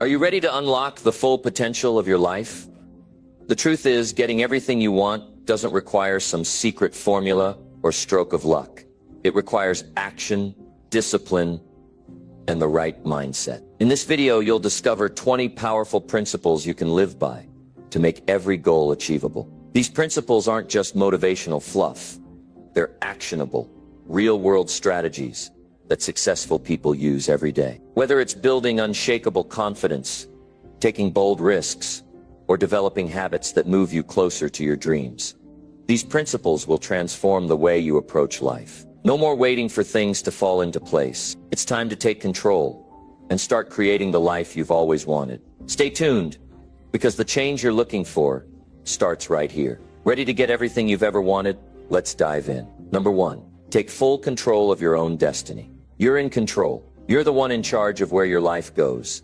Are you ready to unlock the full potential of your life? The truth is, getting everything you want doesn't require some secret formula or stroke of luck. It requires action, discipline, and the right mindset. In this video, you'll discover 20 powerful principles you can live by to make every goal achievable. These principles aren't just motivational fluff. They're actionable, real-world strategies that successful people use every day. Whether it's building unshakable confidence, taking bold risks, or developing habits that move you closer to your dreams, these principles will transform the way you approach life. No more waiting for things to fall into place. It's time to take control and start creating the life you've always wanted. Stay tuned, because the change you're looking for starts right here. Ready to get everything you've ever wanted? Let's dive in. Number 1, take full control of your own destiny. You're in control. You're the one in charge of where your life goes.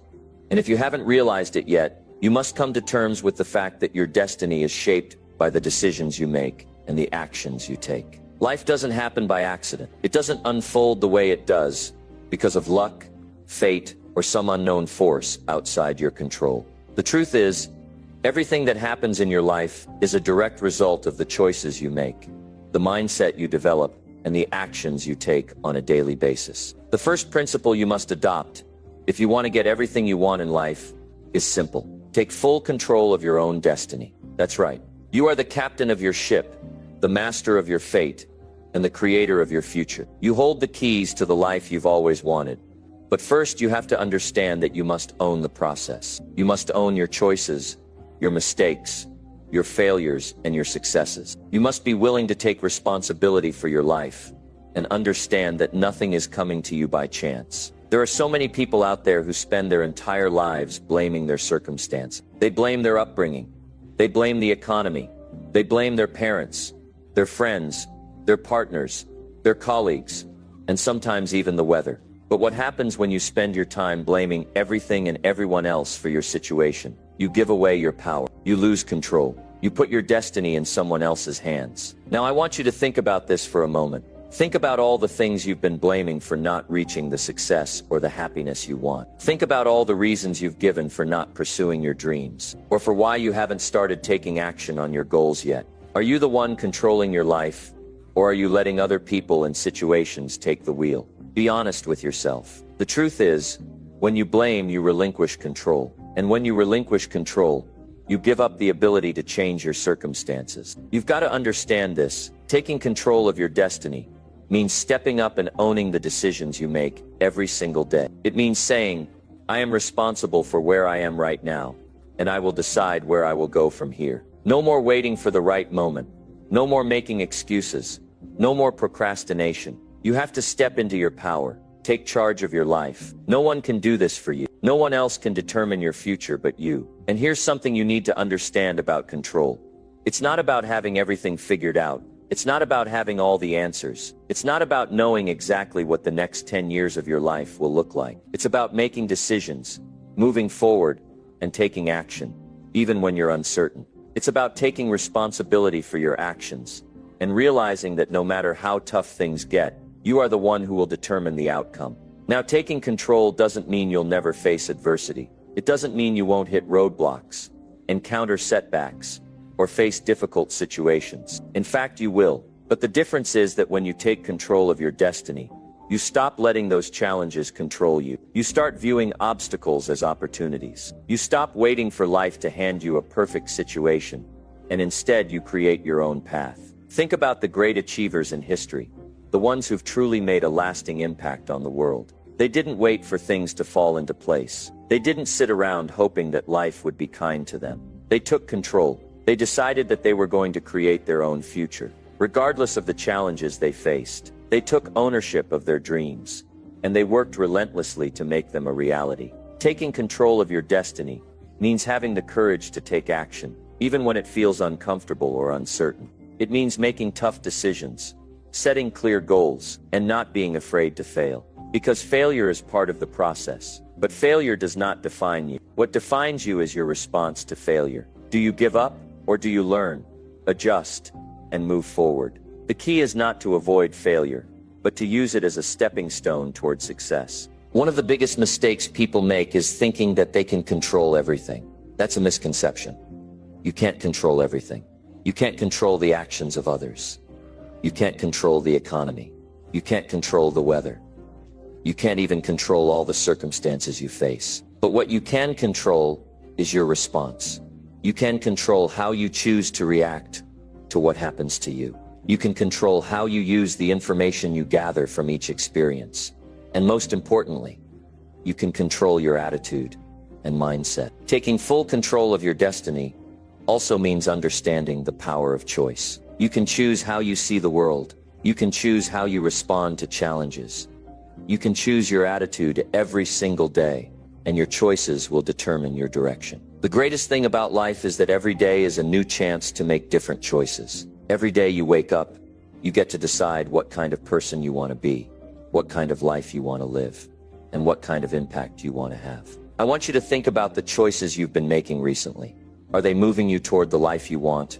And if you haven't realized it yet, you must come to terms with the fact that your destiny is shaped by the decisions you make and the actions you take. Life doesn't happen by accident. It doesn't unfold the way it does because of luck, fate, or some unknown force outside your control. The truth is, everything that happens in your life is a direct result of the choices you make, the mindset you develop, and the actions you take on a daily basis. The first principle you must adopt, if you want to get everything you want in life, is simple. Take full control of your own destiny. That's right. You are the captain of your ship, the master of your fate, and the creator of your future. You hold the keys to the life you've always wanted. But first, you have to understand that you must own the process. You must own your choices, your mistakes, your failures, and your successes. You must be willing to take responsibility for your life and understand that nothing is coming to you by chance. There are so many people out there who spend their entire lives blaming their circumstance. They blame their upbringing. They blame the economy. They blame their parents, their friends, their partners, their colleagues, and sometimes even the weather. But what happens when you spend your time blaming everything and everyone else for your situation? You give away your power. You lose control. You put your destiny in someone else's hands. Now I want you to think about this for a moment. Think about all the things you've been blaming for not reaching the success or the happiness you want. Think about all the reasons you've given for not pursuing your dreams, or for why you haven't started taking action on your goals yet. Are you the one controlling your life, or are you letting other people and situations take the wheel? Be honest with yourself. The truth is, when you blame, you relinquish control. And when you relinquish control, you give up the ability to change your circumstances. You've got to understand this. Taking control of your destiny means stepping up and owning the decisions you make every single day. It means saying, I am responsible for where I am right now, and I will decide where I will go from here. No more waiting for the right moment. No more making excuses. No more procrastination. You have to step into your power. Take charge of your life. No one can do this for you. No one else can determine your future but you. And here's something you need to understand about control. It's not about having everything figured out. It's not about having all the answers. It's not about knowing exactly what the next 10 years of your life will look like. It's about making decisions, moving forward, and taking action, even when you're uncertain. It's about taking responsibility for your actions and realizing that no matter how tough things get, you are the one who will determine the outcome. Now, taking control doesn't mean you'll never face adversity. It doesn't mean you won't hit roadblocks, encounter setbacks, or face difficult situations. In fact, you will. But the difference is that when you take control of your destiny, you stop letting those challenges control you. You start viewing obstacles as opportunities. You stop waiting for life to hand you a perfect situation, and instead you create your own path. Think about the great achievers in history, the ones who've truly made a lasting impact on the world. They didn't wait for things to fall into place. They didn't sit around hoping that life would be kind to them. They took control. They decided that they were going to create their own future, regardless of the challenges they faced. They took ownership of their dreams, and they worked relentlessly to make them a reality. Taking control of your destiny means having the courage to take action, even when it feels uncomfortable or uncertain. It means making tough decisions, setting clear goals, and not being afraid to fail. Because failure is part of the process. But failure does not define you. What defines you is your response to failure. Do you give up, or do you learn, adjust, and move forward? The key is not to avoid failure, but to use it as a stepping stone toward success. One of the biggest mistakes people make is thinking that they can control everything. That's a misconception. You can't control everything. You can't control the actions of others. You can't control the economy. You can't control the weather. You can't even control all the circumstances you face. But what you can control is your response. You can control how you choose to react to what happens to you. You can control how you use the information you gather from each experience. And most importantly, you can control your attitude and mindset. Taking full control of your destiny also means understanding the power of choice. You can choose how you see the world. You can choose how you respond to challenges. You can choose your attitude every single day, and your choices will determine your direction. The greatest thing about life is that every day is a new chance to make different choices. Every day you wake up, you get to decide what kind of person you want to be, what kind of life you want to live, and what kind of impact you want to have. I want you to think about the choices you've been making recently. Are they moving you toward the life you want,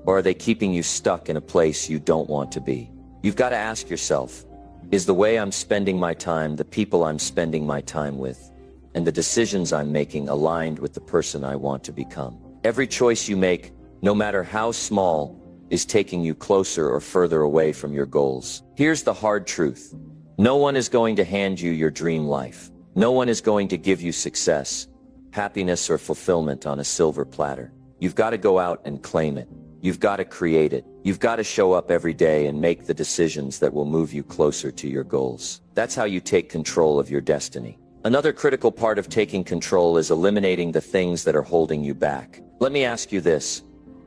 or are they keeping you stuck in a place you don't want to be? You've got to ask yourself, is the way I'm spending my time, the people I'm spending my time with, and the decisions I'm making aligned with the person I want to become? Every choice you make, no matter how small, is taking you closer or further away from your goals. Here's the hard truth. No one is going to hand you your dream life. No one is going to give you success, happiness, or fulfillment on a silver platter. You've got to go out and claim it. You've got to create it. You've got to show up every day and make the decisions that will move you closer to your goals. That's how you take control of your destiny. Another critical part of taking control is eliminating the things that are holding you back. Let me ask you this.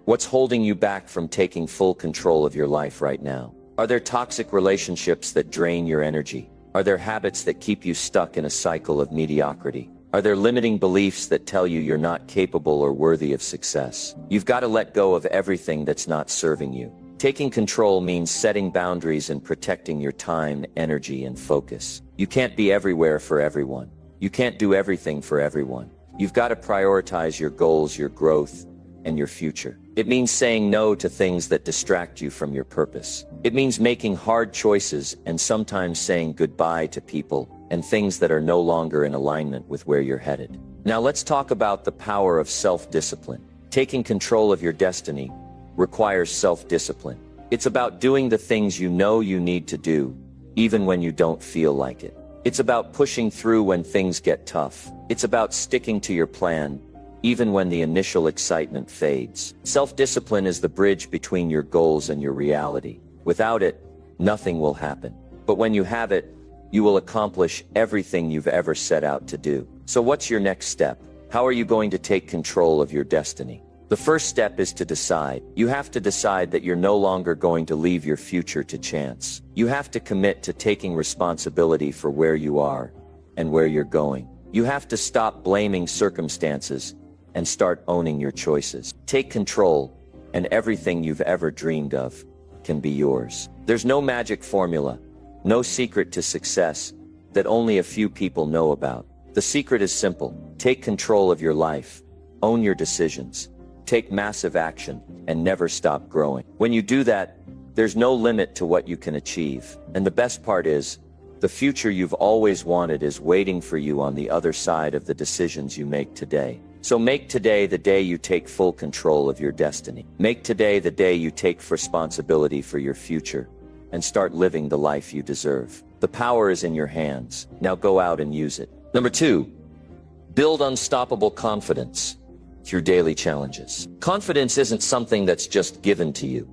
What's holding you back from taking full control of your life right now? Are there toxic relationships that drain your energy? Are there habits that keep you stuck in a cycle of mediocrity? Are there limiting beliefs that tell you you're not capable or worthy of success? You've got to let go of everything that's not serving you. Taking control means setting boundaries and protecting your time, energy, and focus. You can't be everywhere for everyone. You can't do everything for everyone. You've got to prioritize your goals, your growth, and your future. It means saying no to things that distract you from your purpose. It means making hard choices and sometimes saying goodbye to people and things that are no longer in alignment with where you're headed. Now let's talk about the power of self-discipline. Taking control of your destiny requires self-discipline. It's about doing the things you know you need to do, even when you don't feel like it. It's about pushing through when things get tough. It's about sticking to your plan, even when the initial excitement fades. Self-discipline is the bridge between your goals and your reality. Without it, nothing will happen. But when you have it, you will accomplish everything you've ever set out to do. So what's your next step? How are you going to take control of your destiny? The first step is to decide. You have to decide that you're no longer going to leave your future to chance. You have to commit to taking responsibility for where you are and where you're going. You have to stop blaming circumstances and start owning your choices. Take control, and everything you've ever dreamed of can be yours. There's no magic formula, no secret to success that only a few people know about. The secret is simple. Take control of your life, own your decisions, take massive action, and never stop growing. When you do that, there's no limit to what you can achieve. And the best part is, the future you've always wanted is waiting for you on the other side of the decisions you make today. So make today the day you take full control of your destiny. Make today the day you take responsibility for your future and start living the life you deserve. The power is in your hands. Now go out and use it. Number 2, build unstoppable confidence through daily challenges. Confidence isn't something that's just given to you.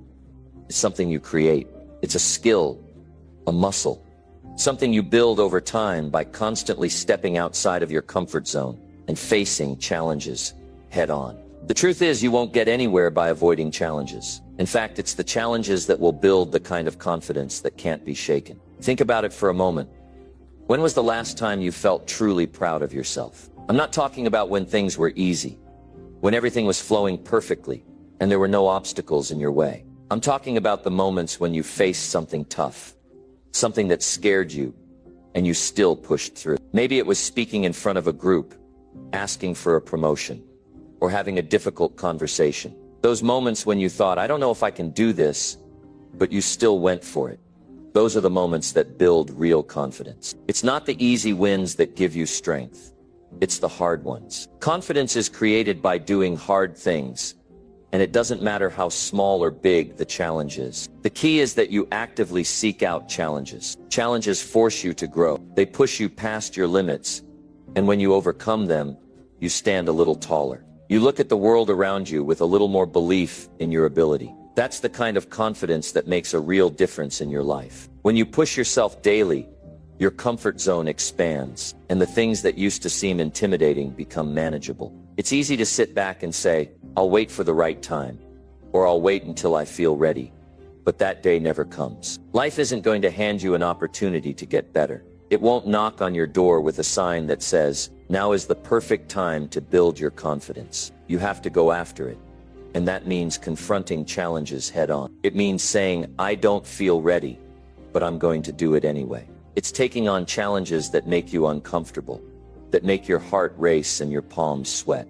It's something you create. It's a skill, a muscle, something you build over time by constantly stepping outside of your comfort zone and facing challenges head on. The truth is, you won't get anywhere by avoiding challenges. In fact, it's the challenges that will build the kind of confidence that can't be shaken. Think about it for a moment. When was the last time you felt truly proud of yourself? I'm not talking about when things were easy, when everything was flowing perfectly and there were no obstacles in your way. I'm talking about the moments when you faced something tough, something that scared you, and you still pushed through. Maybe it was speaking in front of a group, asking for a promotion, or having a difficult conversation. Those moments when you thought, I don't know if I can do this, but you still went for it. Those are the moments that build real confidence. It's not the easy wins that give you strength. It's the hard ones. Confidence is created by doing hard things, and it doesn't matter how small or big the challenge is. The key is that you actively seek out challenges. Challenges force you to grow. They push you past your limits, and when you overcome them, you stand a little taller. You look at the world around you with a little more belief in your ability. That's the kind of confidence that makes a real difference in your life. When you push yourself daily, your comfort zone expands, and the things that used to seem intimidating become manageable. It's easy to sit back and say, "I'll wait for the right time," or "I'll wait until I feel ready." But that day never comes. Life isn't going to hand you an opportunity to get better. It won't knock on your door with a sign that says, "Now is the perfect time to build your confidence." You have to go after it. And that means confronting challenges head on. It means saying, "I don't feel ready, but I'm going to do it anyway." It's taking on challenges that make you uncomfortable, that make your heart race and your palms sweat,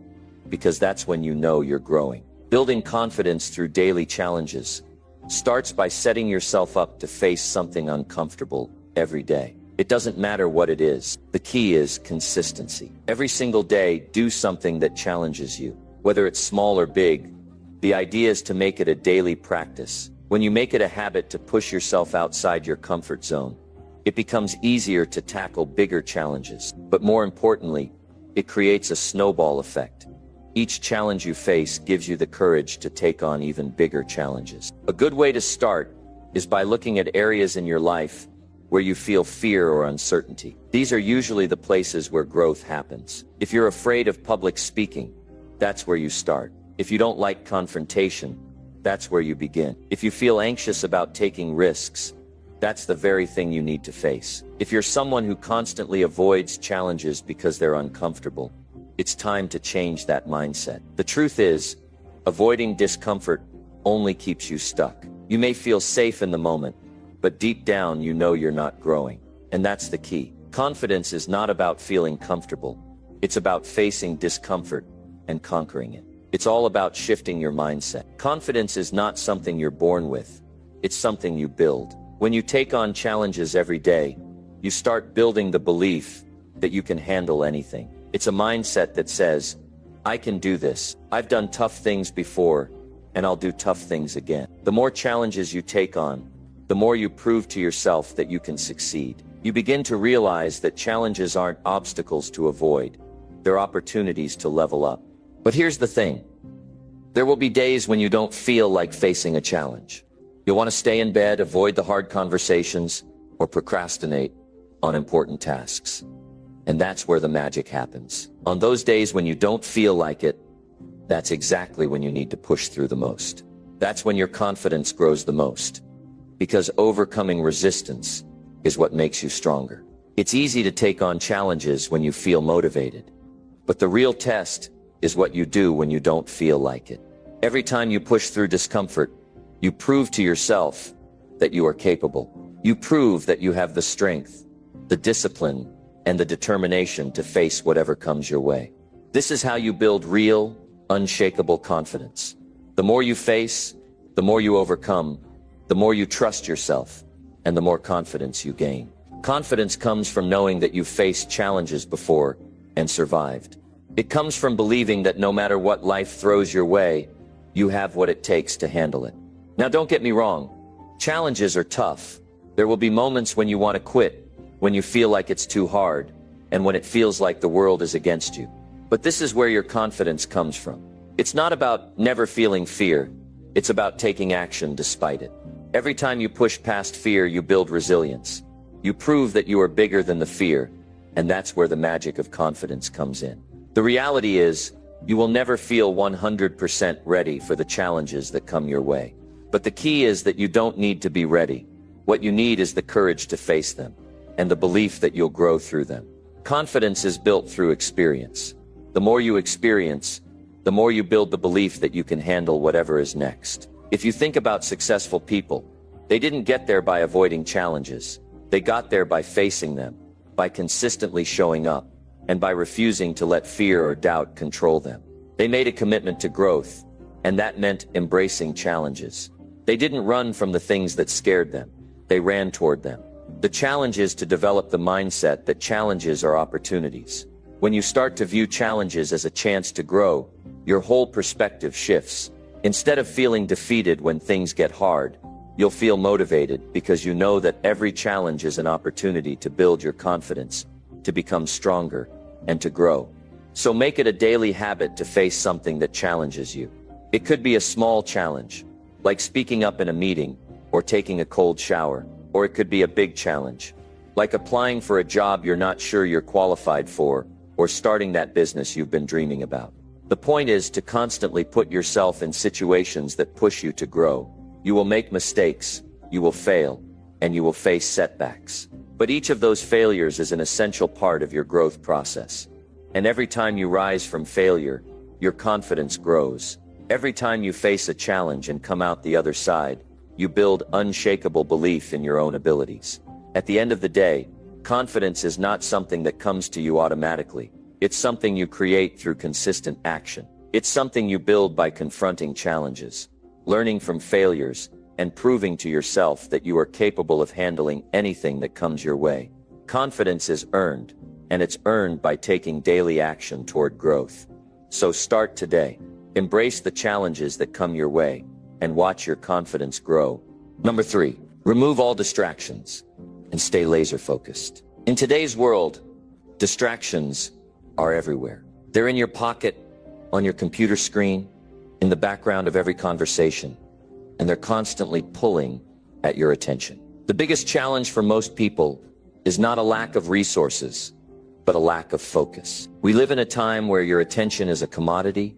because that's when you know you're growing. Building confidence through daily challenges starts by setting yourself up to face something uncomfortable every day. It doesn't matter what it is. The key is consistency. Every single day, do something that challenges you. Whether it's small or big, the idea is to make it a daily practice. When you make it a habit to push yourself outside your comfort zone, it becomes easier to tackle bigger challenges. But more importantly, it creates a snowball effect. Each challenge you face gives you the courage to take on even bigger challenges. A good way to start is by looking at areas in your life where you feel fear or uncertainty. These are usually the places where growth happens. If you're afraid of public speaking, that's where you start. If you don't like confrontation, that's where you begin. If you feel anxious about taking risks, that's the very thing you need to face. If you're someone who constantly avoids challenges because they're uncomfortable, it's time to change that mindset. The truth is, avoiding discomfort only keeps you stuck. You may feel safe in the moment, but deep down you know you're not growing. And that's the key. Confidence is not about feeling comfortable. It's about facing discomfort and conquering it. It's all about shifting your mindset. Confidence is not something you're born with. It's something you build. When you take on challenges every day, you start building the belief that you can handle anything. It's a mindset that says, "I can do this. I've done tough things before, and I'll do tough things again." The more challenges you take on, the more you prove to yourself that you can succeed. You begin to realize that challenges aren't obstacles to avoid. They're opportunities to level up. But here's the thing. There will be days when you don't feel like facing a challenge. You'll want to stay in bed, avoid the hard conversations, or procrastinate on important tasks. And that's where the magic happens. On those days when you don't feel like it, that's exactly when you need to push through the most. That's when your confidence grows the most. Because overcoming resistance is what makes you stronger. It's easy to take on challenges when you feel motivated. But the real test is what you do when you don't feel like it. Every time you push through discomfort, you prove to yourself that you are capable. You prove that you have the strength, the discipline, and the determination to face whatever comes your way. This is how you build real, unshakable confidence. The more you face, the more you overcome, the more you trust yourself, and the more confidence you gain. Confidence comes from knowing that you've faced challenges before and survived. It comes from believing that no matter what life throws your way, you have what it takes to handle it. Now, don't get me wrong. Challenges are tough. There will be moments when you want to quit, when you feel like it's too hard, and when it feels like the world is against you. But this is where your confidence comes from. It's not about never feeling fear. It's about taking action despite it. Every time you push past fear, you build resilience. You prove that you are bigger than the fear, and that's where the magic of confidence comes in. The reality is, you will never feel 100% ready for the challenges that come your way. But the key is that you don't need to be ready. What you need is the courage to face them, and the belief that you'll grow through them. Confidence is built through experience. The more you experience, the more you build the belief that you can handle whatever is next. If you think about successful people, they didn't get there by avoiding challenges. They got there by facing them, by consistently showing up, and by refusing to let fear or doubt control them. They made a commitment to growth, and that meant embracing challenges. They didn't run from the things that scared them. they ran toward them. The challenge is to develop the mindset that challenges are opportunities. When you start to view challenges as a chance to grow, your whole perspective shifts. Instead of feeling defeated when things get hard, you'll feel motivated because you know that every challenge is an opportunity to build your confidence, to become stronger, and to grow. So make it a daily habit to face something that challenges you. It could be a small challenge, like speaking up in a meeting, or taking a cold shower, or it could be a big challenge, like applying for a job you're not sure you're qualified for, or starting that business you've been dreaming about. The point is to constantly put yourself in situations that push you to grow. You will make mistakes, you will fail, and you will face setbacks. But each of those failures is an essential part of your growth process. And every time you rise from failure, your confidence grows. Every time you face a challenge and come out the other side, you build unshakable belief in your own abilities. At the end of the day, confidence is not something that comes to you automatically. It's something you create through consistent action. It's something you build by confronting challenges, learning from failures, and proving to yourself that you are capable of handling anything that comes your way. Confidence is earned, and it's earned by taking daily action toward growth. So start today. Embrace the challenges that come your way, and watch your confidence grow. Number 3, remove all distractions and stay laser focused. In today's world, distractions are everywhere. They're in your pocket, on your computer screen, in the background of every conversation, and they're constantly pulling at your attention. The biggest challenge for most people is not a lack of resources, but a lack of focus. We live in a time where your attention is a commodity,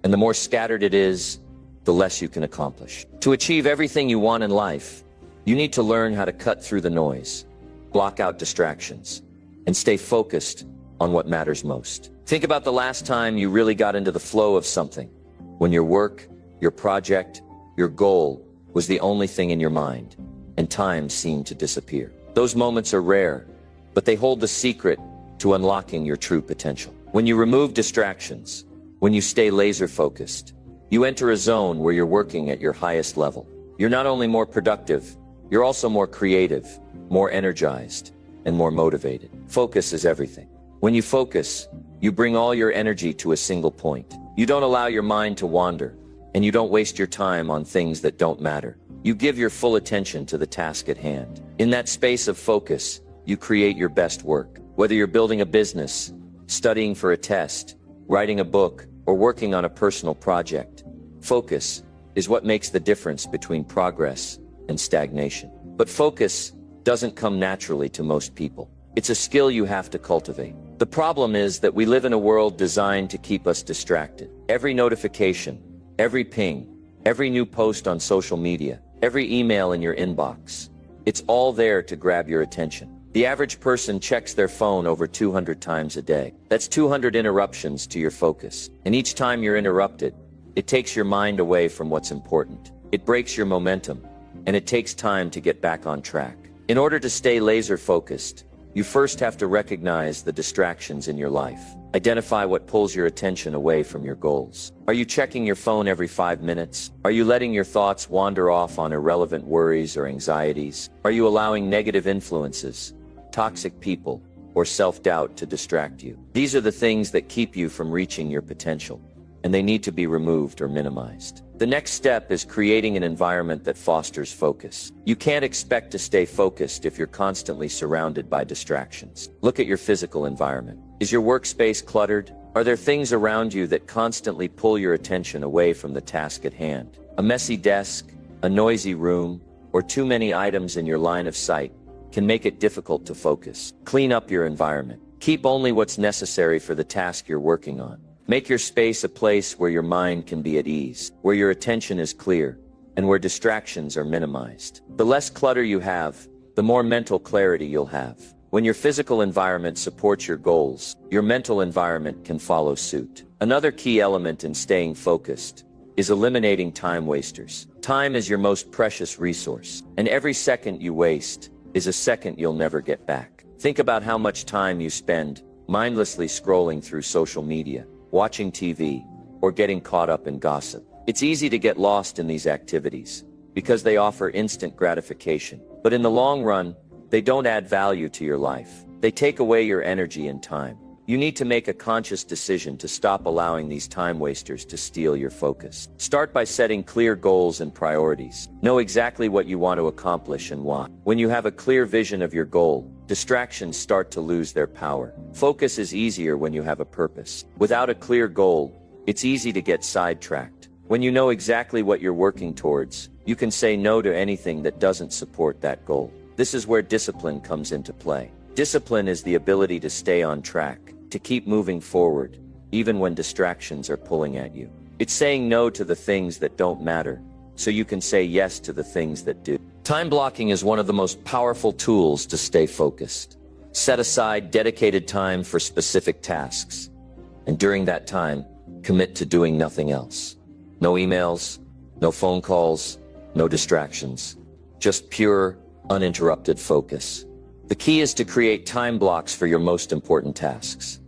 and the more scattered it is, the less you can accomplish. To achieve everything you want in life, you need to learn how to cut through the noise, block out distractions, and stay focused on what matters most. Think about the last time you really got into the flow of something, when your work, your project, your goal was the only thing in your mind, and time seemed to disappear. Those moments are rare, but they hold the secret to unlocking your true potential. When you remove distractions, when you stay laser focused, you enter a zone where you're working at your highest level. You're not only more productive, you're also more creative, more energized, and more motivated. Focus is everything. When you focus, you bring all your energy to a single point. You don't allow your mind to wander, and you don't waste your time on things that don't matter. You give your full attention to the task at hand. In that space of focus, you create your best work. Whether you're building a business, studying for a test, writing a book, or working on a personal project, focus is what makes the difference between progress and stagnation. But focus doesn't come naturally to most people. It's a skill you have to cultivate. The problem is that we live in a world designed to keep us distracted. Every notification, every ping, every new post on social media, every email in your inbox, it's all there to grab your attention. The average person checks their phone over 200 times a day. That's 200 interruptions to your focus. And each time you're interrupted, it takes your mind away from what's important. It breaks your momentum, and it takes time to get back on track. In order to stay laser focused, you first have to recognize the distractions in your life. Identify what pulls your attention away from your goals. Are you checking your phone every 5 minutes? Are you letting your thoughts wander off on irrelevant worries or anxieties? Are you allowing negative influences, toxic people, or self-doubt to distract you? These are the things that keep you from reaching your potential, and they need to be removed or minimized. The next step is creating an environment that fosters focus. You can't expect to stay focused if you're constantly surrounded by distractions. Look at your physical environment. Is your workspace cluttered? Are there things around you that constantly pull your attention away from the task at hand? A messy desk, a noisy room, or too many items in your line of sight can make it difficult to focus. Clean up your environment. Keep only what's necessary for the task you're working on. Make your space a place where your mind can be at ease, where your attention is clear, and where distractions are minimized. The less clutter you have, the more mental clarity you'll have. When your physical environment supports your goals, your mental environment can follow suit. Another key element in staying focused is eliminating time wasters. Time is your most precious resource, and every second you waste is a second you'll never get back. Think about how much time you spend mindlessly scrolling through social media, watching TV, or getting caught up in gossip. It's easy to get lost in these activities because they offer instant gratification. But in the long run, they don't add value to your life. They take away your energy and time. You need to make a conscious decision to stop allowing these time wasters to steal your focus. Start by setting clear goals and priorities. Know exactly what you want to accomplish and why. When you have a clear vision of your goal, distractions start to lose their power. Focus is easier when you have a purpose. Without a clear goal, it's easy to get sidetracked. When you know exactly what you're working towards, you can say no to anything that doesn't support that goal. This is where discipline comes into play. Discipline is the ability to stay on track, to keep moving forward, even when distractions are pulling at you. It's saying no to the things that don't matter, so you can say yes to the things that do. Time blocking is one of the most powerful tools to stay focused. Set aside dedicated time for specific tasks, and during that time, commit to doing nothing else. No emails, no phone calls, no distractions. Just pure, uninterrupted focus. The key is to create time blocks for your most important tasks,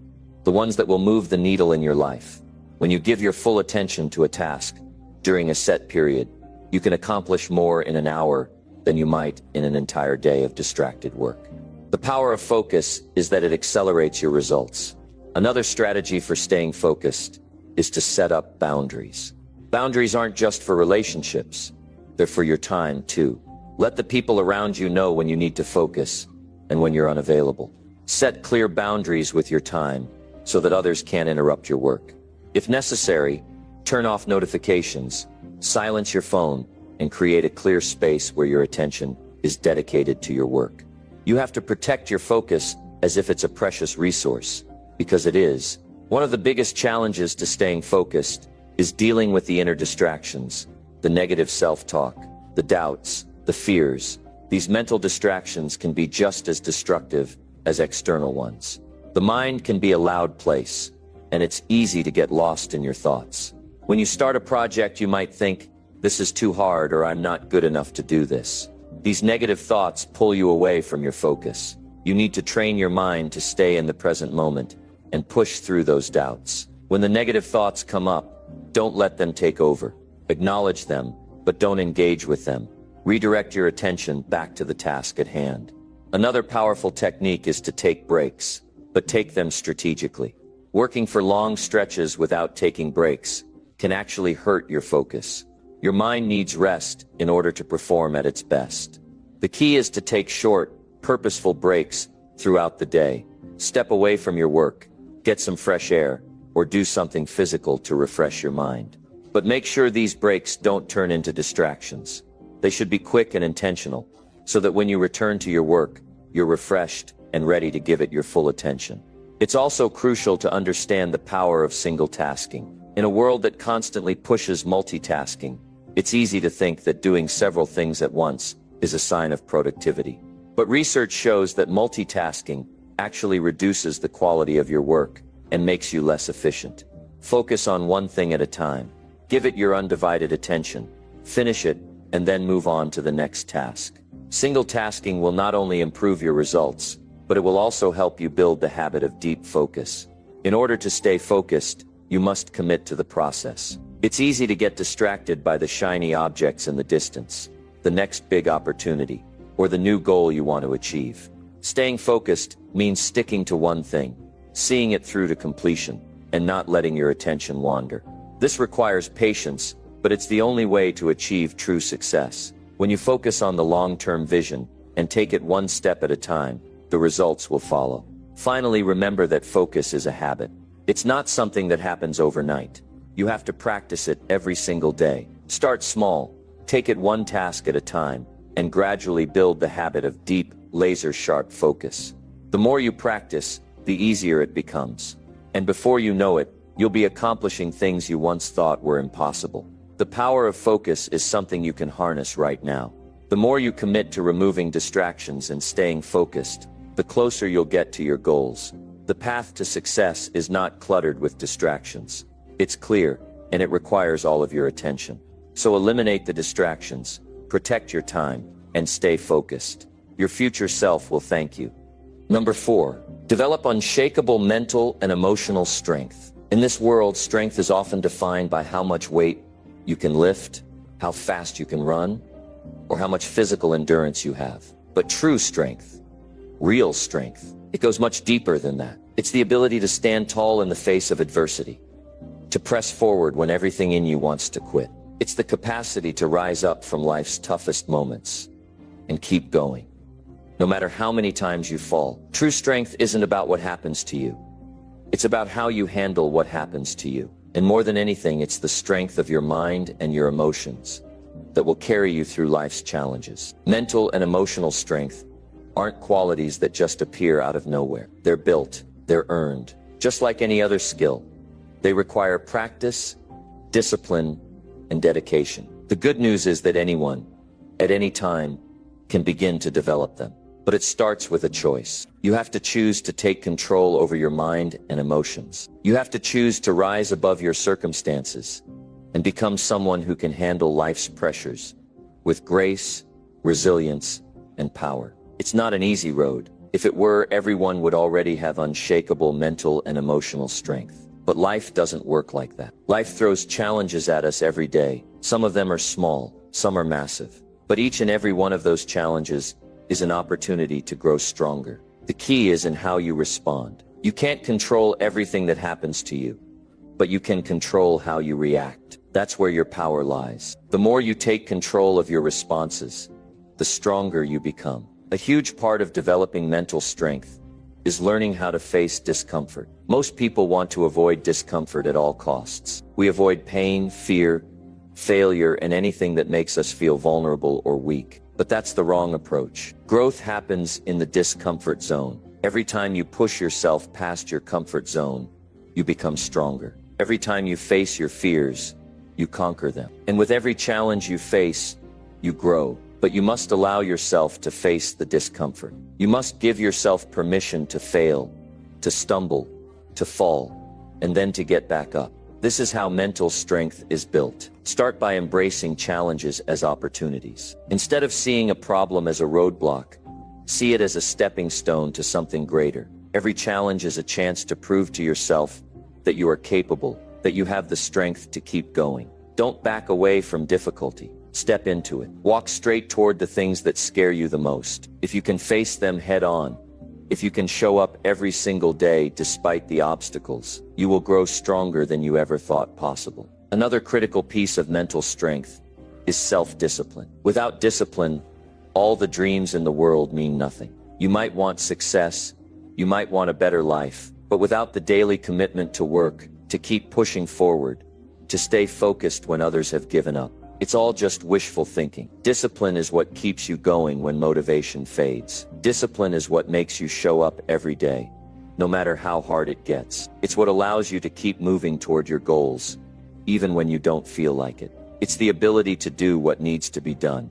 the ones that will move the needle in your life. When you give your full attention to a task during a set period, you can accomplish more in an hour than you might in an entire day of distracted work. The power of focus is that it accelerates your results. Another strategy for staying focused is to set up boundaries. Boundaries aren't just for relationships, they're for your time too. Let the people around you know when you need to focus and when you're unavailable. Set clear boundaries with your time so that others can't interrupt your work. If necessary, turn off notifications, silence your phone, and create a clear space where your attention is dedicated to your work. You have to protect your focus as if it's a precious resource, because it is. One of the biggest challenges to staying focused is dealing with the inner distractions, the negative self-talk, the doubts, the fears. These mental distractions can be just as destructive as external ones. The mind can be a loud place, and it's easy to get lost in your thoughts. When you start a project, you might think, "This is too hard," or "I'm not good enough to do this." These negative thoughts pull you away from your focus. You need to train your mind to stay in the present moment and push through those doubts. When the negative thoughts come up, don't let them take over. Acknowledge them, but don't engage with them. Redirect your attention back to the task at hand. Another powerful technique is to take breaks, but take them strategically. Working for long stretches without taking breaks can actually hurt your focus. Your mind needs rest in order to perform at its best. The key is to take short, purposeful breaks throughout the day. Step away from your work, get some fresh air, or do something physical to refresh your mind. But make sure these breaks don't turn into distractions. They should be quick and intentional, so that when you return to your work, you're refreshed and ready to give it your full attention. It's also crucial to understand the power of single tasking. In a world that constantly pushes multitasking, it's easy to think that doing several things at once is a sign of productivity. But research shows that multitasking actually reduces the quality of your work and makes you less efficient. Focus on one thing at a time. Give it your undivided attention. Finish it, and then move on to the next task. Single tasking will not only improve your results, but it will also help you build the habit of deep focus. In order to stay focused, you must commit to the process. It's easy to get distracted by the shiny objects in the distance, the next big opportunity, or the new goal you want to achieve. Staying focused means sticking to one thing, seeing it through to completion, and not letting your attention wander. This requires patience, but it's the only way to achieve true success. When you focus on the long-term vision and take it one step at a time, the results will follow. Finally, remember that focus is a habit. It's not something that happens overnight. You have to practice it every single day. Start small, take it one task at a time, and gradually build the habit of deep, laser-sharp focus. The more you practice, the easier it becomes. And before you know it, you'll be accomplishing things you once thought were impossible. The power of focus is something you can harness right now. The more you commit to removing distractions and staying focused, the closer you'll get to your goals. The path to success is not cluttered with distractions. It's clear, and it requires all of your attention. So eliminate the distractions, protect your time, and stay focused. Your future self will thank you. Number 4, develop unshakable mental and emotional strength. In this world, strength is often defined by how much weight you can lift, how fast you can run, or how much physical endurance you have. But true strength, real strength, it goes much deeper than that. It's the ability to stand tall in the face of adversity, to press forward when everything in you wants to quit. It's the capacity to rise up from life's toughest moments and keep going, no matter how many times you fall. True strength isn't about what happens to you. It's about how you handle what happens to you. And more than anything, it's the strength of your mind and your emotions that will carry you through life's challenges. Mental and emotional strength aren't qualities that just appear out of nowhere. They're built, they're earned. Just like any other skill, they require practice, discipline, and dedication. The good news is that anyone, at any time, can begin to develop them. But it starts with a choice. You have to choose to take control over your mind and emotions. You have to choose to rise above your circumstances and become someone who can handle life's pressures with grace, resilience, and power. It's not an easy road. If it were, everyone would already have unshakable mental and emotional strength. But life doesn't work like that. Life throws challenges at us every day. Some of them are small, some are massive. But each and every one of those challenges is an opportunity to grow stronger. The key is in how you respond. You can't control everything that happens to you, but you can control how you react. That's where your power lies. The more you take control of your responses, the stronger you become. A huge part of developing mental strength is learning how to face discomfort. Most people want to avoid discomfort at all costs. We avoid pain, fear, failure, and anything that makes us feel vulnerable or weak. But that's the wrong approach. Growth happens in the discomfort zone. Every time you push yourself past your comfort zone, you become stronger. Every time you face your fears, you conquer them. And with every challenge you face, you grow. But you must allow yourself to face the discomfort. You must give yourself permission to fail, to stumble, to fall, and then to get back up. This is how mental strength is built. Start by embracing challenges as opportunities. Instead of seeing a problem as a roadblock, see it as a stepping stone to something greater. Every challenge is a chance to prove to yourself that you are capable, that you have the strength to keep going. Don't back away from difficulty. Step into it. Walk straight toward the things that scare you the most. If you can face them head on, if you can show up every single day despite the obstacles, you will grow stronger than you ever thought possible. Another critical piece of mental strength is self-discipline. Without discipline, all the dreams in the world mean nothing. You might want success, you might want a better life, but without the daily commitment to work, to keep pushing forward, to stay focused when others have given up, it's all just wishful thinking. Discipline is what keeps you going when motivation fades. Discipline is what makes you show up every day, no matter how hard it gets. It's what allows you to keep moving toward your goals, even when you don't feel like it. It's the ability to do what needs to be done,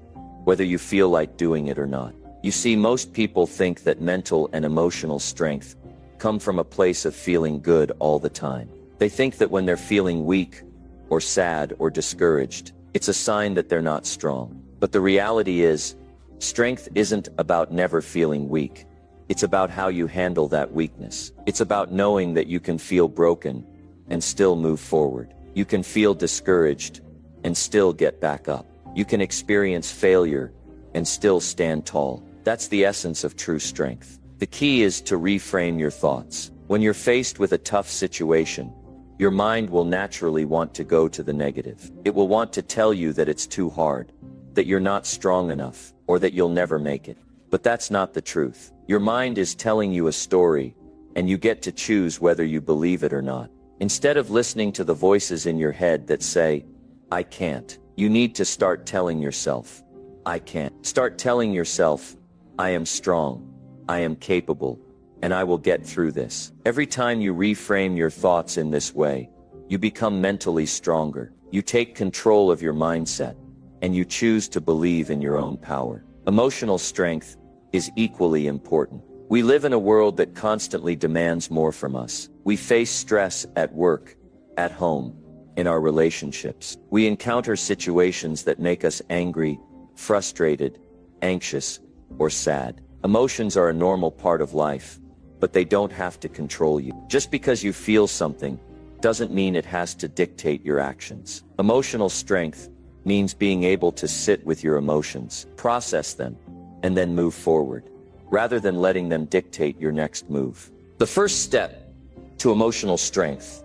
whether you feel like doing it or not. You see, most people think that mental and emotional strength come from a place of feeling good all the time. They think that when they're feeling weak, or sad, or discouraged, it's a sign that they're not strong. But the reality is, strength isn't about never feeling weak. It's about how you handle that weakness. It's about knowing that you can feel broken and still move forward. You can feel discouraged and still get back up. You can experience failure and still stand tall. That's the essence of true strength. The key is to reframe your thoughts. When you're faced with a tough situation, your mind will naturally want to go to the negative. It will want to tell you that it's too hard, that you're not strong enough, or that you'll never make it. But that's not the truth. Your mind is telling you a story, and you get to choose whether you believe it or not. Instead of listening to the voices in your head that say, "I can't," you need to start telling yourself, "I can." Start telling yourself, "I am strong, I am capable, and I will get through this." Every time you reframe your thoughts in this way, you become mentally stronger. You take control of your mindset, and you choose to believe in your own power. Emotional strength is equally important. We live in a world that constantly demands more from us. We face stress at work, at home, in our relationships. We encounter situations that make us angry, frustrated, anxious, or sad. Emotions are a normal part of life, but they don't have to control you. Just because you feel something doesn't mean it has to dictate your actions. Emotional strength means being able to sit with your emotions, process them, and then move forward, rather than letting them dictate your next move. The first step to emotional strength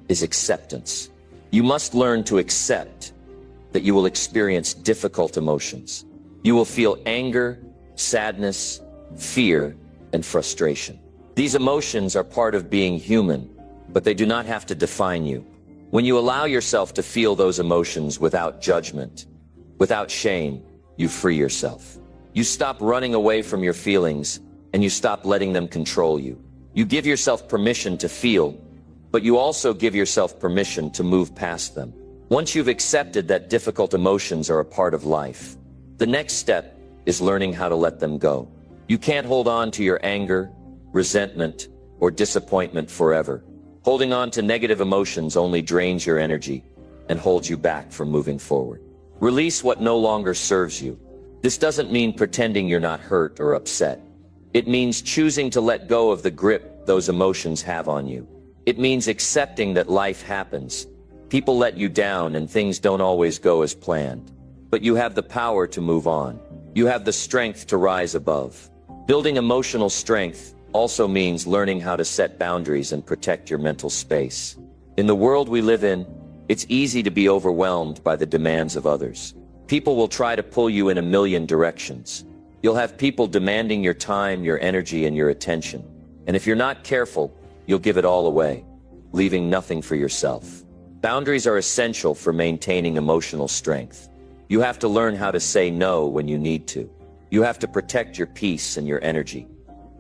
is acceptance. You must learn to accept that you will experience difficult emotions. You will feel anger, sadness, fear, and frustration. These emotions are part of being human, but they do not have to define you. When you allow yourself to feel those emotions without judgment, without shame, you free yourself. You stop running away from your feelings, and you stop letting them control you. You give yourself permission to feel, but you also give yourself permission to move past them. Once you've accepted that difficult emotions are a part of life, the next step is learning how to let them go. You can't hold on to your anger, resentment, or disappointment forever. Holding on to negative emotions only drains your energy and holds you back from moving forward. Release what no longer serves you. This doesn't mean pretending you're not hurt or upset. It means choosing to let go of the grip those emotions have on you. It means accepting that life happens. People let you down and things don't always go as planned. But you have the power to move on. You have the strength to rise above. Building emotional strength also means learning how to set boundaries and protect your mental space. In the world we live in, it's easy to be overwhelmed by the demands of others. People will try to pull you in a million directions. You'll have people demanding your time, your energy, and your attention. And if you're not careful, you'll give it all away, leaving nothing for yourself. Boundaries are essential for maintaining emotional strength. You have to learn how to say no when you need to. You have to protect your peace and your energy.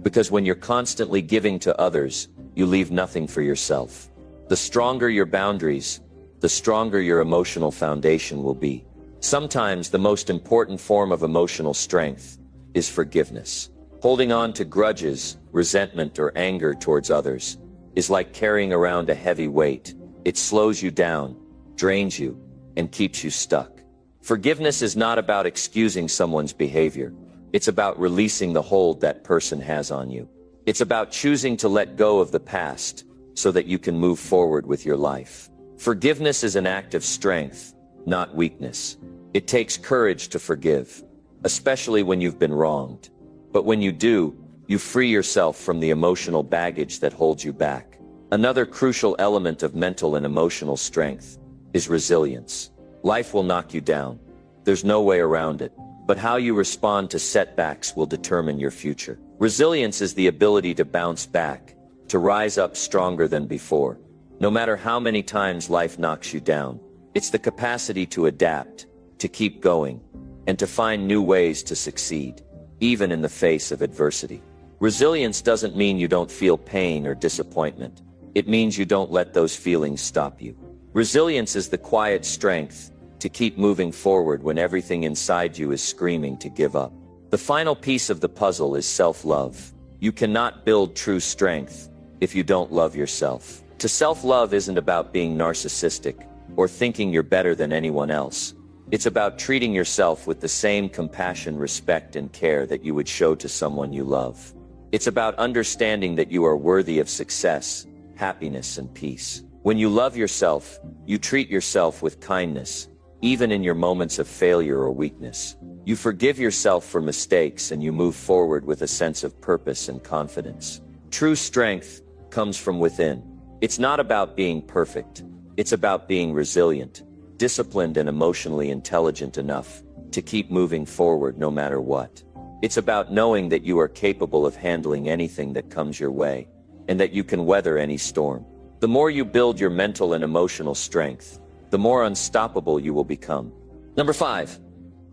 Because when you're constantly giving to others, you leave nothing for yourself. The stronger your boundaries, the stronger your emotional foundation will be. Sometimes the most important form of emotional strength is forgiveness. Holding on to grudges, resentment, or anger towards others is like carrying around a heavy weight. It slows you down, drains you, and keeps you stuck. Forgiveness is not about excusing someone's behavior. It's about releasing the hold that person has on you. It's about choosing to let go of the past so that you can move forward with your life. Forgiveness is an act of strength, not weakness. It takes courage to forgive, especially when you've been wronged. But when you do, you free yourself from the emotional baggage that holds you back. Another crucial element of mental and emotional strength is resilience. Life will knock you down. There's no way around it. But how you respond to setbacks will determine your future. Resilience is the ability to bounce back, to rise up stronger than before. No matter how many times life knocks you down, it's the capacity to adapt, to keep going, and to find new ways to succeed, even in the face of adversity. Resilience doesn't mean you don't feel pain or disappointment. It means you don't let those feelings stop you. Resilience is the quiet strength to keep moving forward when everything inside you is screaming to give up. The final piece of the puzzle is self-love. You cannot build true strength if you don't love yourself. To self-love isn't about being narcissistic or thinking you're better than anyone else. It's about treating yourself with the same compassion, respect, and care that you would show to someone you love. It's about understanding that you are worthy of success, happiness, and peace. When you love yourself, you treat yourself with kindness, even in your moments of failure or weakness. You forgive yourself for mistakes and you move forward with a sense of purpose and confidence. True strength comes from within. It's not about being perfect. It's about being resilient, disciplined, and emotionally intelligent enough to keep moving forward no matter what. It's about knowing that you are capable of handling anything that comes your way and that you can weather any storm. The more you build your mental and emotional strength, the more unstoppable you will become. Number 5,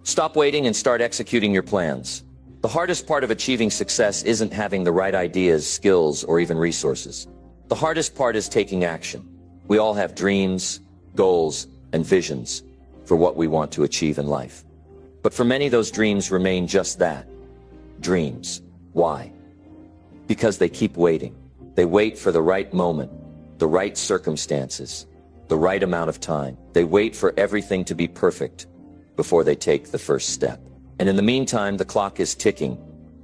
stop waiting and start executing your plans. The hardest part of achieving success isn't having the right ideas, skills, or even resources. The hardest part is taking action. We all have dreams, goals, and visions for what we want to achieve in life. But for many, those dreams remain just that, dreams. Why? Because they keep waiting. They wait for the right moment, the right circumstances, the right amount of time. They wait for everything to be perfect before they take the first step. And in the meantime, the clock is ticking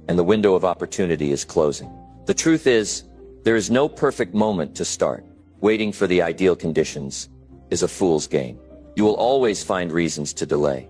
and the window of opportunity is closing. The truth is, there is no perfect moment to start. Waiting for the ideal conditions is a fool's game. You will always find reasons to delay.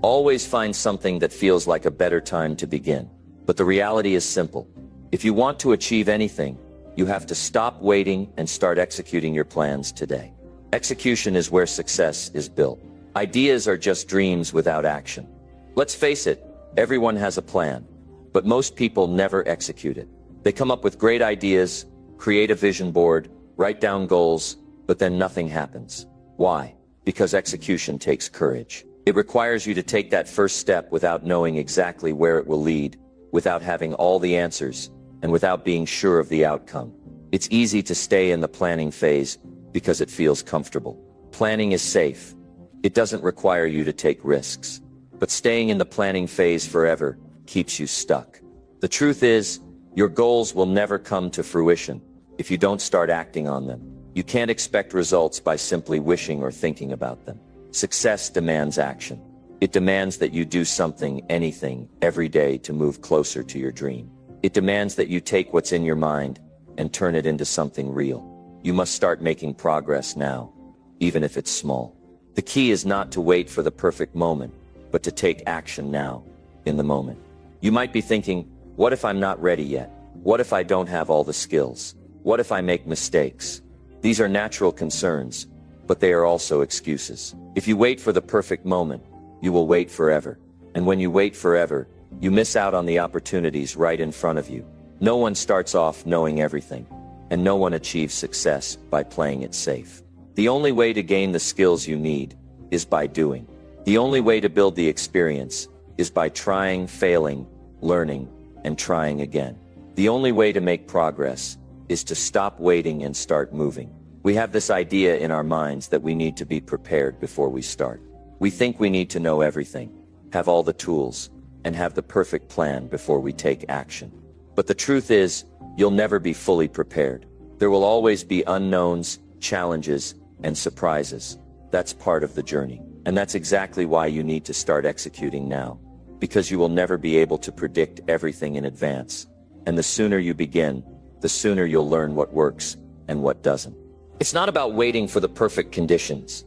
Always find something that feels like a better time to begin. But the reality is simple. If you want to achieve anything, you have to stop waiting and start executing your plans today. Execution is where success is built. Ideas are just dreams without action. Let's face it, everyone has a plan, but most people never execute it. They come up with great ideas, create a vision board, write down goals, but then nothing happens. Why? Because execution takes courage. It requires you to take that first step without knowing exactly where it will lead, without having all the answers, and without being sure of the outcome. It's easy to stay in the planning phase because it feels comfortable. Planning is safe. It doesn't require you to take risks. But staying in the planning phase forever keeps you stuck. The truth is, your goals will never come to fruition if you don't start acting on them. You can't expect results by simply wishing or thinking about them. Success demands action. It demands that you do something, anything, every day to move closer to your dream. It demands that you take what's in your mind and turn it into something real. You must start making progress now, even if it's small. The key is not to wait for the perfect moment, but to take action now, in the moment. You might be thinking, what if I'm not ready yet? What if I don't have all the skills? What if I make mistakes? These are natural concerns, but they are also excuses. If you wait for the perfect moment, you will wait forever. And when you wait forever, you miss out on the opportunities right in front of you. No one starts off knowing everything, and no one achieves success by playing it safe. The only way to gain the skills you need is by doing. The only way to build the experience is by trying, failing, learning, and trying again. The only way to make progress is to stop waiting and start moving. We have this idea in our minds that we need to be prepared before we start. We think we need to know everything, have all the tools, and have the perfect plan before we take action. But the truth is, you'll never be fully prepared. There will always be unknowns, challenges, and surprises. That's part of the journey. And that's exactly why you need to start executing now. Because you will never be able to predict everything in advance. And the sooner you begin, the sooner you'll learn what works and what doesn't. It's not about waiting for the perfect conditions.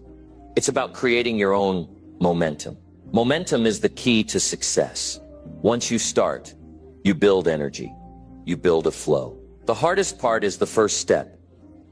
It's about creating your own momentum. Momentum is the key to success. Once you start, you build energy. You build a flow. The hardest part is the first step.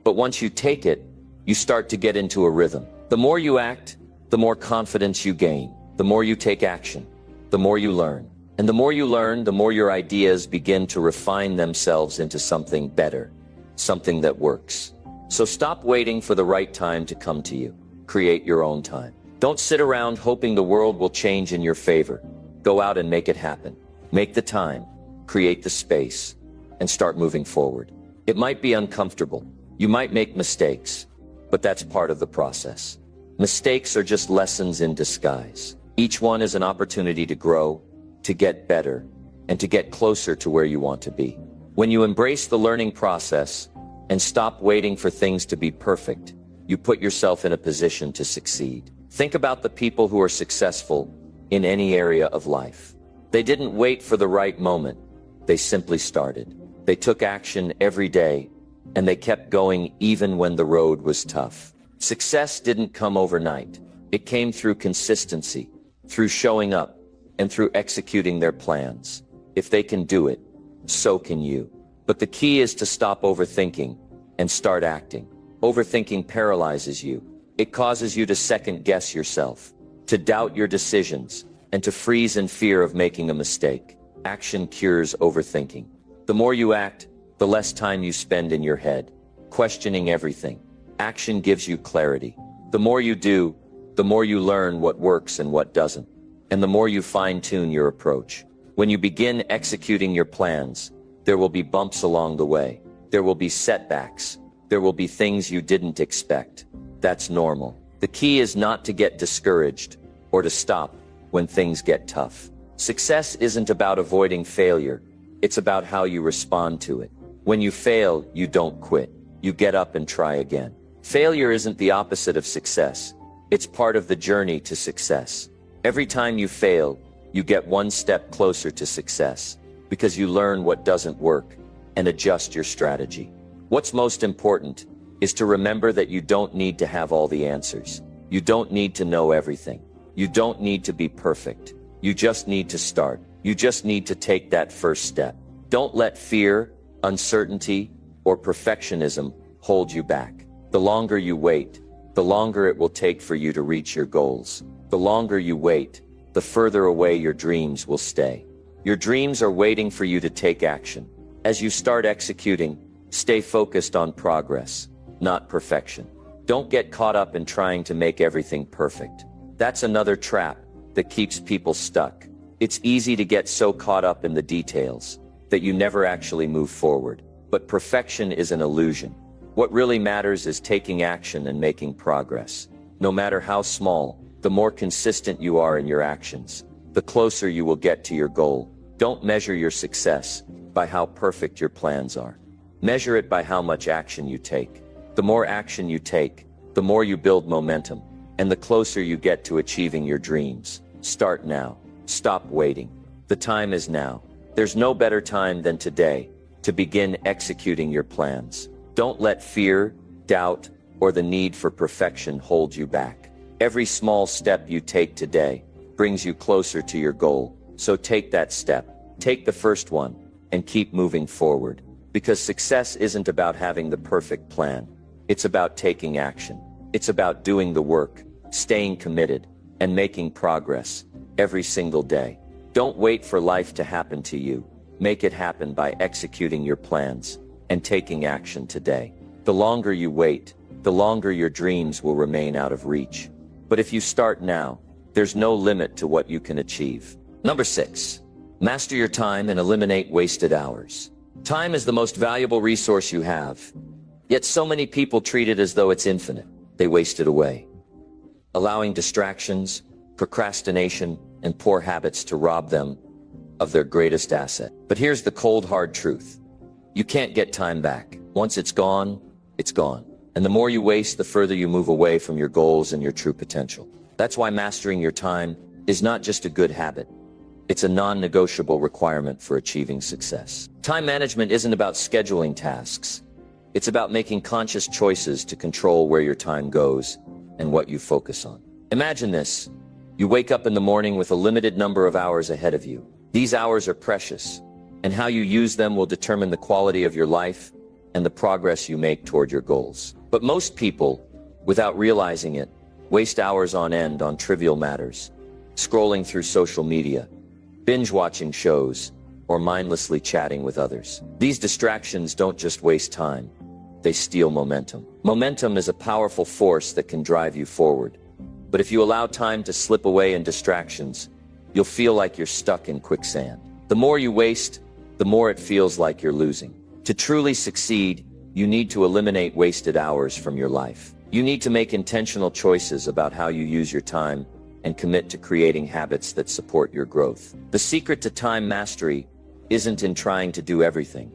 But once you take it, you start to get into a rhythm. The more you act, the more confidence you gain. The more you take action, the more you learn. And the more you learn, the more your ideas begin to refine themselves into something better, something that works. So stop waiting for the right time to come to you. Create your own time. Don't sit around hoping the world will change in your favor. Go out and make it happen. Make the time, create the space, and start moving forward. It might be uncomfortable. You might make mistakes, but that's part of the process. Mistakes are just lessons in disguise. Each one is an opportunity to grow, to get better, and to get closer to where you want to be. When you embrace the learning process and stop waiting for things to be perfect, you put yourself in a position to succeed. Think about the people who are successful in any area of life. They didn't wait for the right moment. They simply started. They took action every day, and they kept going even when the road was tough. Success didn't come overnight. It came through consistency, through showing up, and through executing their plans. If they can do it, so can you. But the key is to stop overthinking and start acting. Overthinking paralyzes you. It causes you to second-guess yourself, to doubt your decisions, and to freeze in fear of making a mistake. Action cures overthinking. The more you act, the less time you spend in your head, questioning everything. Action gives you clarity. The more you do, the more you learn what works and what doesn't, and the more you fine-tune your approach. When you begin executing your plans, there will be bumps along the way. There will be setbacks. There will be things you didn't expect. That's normal. The key is not to get discouraged or to stop when things get tough. Success isn't about avoiding failure. It's about how you respond to it. When you fail, you don't quit. You get up and try again. Failure isn't the opposite of success. It's part of the journey to success. Every time you fail, you get one step closer to success because you learn what doesn't work and adjust your strategy. What's most important is to remember that you don't need to have all the answers. You don't need to know everything. You don't need to be perfect. You just need to start. You just need to take that first step. Don't let fear, uncertainty, or perfectionism hold you back. The longer you wait, the longer it will take for you to reach your goals. The longer you wait, the further away your dreams will stay. Your dreams are waiting for you to take action. As you start executing, stay focused on progress, not perfection. Don't get caught up in trying to make everything perfect. That's another trap that keeps people stuck. It's easy to get so caught up in the details that you never actually move forward. But perfection is an illusion. What really matters is taking action and making progress. No matter how small, the more consistent you are in your actions, the closer you will get to your goal. Don't measure your success by how perfect your plans are. Measure it by how much action you take. The more action you take, the more you build momentum, and the closer you get to achieving your dreams. Start now. Stop waiting. The time is now. There's no better time than today to begin executing your plans. Don't let fear, doubt, or the need for perfection hold you back. Every small step you take today brings you closer to your goal. So take that step. Take the first one and keep moving forward. Because success isn't about having the perfect plan. It's about taking action. It's about doing the work, staying committed, and making progress every single day. Don't wait for life to happen to you. Make it happen by executing your plans and taking action today. The longer you wait, the longer your dreams will remain out of reach. But if you start now, there's no limit to what you can achieve. Number 6, master your time and eliminate wasted hours. Time is the most valuable resource you have, yet so many people treat it as though it's infinite. They waste it away, allowing distractions, procrastination, and poor habits to rob them of their greatest asset. But here's the cold, hard truth. You can't get time back. Once it's gone, it's gone. And the more you waste, the further you move away from your goals and your true potential. That's why mastering your time is not just a good habit. It's a non-negotiable requirement for achieving success. Time management isn't about scheduling tasks. It's about making conscious choices to control where your time goes and what you focus on. Imagine this. You wake up in the morning with a limited number of hours ahead of you. These hours are precious, and how you use them will determine the quality of your life and the progress you make toward your goals. But most people, without realizing it, waste hours on end on trivial matters, scrolling through social media, binge-watching shows, or mindlessly chatting with others. These distractions don't just waste time, they steal momentum. Momentum is a powerful force that can drive you forward. But if you allow time to slip away in distractions, you'll feel like you're stuck in quicksand. The more you waste, the more it feels like you're losing. To truly succeed, you need to eliminate wasted hours from your life. You need to make intentional choices about how you use your time and commit to creating habits that support your growth. The secret to time mastery isn't in trying to do everything.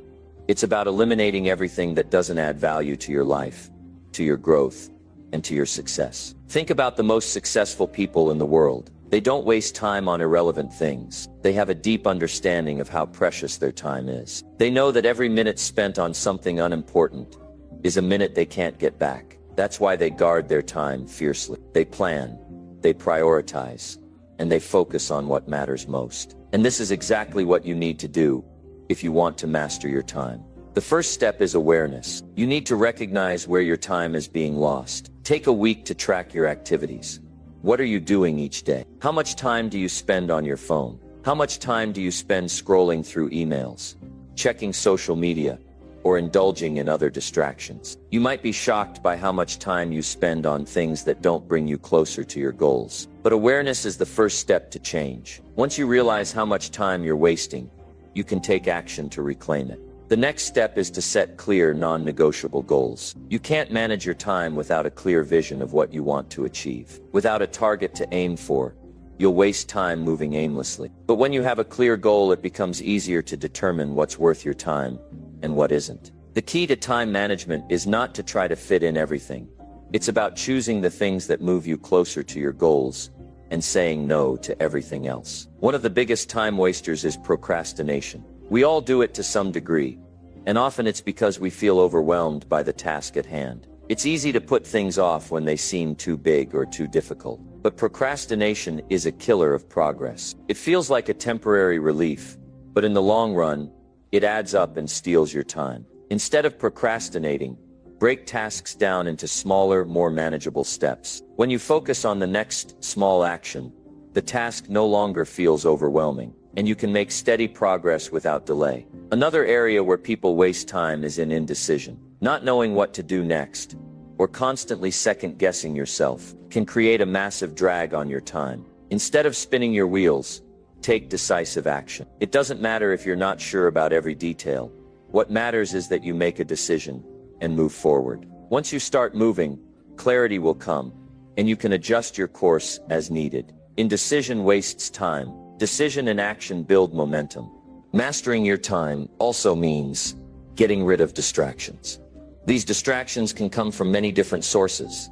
It's about eliminating everything that doesn't add value to your life, to your growth, and to your success. Think about the most successful people in the world. They don't waste time on irrelevant things. They have a deep understanding of how precious their time is. They know that every minute spent on something unimportant is a minute they can't get back. That's why they guard their time fiercely. They plan, they prioritize, and they focus on what matters most. And this is exactly what you need to do if you want to master your time. The first step is awareness. You need to recognize where your time is being lost. Take a week to track your activities. What are you doing each day? How much time do you spend on your phone? How much time do you spend scrolling through emails, checking social media, or indulging in other distractions? You might be shocked by how much time you spend on things that don't bring you closer to your goals. But awareness is the first step to change. Once you realize how much time you're wasting, you can take action to reclaim it. The next step is to set clear, non-negotiable goals. You can't manage your time without a clear vision of what you want to achieve. Without a target to aim for, you'll waste time moving aimlessly. But when you have a clear goal, it becomes easier to determine what's worth your time and what isn't. The key to time management is not to try to fit in everything. It's about choosing the things that move you closer to your goals and saying no to everything else. One of the biggest time wasters is procrastination. We all do it to some degree, and often it's because we feel overwhelmed by the task at hand. It's easy to put things off when they seem too big or too difficult. But procrastination is a killer of progress. It feels like a temporary relief, but in the long run, it adds up and steals your time. Instead of procrastinating, break tasks down into smaller, more manageable steps. When you focus on the next small action, the task no longer feels overwhelming, and you can make steady progress without delay. Another area where people waste time is in indecision. Not knowing what to do next, or constantly second-guessing yourself, can create a massive drag on your time. Instead of spinning your wheels, take decisive action. It doesn't matter if you're not sure about every detail. What matters is that you make a decision and move forward. Once you start moving, clarity will come, and you can adjust your course as needed. Indecision wastes time. Decision and action build momentum. Mastering your time also means getting rid of distractions. These distractions can come from many different sources.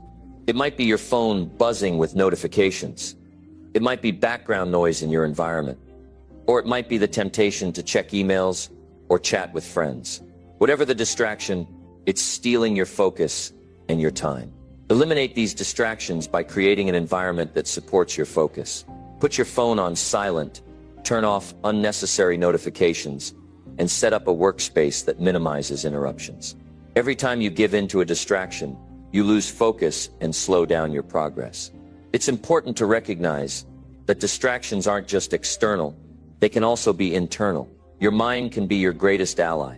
It might be your phone buzzing with notifications. It might be background noise in your environment. Or it might be the temptation to check emails or chat with friends. Whatever the distraction, it's stealing your focus and your time. Eliminate these distractions by creating an environment that supports your focus. Put your phone on silent, turn off unnecessary notifications, and set up a workspace that minimizes interruptions. Every time you give in to a distraction, you lose focus and slow down your progress. It's important to recognize that distractions aren't just external, they can also be internal. Your mind can be your greatest ally,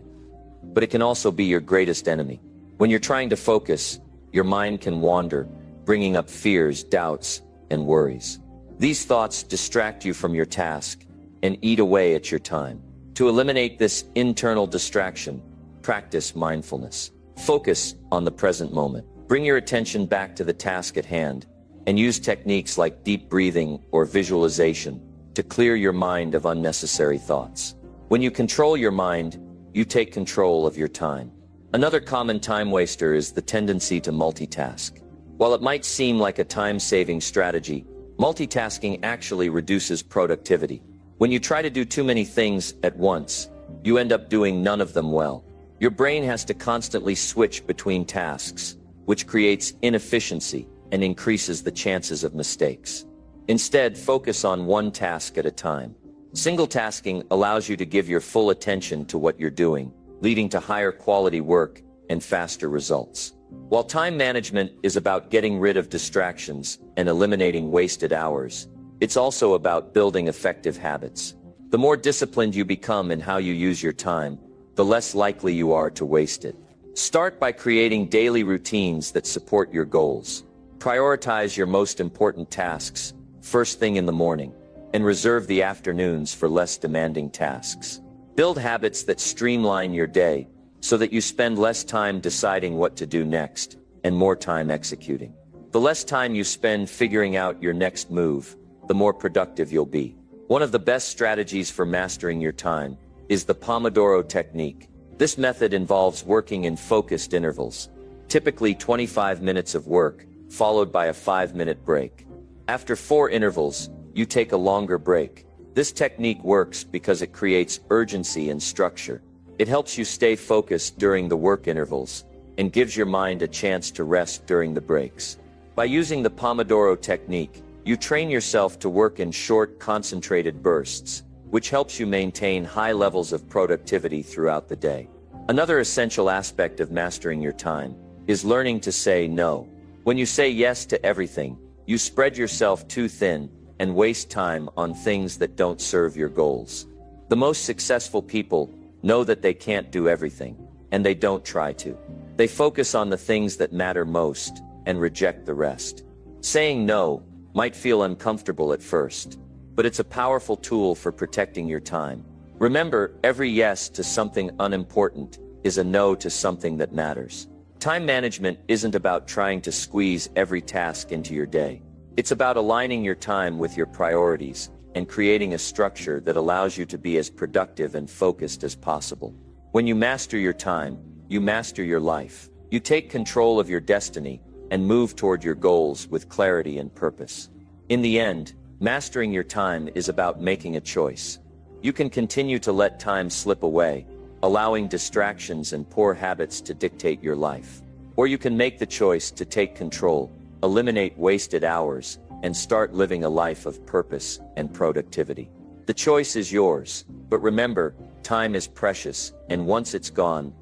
but it can also be your greatest enemy. When you're trying to focus, your mind can wander, bringing up fears, doubts, and worries. These thoughts distract you from your task and eat away at your time. To eliminate this internal distraction, practice mindfulness. Focus on the present moment. Bring your attention back to the task at hand and use techniques like deep breathing or visualization to clear your mind of unnecessary thoughts. When you control your mind, you take control of your time. Another common time waster is the tendency to multitask. While it might seem like a time-saving strategy, multitasking actually reduces productivity. When you try to do too many things at once, you end up doing none of them well. Your brain has to constantly switch between tasks, which creates inefficiency and increases the chances of mistakes. Instead, focus on one task at a time. Single tasking allows you to give your full attention to what you're doing, leading to higher quality work and faster results. While time management is about getting rid of distractions and eliminating wasted hours, it's also about building effective habits. The more disciplined you become in how you use your time, the less likely you are to waste it. Start by creating daily routines that support your goals. Prioritize your most important tasks first thing in the morning, and reserve the afternoons for less demanding tasks. Build habits that streamline your day so that you spend less time deciding what to do next and more time executing. The less time you spend figuring out your next move, the more productive you'll be. One of the best strategies for mastering your time is the Pomodoro technique. This method involves working in focused intervals, typically 25 minutes of work, followed by a 5-minute break. After 4 intervals, you take a longer break. This technique works because it creates urgency and structure. It helps you stay focused during the work intervals and gives your mind a chance to rest during the breaks. By using the Pomodoro technique, you train yourself to work in short, concentrated bursts, which helps you maintain high levels of productivity throughout the day. Another essential aspect of mastering your time is learning to say no. When you say yes to everything, you spread yourself too thin and waste time on things that don't serve your goals. The most successful people know that they can't do everything, and they don't try to. They focus on the things that matter most and reject the rest. Saying no might feel uncomfortable at first, but it's a powerful tool for protecting your time. Remember, every yes to something unimportant is a no to something that matters. Time management isn't about trying to squeeze every task into your day. It's about aligning your time with your priorities and creating a structure that allows you to be as productive and focused as possible. When you master your time, you master your life. You take control of your destiny and move toward your goals with clarity and purpose. In the end, mastering your time is about making a choice. You can continue to let time slip away, allowing distractions and poor habits to dictate your life. Or you can make the choice to take control, eliminate wasted hours, and start living a life of purpose and productivity. The choice is yours, but remember, time is precious, and once it's gone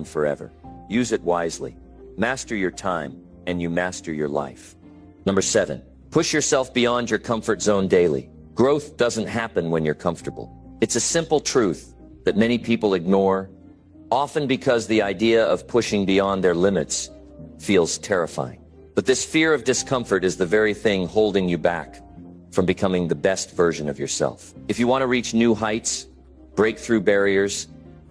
forever. Use it wisely. Master your time, and you master your life. Number 7. Push yourself beyond your comfort zone daily. Growth doesn't happen when you're comfortable. It's a simple truth that many people ignore, often because the idea of pushing beyond their limits feels terrifying. But this fear of discomfort is the very thing holding you back from becoming the best version of yourself. If you want to reach new heights, break through barriers,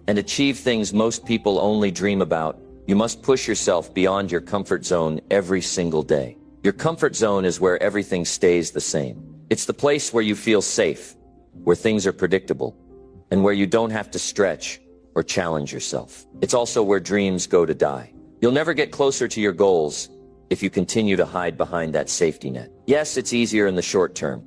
and achieve things most people only dream about, you must push yourself beyond your comfort zone every single day. Your comfort zone is where everything stays the same. It's the place where you feel safe, where things are predictable, and where you don't have to stretch or challenge yourself. It's also where dreams go to die. You'll never get closer to your goals if you continue to hide behind that safety net. Yes, it's easier in the short term,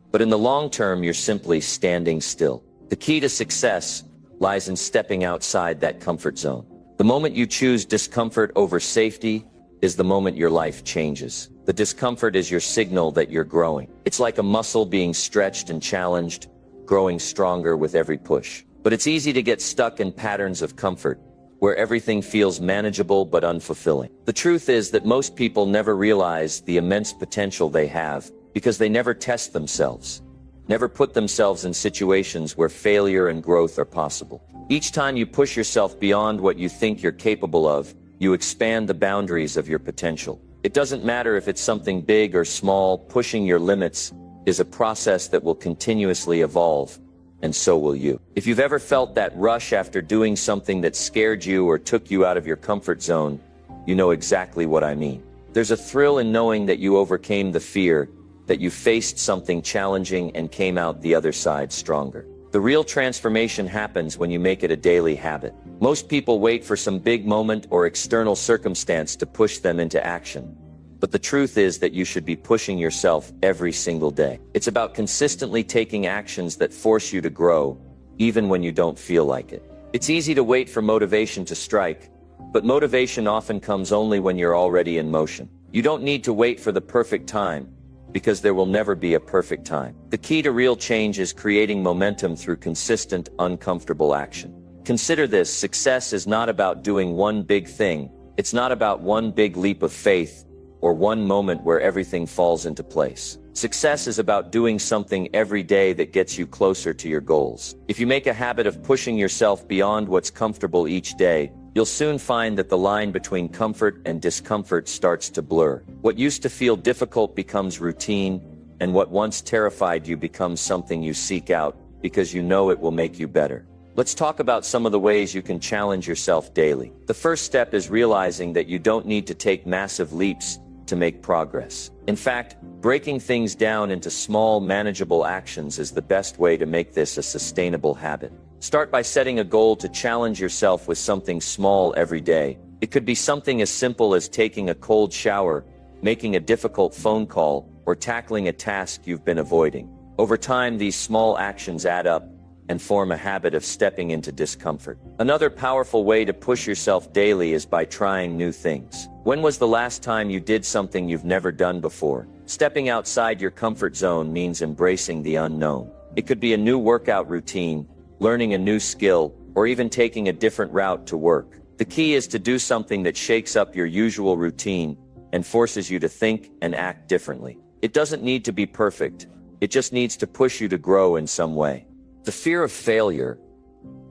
but in the long term, you're simply standing still. The key to success lies in stepping outside that comfort zone. The moment you choose discomfort over safety is the moment your life changes. The discomfort is your signal that you're growing. It's like a muscle being stretched and challenged, growing stronger with every push. But it's easy to get stuck in patterns of comfort, where everything feels manageable but unfulfilling. The truth is that most people never realize the immense potential they have because they never test themselves, never put themselves in situations where failure and growth are possible. Each time you push yourself beyond what you think you're capable of, you expand the boundaries of your potential. It doesn't matter if it's something big or small, pushing your limits is a process that will continuously evolve, and so will you. If you've ever felt that rush after doing something that scared you or took you out of your comfort zone, you know exactly what I mean. There's a thrill in knowing that you overcame the fear, that you faced something challenging and came out the other side stronger. The real transformation happens when you make it a daily habit. Most people wait for some big moment or external circumstance to push them into action. But the truth is that you should be pushing yourself every single day. It's about consistently taking actions that force you to grow, even when you don't feel like it. It's easy to wait for motivation to strike, but motivation often comes only when you're already in motion. You don't need to wait for the perfect time, because there will never be a perfect time. The key to real change is creating momentum through consistent, uncomfortable action. Consider this: success is not about doing one big thing. It's not about one big leap of faith or one moment where everything falls into place. Success is about doing something every day that gets you closer to your goals. If you make a habit of pushing yourself beyond what's comfortable each day, you'll soon find that the line between comfort and discomfort starts to blur. What used to feel difficult becomes routine, and what once terrified you becomes something you seek out because you know it will make you better. Let's talk about some of the ways you can challenge yourself daily. The first step is realizing that you don't need to take massive leaps to make progress. In fact, breaking things down into small, manageable actions is the best way to make this a sustainable habit. Start by setting a goal to challenge yourself with something small every day. It could be something as simple as taking a cold shower, making a difficult phone call, or tackling a task you've been avoiding. Over time, these small actions add up and form a habit of stepping into discomfort. Another powerful way to push yourself daily is by trying new things. When was the last time you did something you've never done before? Stepping outside your comfort zone means embracing the unknown. It could be a new workout routine, learning a new skill, or even taking a different route to work. The key is to do something that shakes up your usual routine and forces you to think and act differently. It doesn't need to be perfect. It just needs to push you to grow in some way. The fear of failure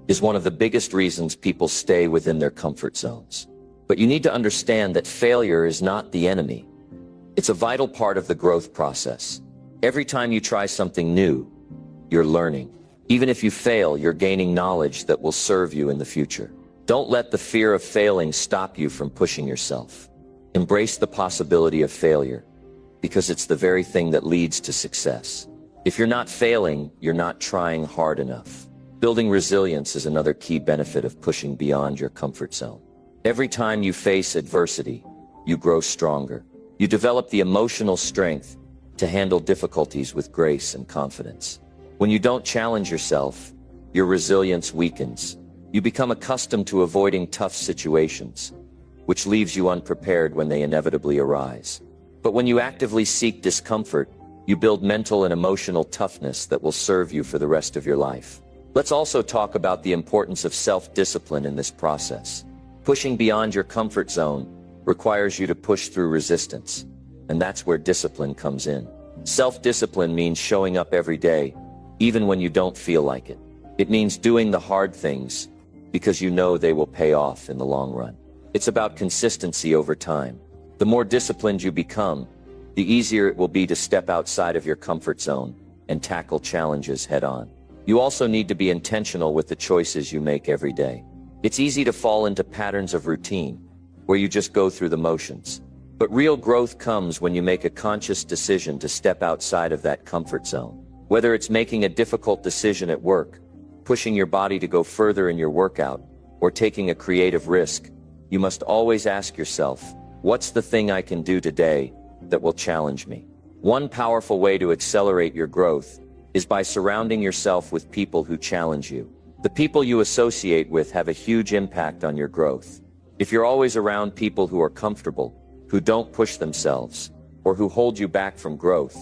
is one of the biggest reasons people stay within their comfort zones. But you need to understand that failure is not the enemy. It's a vital part of the growth process. Every time you try something new, you're learning. Even if you fail, you're gaining knowledge that will serve you in the future. Don't let the fear of failing stop you from pushing yourself. Embrace the possibility of failure, because it's the very thing that leads to success. If you're not failing, you're not trying hard enough. Building resilience is another key benefit of pushing beyond your comfort zone. Every time you face adversity, you grow stronger. You develop the emotional strength to handle difficulties with grace and confidence. When you don't challenge yourself, your resilience weakens. You become accustomed to avoiding tough situations, which leaves you unprepared when they inevitably arise. But when you actively seek discomfort, you build mental and emotional toughness that will serve you for the rest of your life. Let's also talk about the importance of self-discipline in this process. Pushing beyond your comfort zone requires you to push through resistance, and that's where discipline comes in. Self-discipline means showing up every day, even when you don't feel like it. It means doing the hard things because you know they will pay off in the long run. It's about consistency over time. The more disciplined you become, the easier it will be to step outside of your comfort zone and tackle challenges head-on. You also need to be intentional with the choices you make every day. It's easy to fall into patterns of routine, where you just go through the motions. But real growth comes when you make a conscious decision to step outside of that comfort zone. Whether it's making a difficult decision at work, pushing your body to go further in your workout, or taking a creative risk, you must always ask yourself, what's the thing I can do today that will challenge me? One powerful way to accelerate your growth is by surrounding yourself with people who challenge you. The people you associate with have a huge impact on your growth. If you're always around people who are comfortable, who don't push themselves, or who hold you back from growth,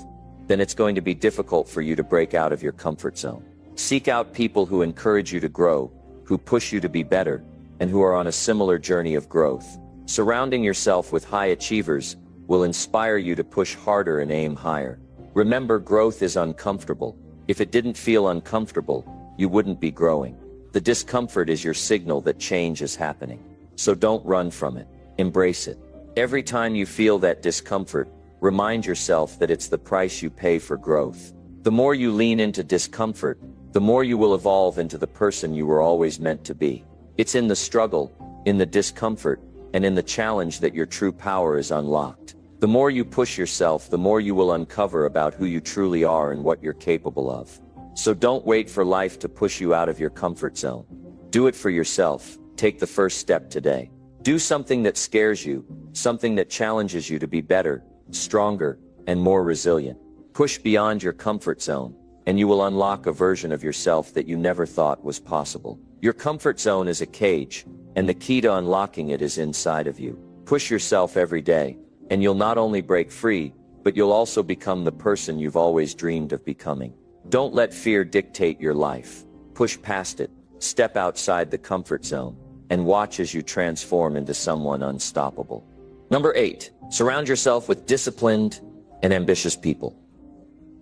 then it's going to be difficult for you to break out of your comfort zone. Seek out people who encourage you to grow, who push you to be better, and who are on a similar journey of growth. Surrounding yourself with high achievers will inspire you to push harder and aim higher. Remember, growth is uncomfortable. If it didn't feel uncomfortable, you wouldn't be growing. The discomfort is your signal that change is happening. So don't run from it. Embrace it. Every time you feel that discomfort, remind yourself that it's the price you pay for growth. The more you lean into discomfort, the more you will evolve into the person you were always meant to be. It's in the struggle, in the discomfort, and in the challenge that your true power is unlocked. The more you push yourself, the more you will uncover about who you truly are and what you're capable of. So don't wait for life to push you out of your comfort zone. Do it for yourself. Take the first step today. Do something that scares you, something that challenges you to be better, stronger, and more resilient. Push beyond your comfort zone, and you will unlock a version of yourself that you never thought was possible. Your comfort zone is a cage, and the key to unlocking it is inside of you. Push yourself every day, and you'll not only break free, but you'll also become the person you've always dreamed of becoming. Don't let fear dictate your life. Push past it, step outside the comfort zone, and watch as you transform into someone unstoppable. Number 8, surround yourself with disciplined and ambitious people.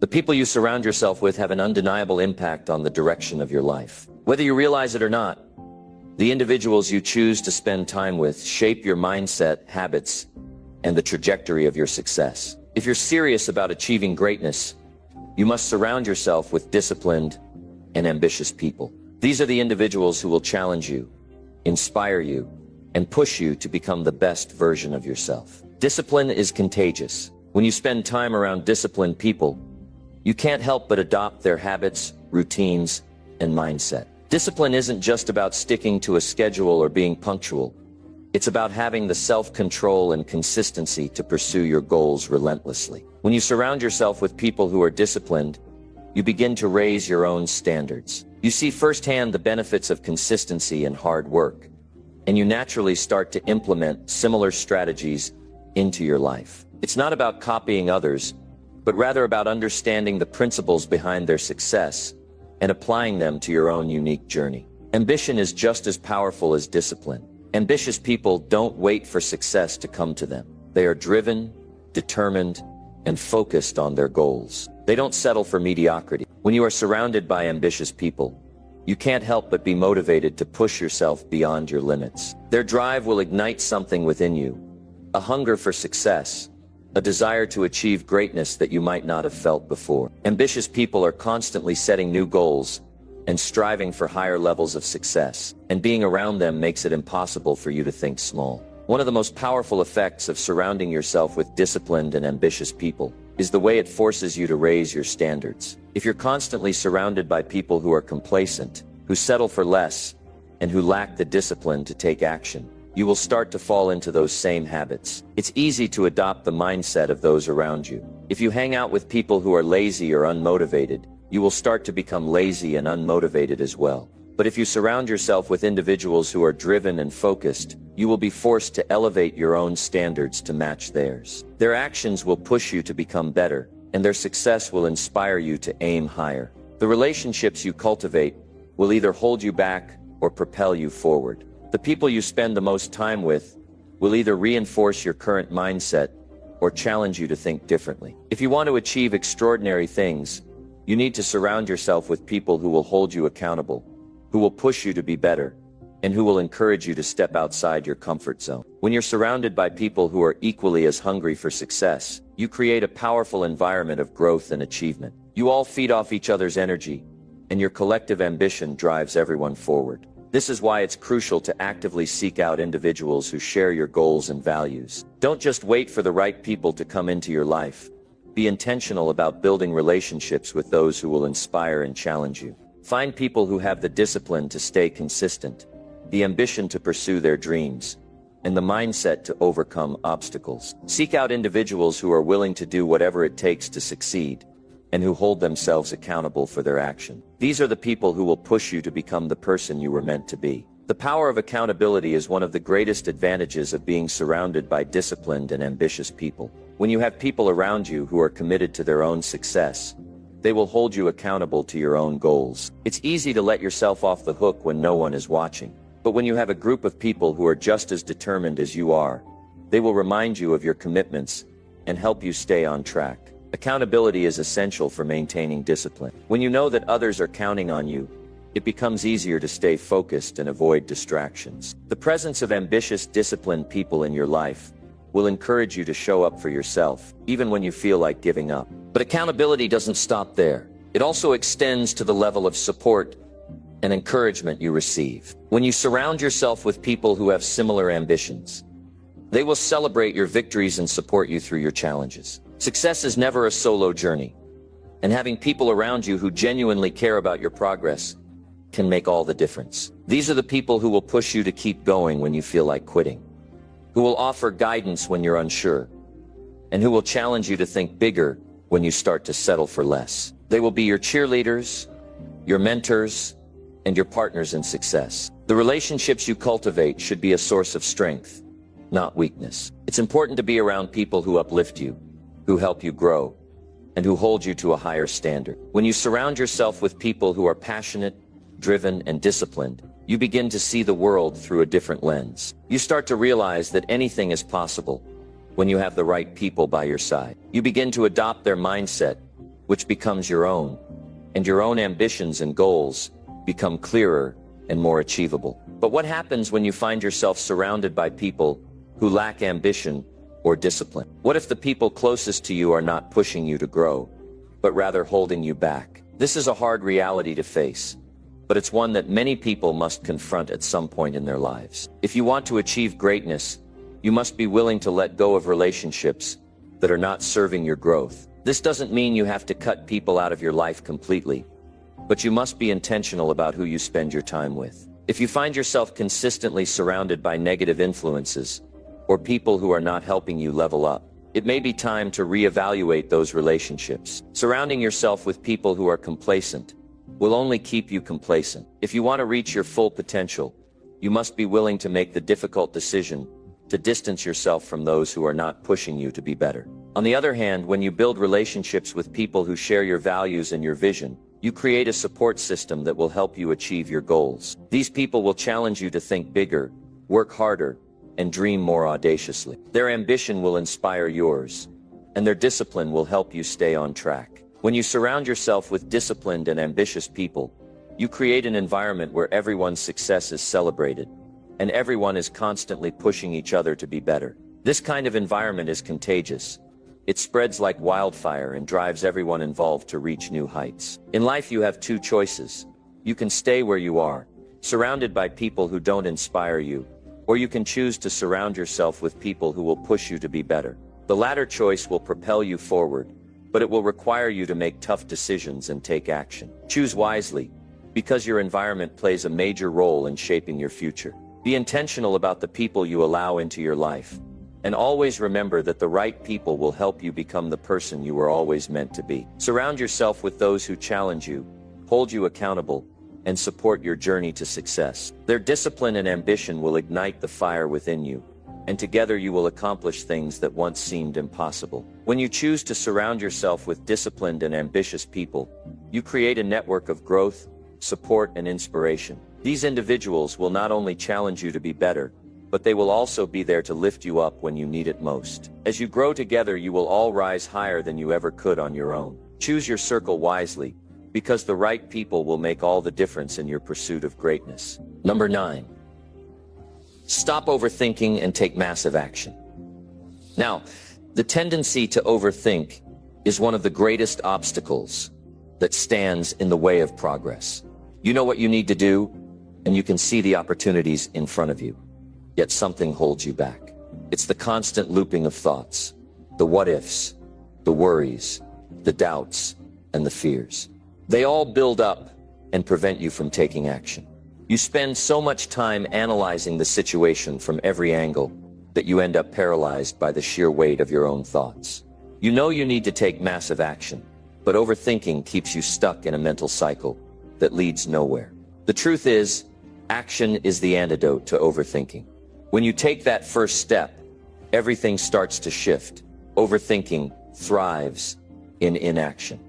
The people you surround yourself with have an undeniable impact on the direction of your life. Whether you realize it or not, the individuals you choose to spend time with shape your mindset, habits, and the trajectory of your success. If you're serious about achieving greatness, you must surround yourself with disciplined and ambitious people. These are the individuals who will challenge you, inspire you, and push you to become the best version of yourself. Discipline is contagious. When you spend time around disciplined people, you can't help but adopt their habits, routines, and mindset. Discipline isn't just about sticking to a schedule or being punctual. It's about having the self-control and consistency to pursue your goals relentlessly. When you surround yourself with people who are disciplined, you begin to raise your own standards. You see firsthand the benefits of consistency and hard work, and you naturally start to implement similar strategies into your life. It's not about copying others, but rather about understanding the principles behind their success and applying them to your own unique journey. Ambition is just as powerful as discipline. Ambitious people don't wait for success to come to them. They are driven, determined, and focused on their goals. They don't settle for mediocrity. When you are surrounded by ambitious people, you can't help but be motivated to push yourself beyond your limits. Their drive will ignite something within you, a hunger for success, a desire to achieve greatness that you might not have felt before. Ambitious people are constantly setting new goals and striving for higher levels of success, and being around them makes it impossible for you to think small. One of the most powerful effects of surrounding yourself with disciplined and ambitious people is the way it forces you to raise your standards. If you're constantly surrounded by people who are complacent, who settle for less, and who lack the discipline to take action, you will start to fall into those same habits. It's easy to adopt the mindset of those around you. If you hang out with people who are lazy or unmotivated, you will start to become lazy and unmotivated as well. But if you surround yourself with individuals who are driven and focused, you will be forced to elevate your own standards to match theirs. Their actions will push you to become better, and their success will inspire you to aim higher. The relationships you cultivate will either hold you back or propel you forward. The people you spend the most time with will either reinforce your current mindset or challenge you to think differently. If you want to achieve extraordinary things, you need to surround yourself with people who will hold you accountable, who will push you to be better, and who will encourage you to step outside your comfort zone. When you're surrounded by people who are equally as hungry for success, you create a powerful environment of growth and achievement. You all feed off each other's energy, and your collective ambition drives everyone forward. This is why it's crucial to actively seek out individuals who share your goals and values. Don't just wait for the right people to come into your life. Be intentional about building relationships with those who will inspire and challenge you. Find people who have the discipline to stay consistent, the ambition to pursue their dreams, and the mindset to overcome obstacles. Seek out individuals who are willing to do whatever it takes to succeed, and who hold themselves accountable for their action. These are the people who will push you to become the person you were meant to be. The power of accountability is one of the greatest advantages of being surrounded by disciplined and ambitious people. When you have people around you who are committed to their own success, they will hold you accountable to your own goals. It's easy to let yourself off the hook when no one is watching. But when you have a group of people who are just as determined as you are, they will remind you of your commitments and help you stay on track. Accountability is essential for maintaining discipline. When you know that others are counting on you, it becomes easier to stay focused and avoid distractions. The presence of ambitious, disciplined people in your life will encourage you to show up for yourself, even when you feel like giving up. But accountability doesn't stop there. It also extends to the level of support and encouragement you receive. When you surround yourself with people who have similar ambitions, they will celebrate your victories and support you through your challenges. Success is never a solo journey, and having people around you who genuinely care about your progress can make all the difference. These are the people who will push you to keep going when you feel like quitting, who will offer guidance when you're unsure, and who will challenge you to think bigger when you start to settle for less. They will be your cheerleaders, your mentors, and your partners in success. The relationships you cultivate should be a source of strength, not weakness. It's important to be around people who uplift you, who help you grow, and who hold you to a higher standard. When you surround yourself with people who are passionate, driven, and disciplined, you begin to see the world through a different lens. You start to realize that anything is possible when you have the right people by your side. You begin to adopt their mindset, which becomes your own, and your own ambitions and goals become clearer and more achievable. But what happens when you find yourself surrounded by people who lack ambition or discipline? What if the people closest to you are not pushing you to grow, but rather holding you back? This is a hard reality to face, but it's one that many people must confront at some point in their lives. If you want to achieve greatness, you must be willing to let go of relationships that are not serving your growth. This doesn't mean you have to cut people out of your life completely, but you must be intentional about who you spend your time with. If you find yourself consistently surrounded by negative influences, or people who are not helping you level up, it may be time to reevaluate those relationships. Surrounding yourself with people who are complacent will only keep you complacent. If you want to reach your full potential, you must be willing to make the difficult decision to distance yourself from those who are not pushing you to be better. On the other hand, when you build relationships with people who share your values and your vision, you create a support system that will help you achieve your goals. These people will challenge you to think bigger, work harder, and dream more audaciously. Their ambition will inspire yours, and their discipline will help you stay on track. When you surround yourself with disciplined and ambitious people, you create an environment where everyone's success is celebrated, and everyone is constantly pushing each other to be better. This kind of environment is contagious. It spreads like wildfire and drives everyone involved to reach new heights. In life, you have two choices. You can stay where you are, surrounded by people who don't inspire you, or you can choose to surround yourself with people who will push you to be better. The latter choice will propel you forward, but it will require you to make tough decisions and take action. Choose wisely, because your environment plays a major role in shaping your future. Be intentional about the people you allow into your life, and always remember that the right people will help you become the person you were always meant to be. Surround yourself with those who challenge you, hold you accountable, and support your journey to success. Their discipline and ambition will ignite the fire within you, and together you will accomplish things that once seemed impossible. When you choose to surround yourself with disciplined and ambitious people, you create a network of growth, support, and inspiration. These individuals will not only challenge you to be better, but they will also be there to lift you up when you need it most. As you grow together, you will all rise higher than you ever could on your own. Choose your circle wisely, because the right people will make all the difference in your pursuit of greatness. Number 9. Stop overthinking and take massive action. Now, the tendency to overthink is one of the greatest obstacles that stands in the way of progress. You know what you need to do, and you can see the opportunities in front of you. Yet something holds you back. It's the constant looping of thoughts, the what-ifs, the worries, the doubts, and the fears. They all build up and prevent you from taking action. You spend so much time analyzing the situation from every angle that you end up paralyzed by the sheer weight of your own thoughts. You know you need to take massive action, but overthinking keeps you stuck in a mental cycle that leads nowhere. The truth is, action is the antidote to overthinking. When you take that first step, everything starts to shift. Overthinking thrives in inaction.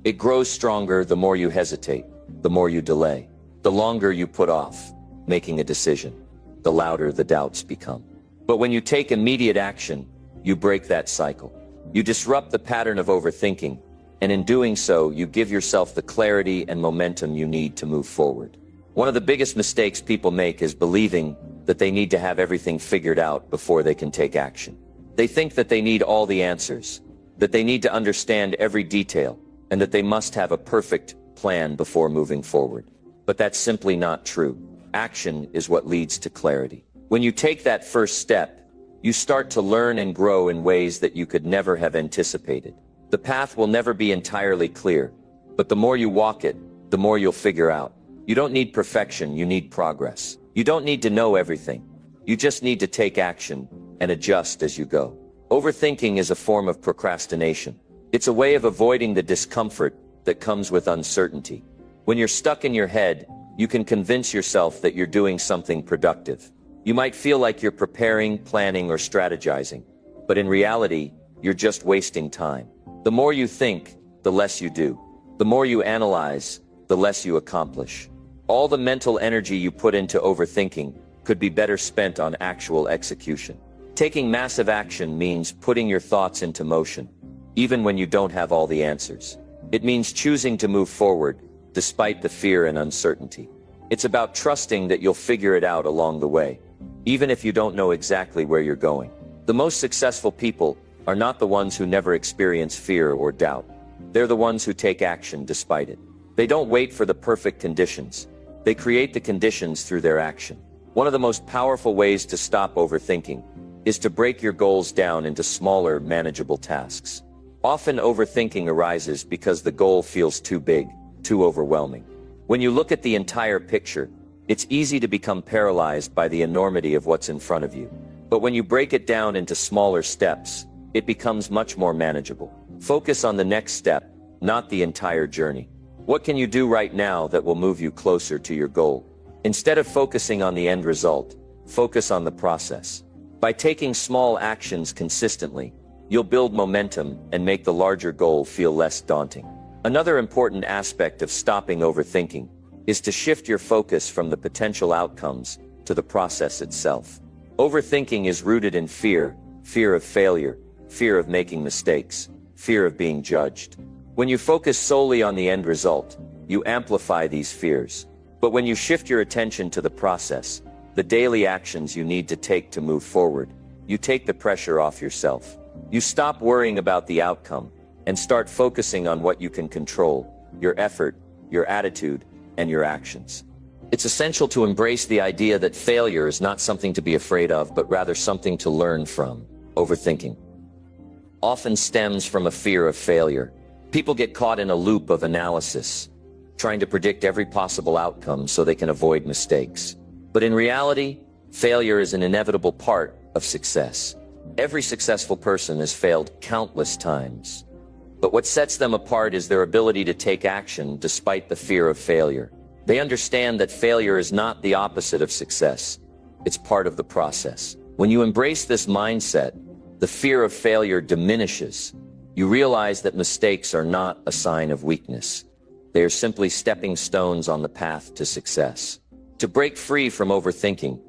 It grows stronger the more you hesitate, the more you delay, the longer you put off making a decision, the louder the doubts become. But when you take immediate action, you break that cycle. You disrupt the pattern of overthinking, and in doing so, you give yourself the clarity and momentum you need to move forward. One of the biggest mistakes people make is believing that they need to have everything figured out before they can take action. They think that they need all the answers, that they need to understand every detail, and that they must have a perfect plan before moving forward. But that's simply not true. Action is what leads to clarity. When you take that first step, you start to learn and grow in ways that you could never have anticipated. The path will never be entirely clear, but the more you walk it, the more you'll figure out. You don't need perfection, you need progress. You don't need to know everything. You just need to take action and adjust as you go. Overthinking is a form of procrastination. It's a way of avoiding the discomfort that comes with uncertainty. When you're stuck in your head, you can convince yourself that you're doing something productive. You might feel like you're preparing, planning, or strategizing, but in reality, you're just wasting time. The more you think, the less you do. The more you analyze, the less you accomplish. All the mental energy you put into overthinking could be better spent on actual execution. Taking massive action means putting your thoughts into motion, even when you don't have all the answers. It means choosing to move forward, despite the fear and uncertainty. It's about trusting that you'll figure it out along the way, even if you don't know exactly where you're going. The most successful people are not the ones who never experience fear or doubt. They're the ones who take action despite it. They don't wait for the perfect conditions. They create the conditions through their action. One of the most powerful ways to stop overthinking is to break your goals down into smaller, manageable tasks. Often overthinking arises because the goal feels too big, too overwhelming. When you look at the entire picture, it's easy to become paralyzed by the enormity of what's in front of you. But when you break it down into smaller steps, it becomes much more manageable. Focus on the next step, not the entire journey. What can you do right now that will move you closer to your goal? Instead of focusing on the end result, focus on the process. By taking small actions consistently, you'll build momentum and make the larger goal feel less daunting. Another important aspect of stopping overthinking is to shift your focus from the potential outcomes to the process itself. Overthinking is rooted in fear, fear of failure, fear of making mistakes, fear of being judged. When you focus solely on the end result, you amplify these fears. But when you shift your attention to the process, the daily actions you need to take to move forward, you take the pressure off yourself. You stop worrying about the outcome and start focusing on what you can control, your effort, your attitude, and your actions. It's essential to embrace the idea that failure is not something to be afraid of, but rather something to learn from. Overthinking often stems from a fear of failure. People get caught in a loop of analysis, trying to predict every possible outcome so they can avoid mistakes. But in reality, failure is an inevitable part of success. Every successful person has failed countless times. But what sets them apart is their ability to take action despite the fear of failure. They understand that failure is not the opposite of success. It's part of the process. When you embrace this mindset, the fear of failure diminishes. You realize that mistakes are not a sign of weakness. They are simply stepping stones on the path to success. To break free from overthinking,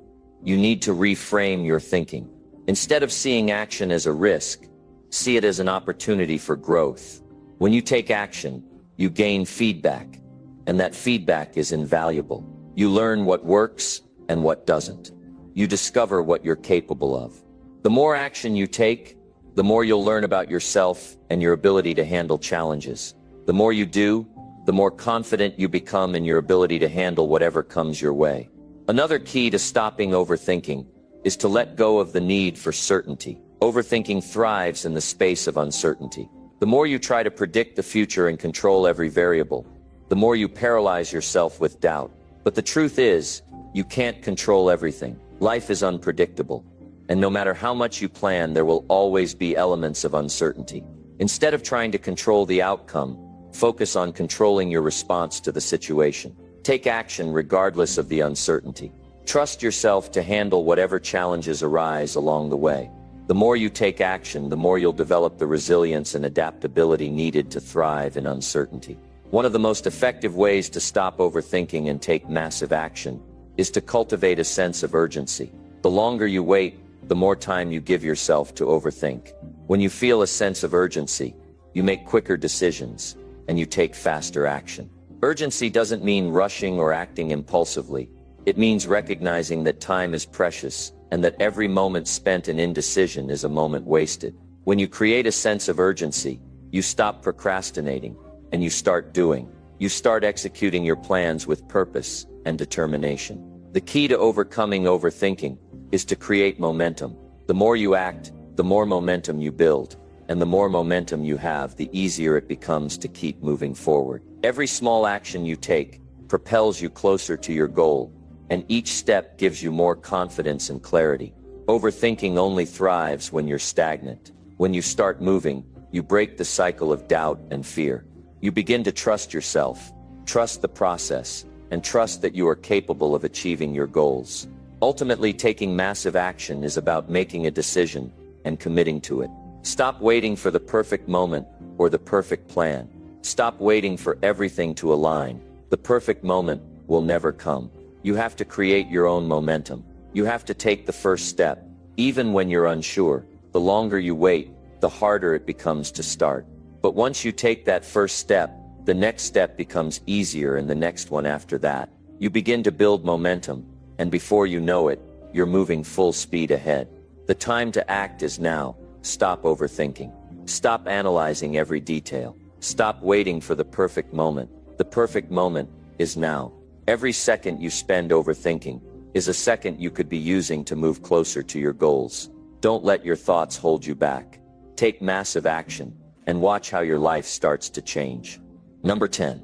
you need to reframe your thinking. Instead of seeing action as a risk, see it as an opportunity for growth. When you take action, you gain feedback, and that feedback is invaluable. You learn what works and what doesn't. You discover what you're capable of. The more action you take, the more you'll learn about yourself and your ability to handle challenges. The more you do, the more confident you become in your ability to handle whatever comes your way. Another key to stopping overthinking is to let go of the need for certainty. Overthinking thrives in the space of uncertainty. The more you try to predict the future and control every variable, the more you paralyze yourself with doubt. But the truth is, you can't control everything. Life is unpredictable, and no matter how much you plan, there will always be elements of uncertainty. Instead of trying to control the outcome, focus on controlling your response to the situation. Take action regardless of the uncertainty. Trust yourself to handle whatever challenges arise along the way. The more you take action, the more you'll develop the resilience and adaptability needed to thrive in uncertainty. One of the most effective ways to stop overthinking and take massive action is to cultivate a sense of urgency. The longer you wait, the more time you give yourself to overthink. When you feel a sense of urgency, you make quicker decisions, and you take faster action. Urgency doesn't mean rushing or acting impulsively. It means recognizing that time is precious, and that every moment spent in indecision is a moment wasted. When you create a sense of urgency, you stop procrastinating, and you start doing. You start executing your plans with purpose and determination. The key to overcoming overthinking is to create momentum. The more you act, the more momentum you build, and the more momentum you have, the easier it becomes to keep moving forward. Every small action you take propels you closer to your goal, and each step gives you more confidence and clarity. Overthinking only thrives when you're stagnant. When you start moving, you break the cycle of doubt and fear. You begin to trust yourself, trust the process, and trust that you are capable of achieving your goals. Ultimately, taking massive action is about making a decision and committing to it. Stop waiting for the perfect moment or the perfect plan. Stop waiting for everything to align. The perfect moment will never come. You have to create your own momentum. You have to take the first step. Even when you're unsure, the longer you wait, the harder it becomes to start. But once you take that first step, the next step becomes easier, and the next one after that. You begin to build momentum, and before you know it, you're moving full speed ahead. The time to act is now. Stop overthinking. Stop analyzing every detail. Stop waiting for the perfect moment. The perfect moment is now. Every second you spend overthinking is a second you could be using to move closer to your goals. Don't let your thoughts hold you back. Take massive action and watch how your life starts to change. Number 10.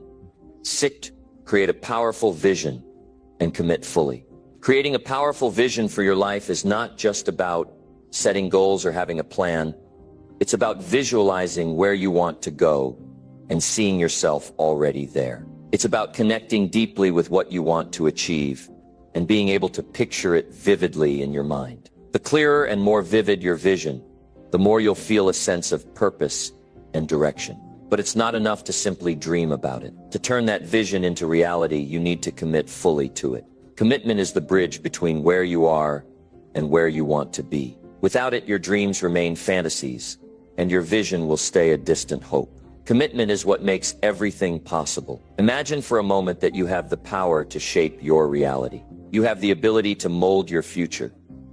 Create a powerful vision and commit fully. Creating a powerful vision for your life is not just about setting goals or having a plan. It's about visualizing where you want to go and seeing yourself already there. It's about connecting deeply with what you want to achieve and being able to picture it vividly in your mind. The clearer and more vivid your vision, the more you'll feel a sense of purpose and direction. But it's not enough to simply dream about it. To turn that vision into reality, you need to commit fully to it. Commitment is the bridge between where you are and where you want to be. Without it, your dreams remain fantasies, and your vision will stay a distant hope. Commitment is what makes everything possible. Imagine for a moment that you have the power to shape your reality. You have the ability to mold your future,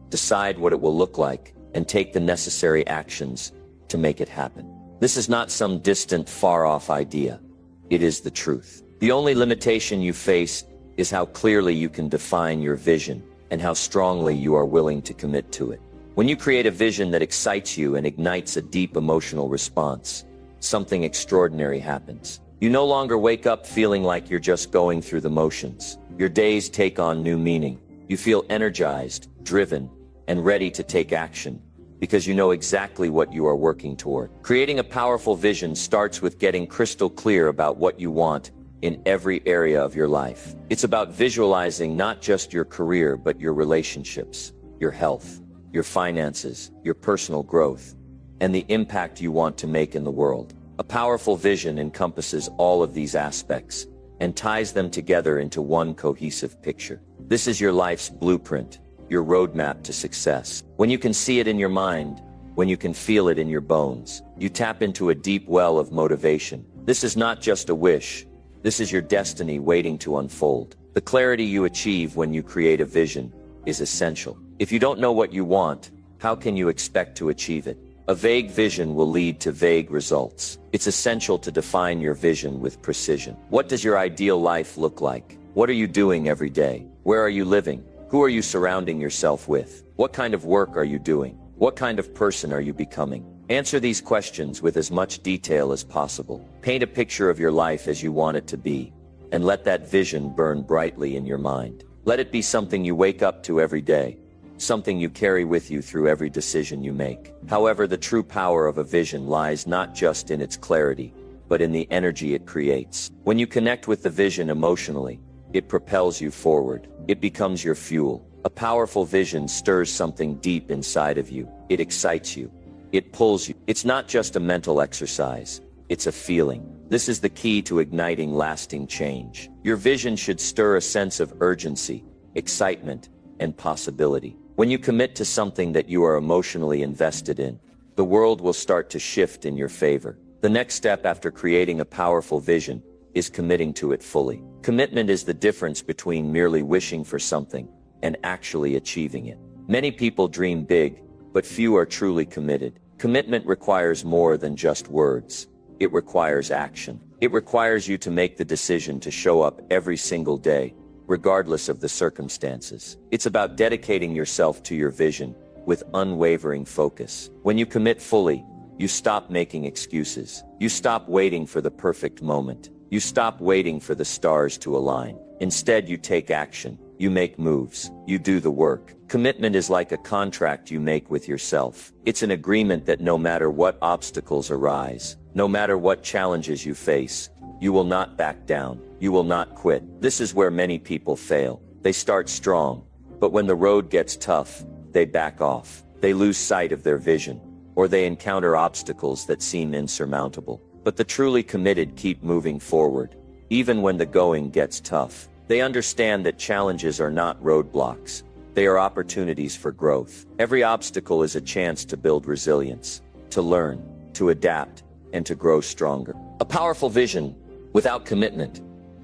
decide what it will look like, and take the necessary actions to make it happen. This is not some distant, far-off idea. It is the truth. The only limitation you face is how clearly you can define your vision and how strongly you are willing to commit to it. When you create a vision that excites you and ignites a deep emotional response, something extraordinary happens. You no longer wake up feeling like you're just going through the motions. Your days take on new meaning. You feel energized, driven, and ready to take action because you know exactly what you are working toward. Creating a powerful vision starts with getting crystal clear about what you want in every area of your life. It's about visualizing not just your career, but your relationships, your health, your finances, your personal growth, and the impact you want to make in the world. A powerful vision encompasses all of these aspects and ties them together into one cohesive picture. This is your life's blueprint, your roadmap to success. When you can see it in your mind, when you can feel it in your bones, you tap into a deep well of motivation. This is not just a wish. This is your destiny waiting to unfold. The clarity you achieve when you create a vision is essential. If you don't know what you want, how can you expect to achieve it? A vague vision will lead to vague results. It's essential to define your vision with precision. What does your ideal life look like? What are you doing every day? Where are you living? Who are you surrounding yourself with? What kind of work are you doing? What kind of person are you becoming? Answer these questions with as much detail as possible. Paint a picture of your life as you want it to be, and let that vision burn brightly in your mind. Let it be something you wake up to every day, something you carry with you through every decision you make. However, the true power of a vision lies not just in its clarity, but in the energy it creates. When you connect with the vision emotionally, it propels you forward. It becomes your fuel. A powerful vision stirs something deep inside of you. It excites you. It pulls you. It's not just a mental exercise. It's a feeling. This is the key to igniting lasting change. Your vision should stir a sense of urgency, excitement, and possibility. When you commit to something that you are emotionally invested in, the world will start to shift in your favor. The next step after creating a powerful vision is committing to it fully. Commitment is the difference between merely wishing for something and actually achieving it. Many people dream big, but few are truly committed. Commitment requires more than just words. It requires action. It requires you to make the decision to show up every single day, regardless of the circumstances. It's about dedicating yourself to your vision with unwavering focus. When you commit fully, you stop making excuses. You stop waiting for the perfect moment. You stop waiting for the stars to align. Instead, you take action. You make moves. You do the work. Commitment is like a contract you make with yourself. It's an agreement that no matter what obstacles arise, no matter what challenges you face, you will not back down. You will not quit. This is where many people fail. They start strong, but when the road gets tough, they back off. They lose sight of their vision, or they encounter obstacles that seem insurmountable. But the truly committed keep moving forward, even when the going gets tough. They understand that challenges are not roadblocks. They are opportunities for growth. Every obstacle is a chance to build resilience, to learn, to adapt, and to grow stronger. A powerful vision without commitment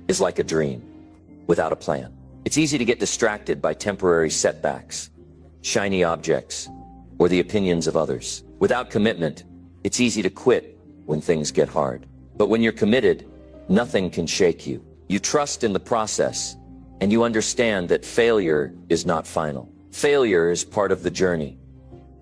is like a dream without a plan. It's easy to get distracted by temporary setbacks, shiny objects, or the opinions of others. Without commitment, it's easy to quit when things get hard. But when you're committed, nothing can shake you. You trust in the process, and you understand that failure is not final. Failure is part of the journey.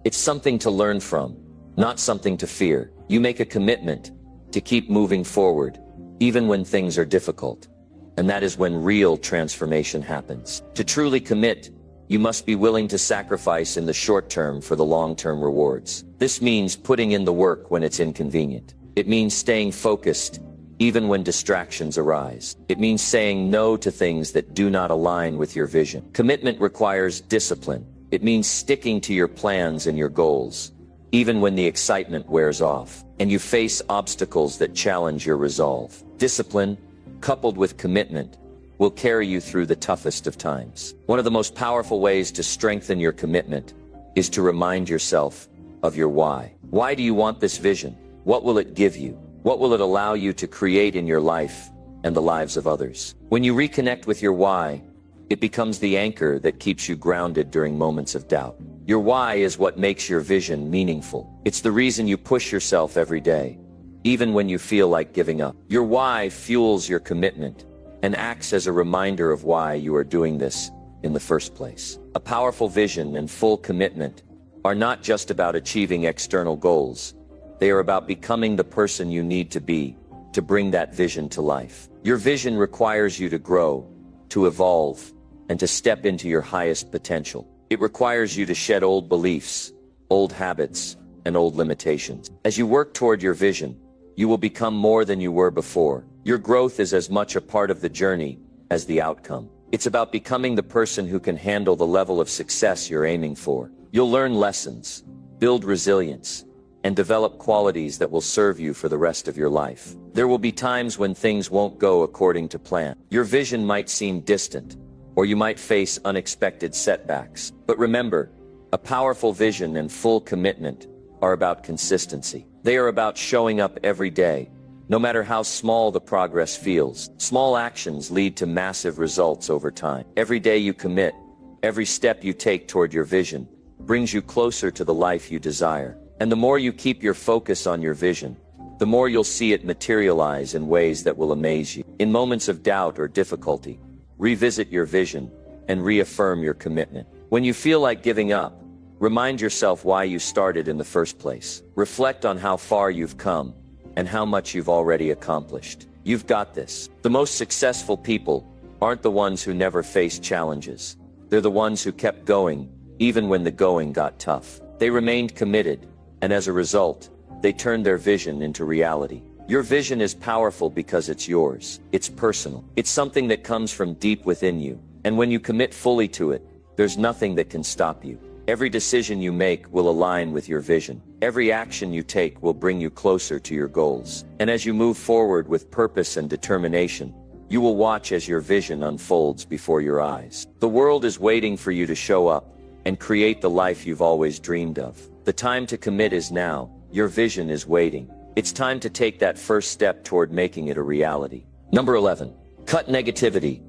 It's something to learn from, not something to fear. You make a commitment to keep moving forward, even when things are difficult. And that is when real transformation happens. To truly commit, you must be willing to sacrifice in the short term for the long-term rewards. This means putting in the work when it's inconvenient. It means staying focused even when distractions arise. It means saying no to things that do not align with your vision. Commitment requires discipline. It means sticking to your plans and your goals, even when the excitement wears off, and you face obstacles that challenge your resolve. Discipline, coupled with commitment, will carry you through the toughest of times. One of the most powerful ways to strengthen your commitment is to remind yourself of your why. Why do you want this vision? What will it give you? What will it allow you to create in your life and the lives of others? When you reconnect with your why, it becomes the anchor that keeps you grounded during moments of doubt. Your why is what makes your vision meaningful. It's the reason you push yourself every day, even when you feel like giving up. Your why fuels your commitment and acts as a reminder of why you are doing this in the first place. A powerful vision and full commitment are not just about achieving external goals. They are about becoming the person you need to be to bring that vision to life. Your vision requires you to grow, to evolve, and to step into your highest potential. It requires you to shed old beliefs, old habits, and old limitations. As you work toward your vision, you will become more than you were before. Your growth is as much a part of the journey as the outcome. It's about becoming the person who can handle the level of success you're aiming for. You'll learn lessons, build resilience, and develop qualities that will serve you for the rest of your life. There will be times when things won't go according to plan. Your vision might seem distant, or you might face unexpected setbacks. But remember, a powerful vision and full commitment are about consistency. They are about showing up every day, no matter how small the progress feels. Small actions lead to massive results over time. Every day you commit, every step you take toward your vision, brings you closer to the life you desire. And the more you keep your focus on your vision, the more you'll see it materialize in ways that will amaze you. In moments of doubt or difficulty, revisit your vision and reaffirm your commitment. When you feel like giving up, remind yourself why you started in the first place. Reflect on how far you've come and how much you've already accomplished. You've got this. The most successful people aren't the ones who never faced challenges. They're the ones who kept going, even when the going got tough. They remained committed, and as a result, they turned their vision into reality. Your vision is powerful because it's yours. It's personal. It's something that comes from deep within you. And when you commit fully to it, there's nothing that can stop you. Every decision you make will align with your vision. Every action you take will bring you closer to your goals. And as you move forward with purpose and determination, you will watch as your vision unfolds before your eyes. The world is waiting for you to show up and create the life you've always dreamed of. The time to commit is now. Your vision is waiting. It's time to take that first step toward making it a reality. Number 11, cut negativity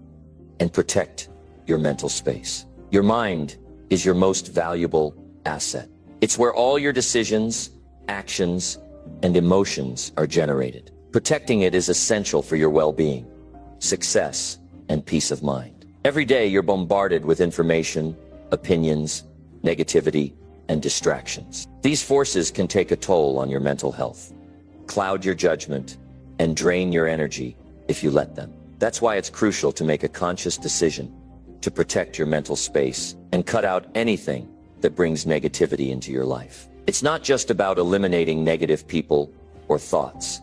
and protect your mental space. Your mind is your most valuable asset. It's where all your decisions, actions, and emotions are generated. Protecting it is essential for your well-being, success, and peace of mind. Every day you're bombarded with information, opinions, negativity, and distractions. These forces can take a toll on your mental health, cloud your judgment, and drain your energy if you let them. That's why it's crucial to make a conscious decision to protect your mental space and cut out anything that brings negativity into your life. It's not just about eliminating negative people or thoughts.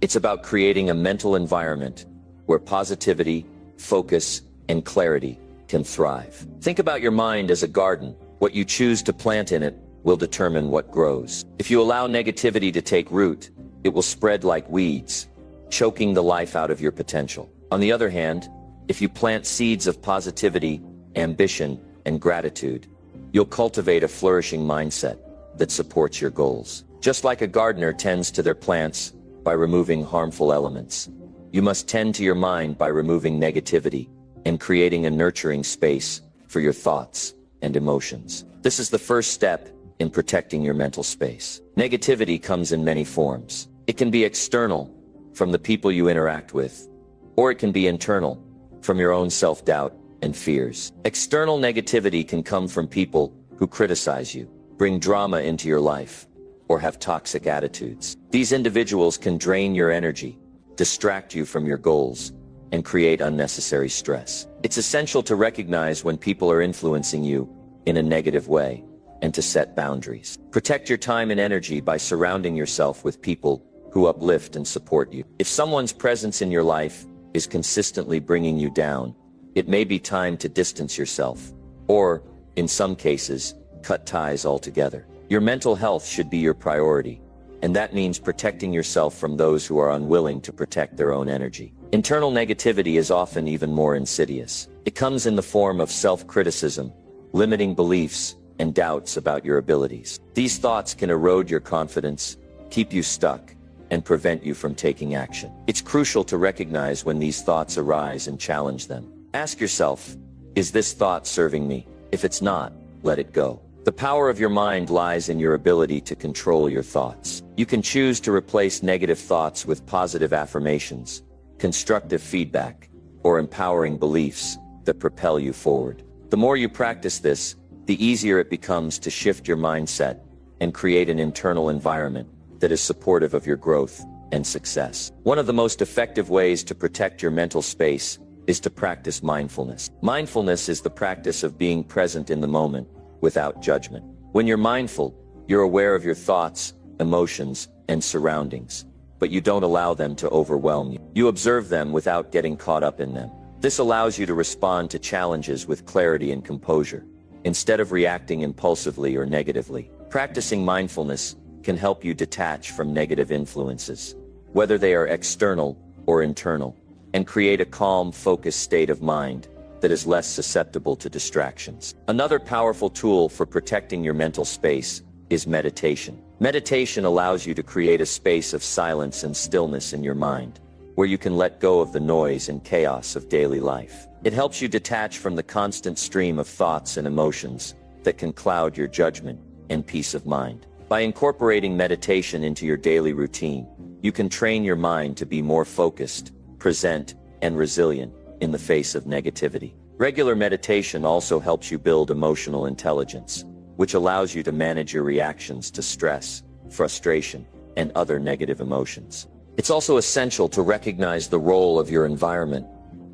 It's about creating a mental environment where positivity, focus, and clarity can thrive. Think about your mind as a garden. What you choose to plant in it will determine what grows. If you allow negativity to take root, it will spread like weeds, choking the life out of your potential. On the other hand, if you plant seeds of positivity, ambition, and gratitude, you'll cultivate a flourishing mindset that supports your goals. Just like a gardener tends to their plants by removing harmful elements, you must tend to your mind by removing negativity and creating a nurturing space for your thoughts and emotions. This is the first step in protecting your mental space. Negativity comes in many forms. It can be external, from the people you interact with, or it can be internal, from your own self-doubt and fears. External negativity can come from people who criticize you, bring drama into your life, or have toxic attitudes. These individuals can drain your energy, distract you from your goals, and create unnecessary stress. It's essential to recognize when people are influencing you in a negative way and to set boundaries. Protect your time and energy by surrounding yourself with people who uplift and support you. If someone's presence in your life is consistently bringing you down, it may be time to distance yourself, or, in some cases, cut ties altogether. Your mental health should be your priority, and that means protecting yourself from those who are unwilling to protect their own energy. Internal negativity is often even more insidious. It comes in the form of self-criticism, limiting beliefs, and doubts about your abilities. These thoughts can erode your confidence, keep you stuck, and prevent you from taking action. It's crucial to recognize when these thoughts arise and challenge them. Ask yourself, is this thought serving me? If it's not, let it go. The power of your mind lies in your ability to control your thoughts. You can choose to replace negative thoughts with positive affirmations, constructive feedback, or empowering beliefs that propel you forward. The more you practice this, the easier it becomes to shift your mindset and create an internal environment that is supportive of your growth and success. One of the most effective ways to protect your mental space is to practice mindfulness. Mindfulness is the practice of being present in the moment without judgment. When you're mindful, you're aware of your thoughts, emotions, and surroundings, but you don't allow them to overwhelm you. You observe them without getting caught up in them. This allows you to respond to challenges with clarity and composure, instead of reacting impulsively or negatively. Practicing mindfulness can help you detach from negative influences, whether they are external or internal, and create a calm, focused state of mind that is less susceptible to distractions. Another powerful tool for protecting your mental space is meditation. Meditation allows you to create a space of silence and stillness in your mind, where you can let go of the noise and chaos of daily life. It helps you detach from the constant stream of thoughts and emotions that can cloud your judgment and peace of mind. By incorporating meditation into your daily routine, you can train your mind to be more focused, present, and resilient in the face of negativity. Regular meditation also helps you build emotional intelligence, which allows you to manage your reactions to stress, frustration, and other negative emotions. It's also essential to recognize the role of your environment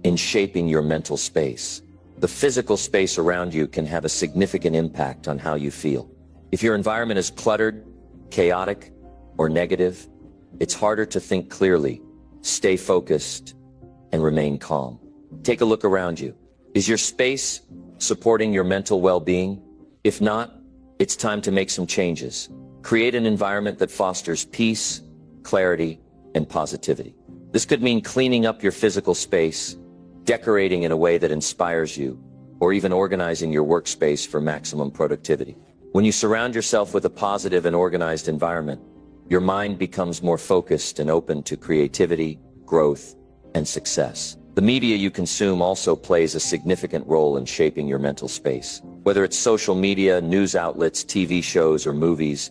in shaping your mental space. The physical space around you can have a significant impact on how you feel. If your environment is cluttered, chaotic, or negative, it's harder to think clearly, stay focused, and remain calm. Take a look around you. Is your space supporting your mental well-being? If not, it's time to make some changes. Create an environment that fosters peace, clarity, and positivity. This could mean cleaning up your physical space, decorating in a way that inspires you, or even organizing your workspace for maximum productivity. When you surround yourself with a positive and organized environment, your mind becomes more focused and open to creativity, growth, and success. The media you consume also plays a significant role in shaping your mental space. Whether it's social media, news outlets, TV shows, or movies,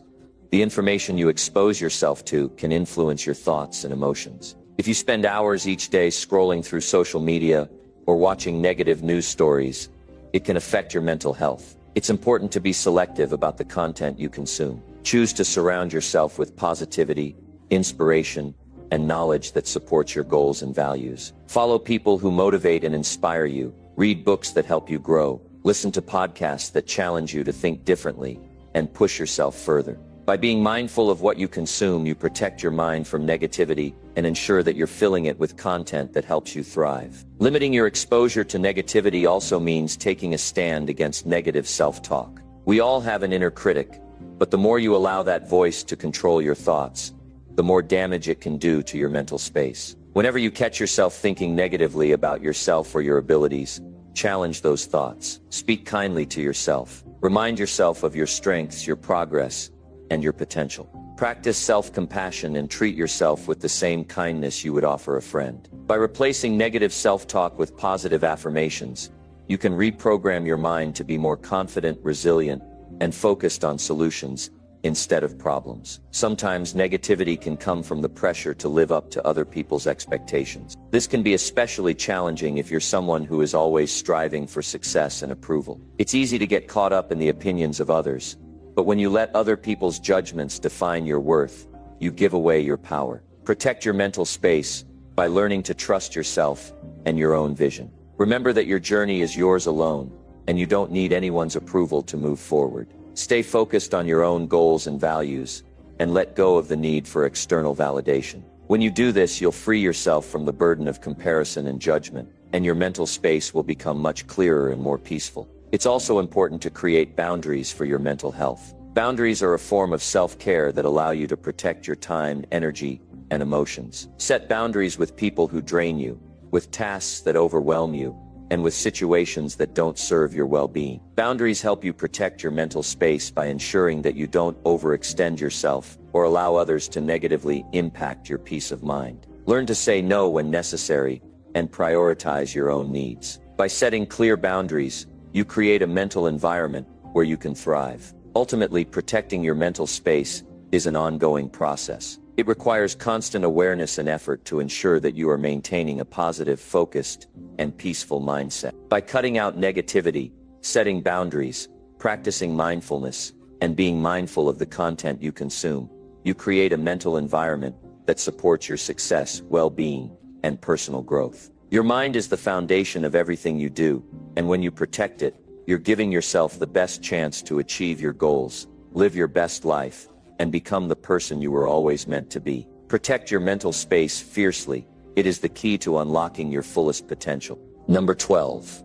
the information you expose yourself to can influence your thoughts and emotions. If you spend hours each day scrolling through social media or watching negative news stories, it can affect your mental health. It's important to be selective about the content you consume. Choose to surround yourself with positivity, inspiration, and knowledge that supports your goals and values. Follow people who motivate and inspire you. Read books that help you grow. Listen to podcasts that challenge you to think differently and push yourself further. By being mindful of what you consume, you protect your mind from negativity and ensure that you're filling it with content that helps you thrive. Limiting your exposure to negativity also means taking a stand against negative self-talk. We all have an inner critic, but the more you allow that voice to control your thoughts, the more damage it can do to your mental space. Whenever you catch yourself thinking negatively about yourself or your abilities, challenge those thoughts. Speak kindly to yourself. Remind yourself of your strengths, your progress, and your potential. Practice self-compassion and treat yourself with the same kindness you would offer a friend. By replacing negative self-talk with positive affirmations, you can reprogram your mind to be more confident, resilient, and focused on solutions instead of problems. Sometimes negativity can come from the pressure to live up to other people's expectations. This can be especially challenging if you're someone who is always striving for success and approval. It's easy to get caught up in the opinions of others, but when you let other people's judgments define your worth, you give away your power. Protect your mental space by learning to trust yourself and your own vision. Remember that your journey is yours alone, and you don't need anyone's approval to move forward. Stay focused on your own goals and values, and let go of the need for external validation. When you do this, you'll free yourself from the burden of comparison and judgment, and your mental space will become much clearer and more peaceful. It's also important to create boundaries for your mental health. Boundaries are a form of self-care that allow you to protect your time, energy, and emotions. Set boundaries with people who drain you, with tasks that overwhelm you, and with situations that don't serve your well-being. Boundaries help you protect your mental space by ensuring that you don't overextend yourself or allow others to negatively impact your peace of mind. Learn to say no when necessary and prioritize your own needs. By setting clear boundaries, you create a mental environment where you can thrive. Ultimately, protecting your mental space is an ongoing process. It requires constant awareness and effort to ensure that you are maintaining a positive, focused, and peaceful mindset. By cutting out negativity, setting boundaries, practicing mindfulness, and being mindful of the content you consume, you create a mental environment that supports your success, well-being, and personal growth. Your mind is the foundation of everything you do, and when you protect it, you're giving yourself the best chance to achieve your goals, live your best life, and become the person you were always meant to be. Protect your mental space fiercely. It is the key to unlocking your fullest potential. Number 12.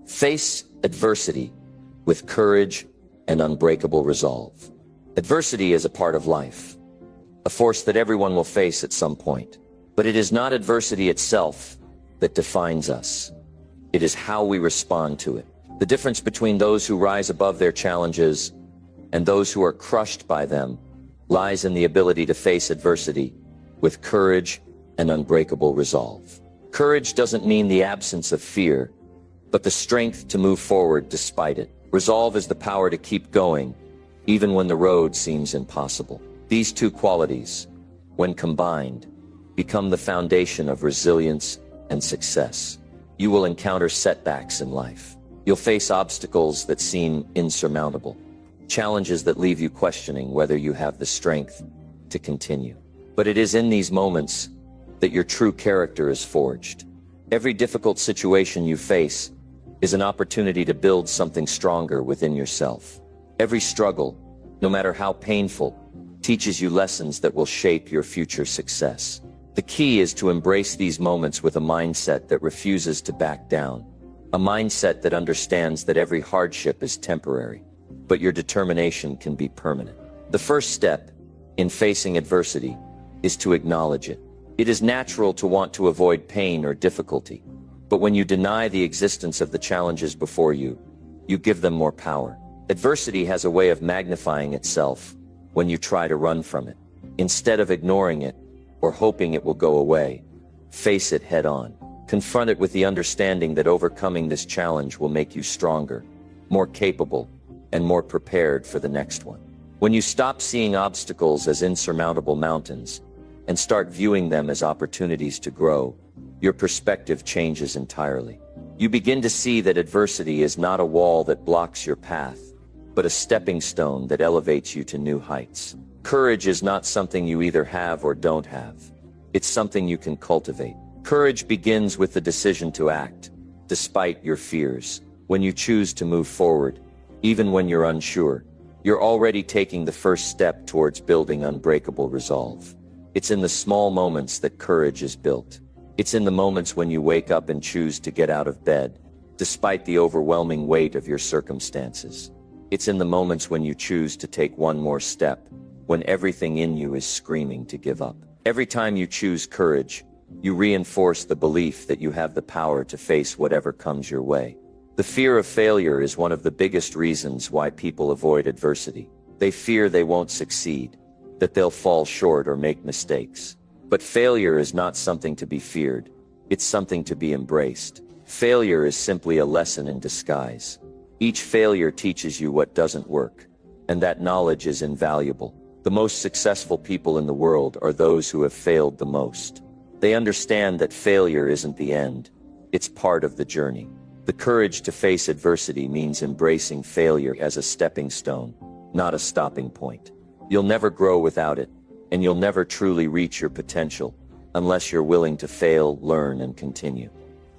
Face adversity with courage and unbreakable resolve. Adversity is a part of life, a force that everyone will face at some point. But it is not adversity itself that defines us. It is how we respond to it. The difference between those who rise above their challenges and those who are crushed by them lies in the ability to face adversity with courage and unbreakable resolve. Courage doesn't mean the absence of fear, but the strength to move forward despite it. Resolve is the power to keep going, even when the road seems impossible. These two qualities, when combined, become the foundation of resilience and success. You will encounter setbacks in life. You'll face obstacles that seem insurmountable, challenges that leave you questioning whether you have the strength to continue. But it is in these moments that your true character is forged. Every difficult situation you face is an opportunity to build something stronger within yourself. Every struggle, no matter how painful, teaches you lessons that will shape your future success. The key is to embrace these moments with a mindset that refuses to back down, a mindset that understands that every hardship is temporary, but your determination can be permanent. The first step in facing adversity is to acknowledge it. It is natural to want to avoid pain or difficulty, but when you deny the existence of the challenges before you, you give them more power. Adversity has a way of magnifying itself when you try to run from it. Instead of ignoring it or hoping it will go away, face it head on. Confront it with the understanding that overcoming this challenge will make you stronger, more capable, and more prepared for the next one. When you stop seeing obstacles as insurmountable mountains and start viewing them as opportunities to grow, your perspective changes entirely. You begin to see that adversity is not a wall that blocks your path, but a stepping stone that elevates you to new heights. Courage is not something you either have or don't have. It's something you can cultivate. Courage begins with the decision to act, despite your fears. When you choose to move forward, even when you're unsure, you're already taking the first step towards building unbreakable resolve. It's in the small moments that courage is built. It's in the moments when you wake up and choose to get out of bed, despite the overwhelming weight of your circumstances. It's in the moments when you choose to take one more step, when everything in you is screaming to give up. Every time you choose courage, you reinforce the belief that you have the power to face whatever comes your way. The fear of failure is one of the biggest reasons why people avoid adversity. They fear they won't succeed, that they'll fall short or make mistakes. But failure is not something to be feared. It's something to be embraced. Failure is simply a lesson in disguise. Each failure teaches you what doesn't work, and that knowledge is invaluable. The most successful people in the world are those who have failed the most. They understand that failure isn't the end. It's part of the journey. The courage to face adversity means embracing failure as a stepping stone, not a stopping point. You'll never grow without it, and you'll never truly reach your potential unless you're willing to fail, learn, and continue.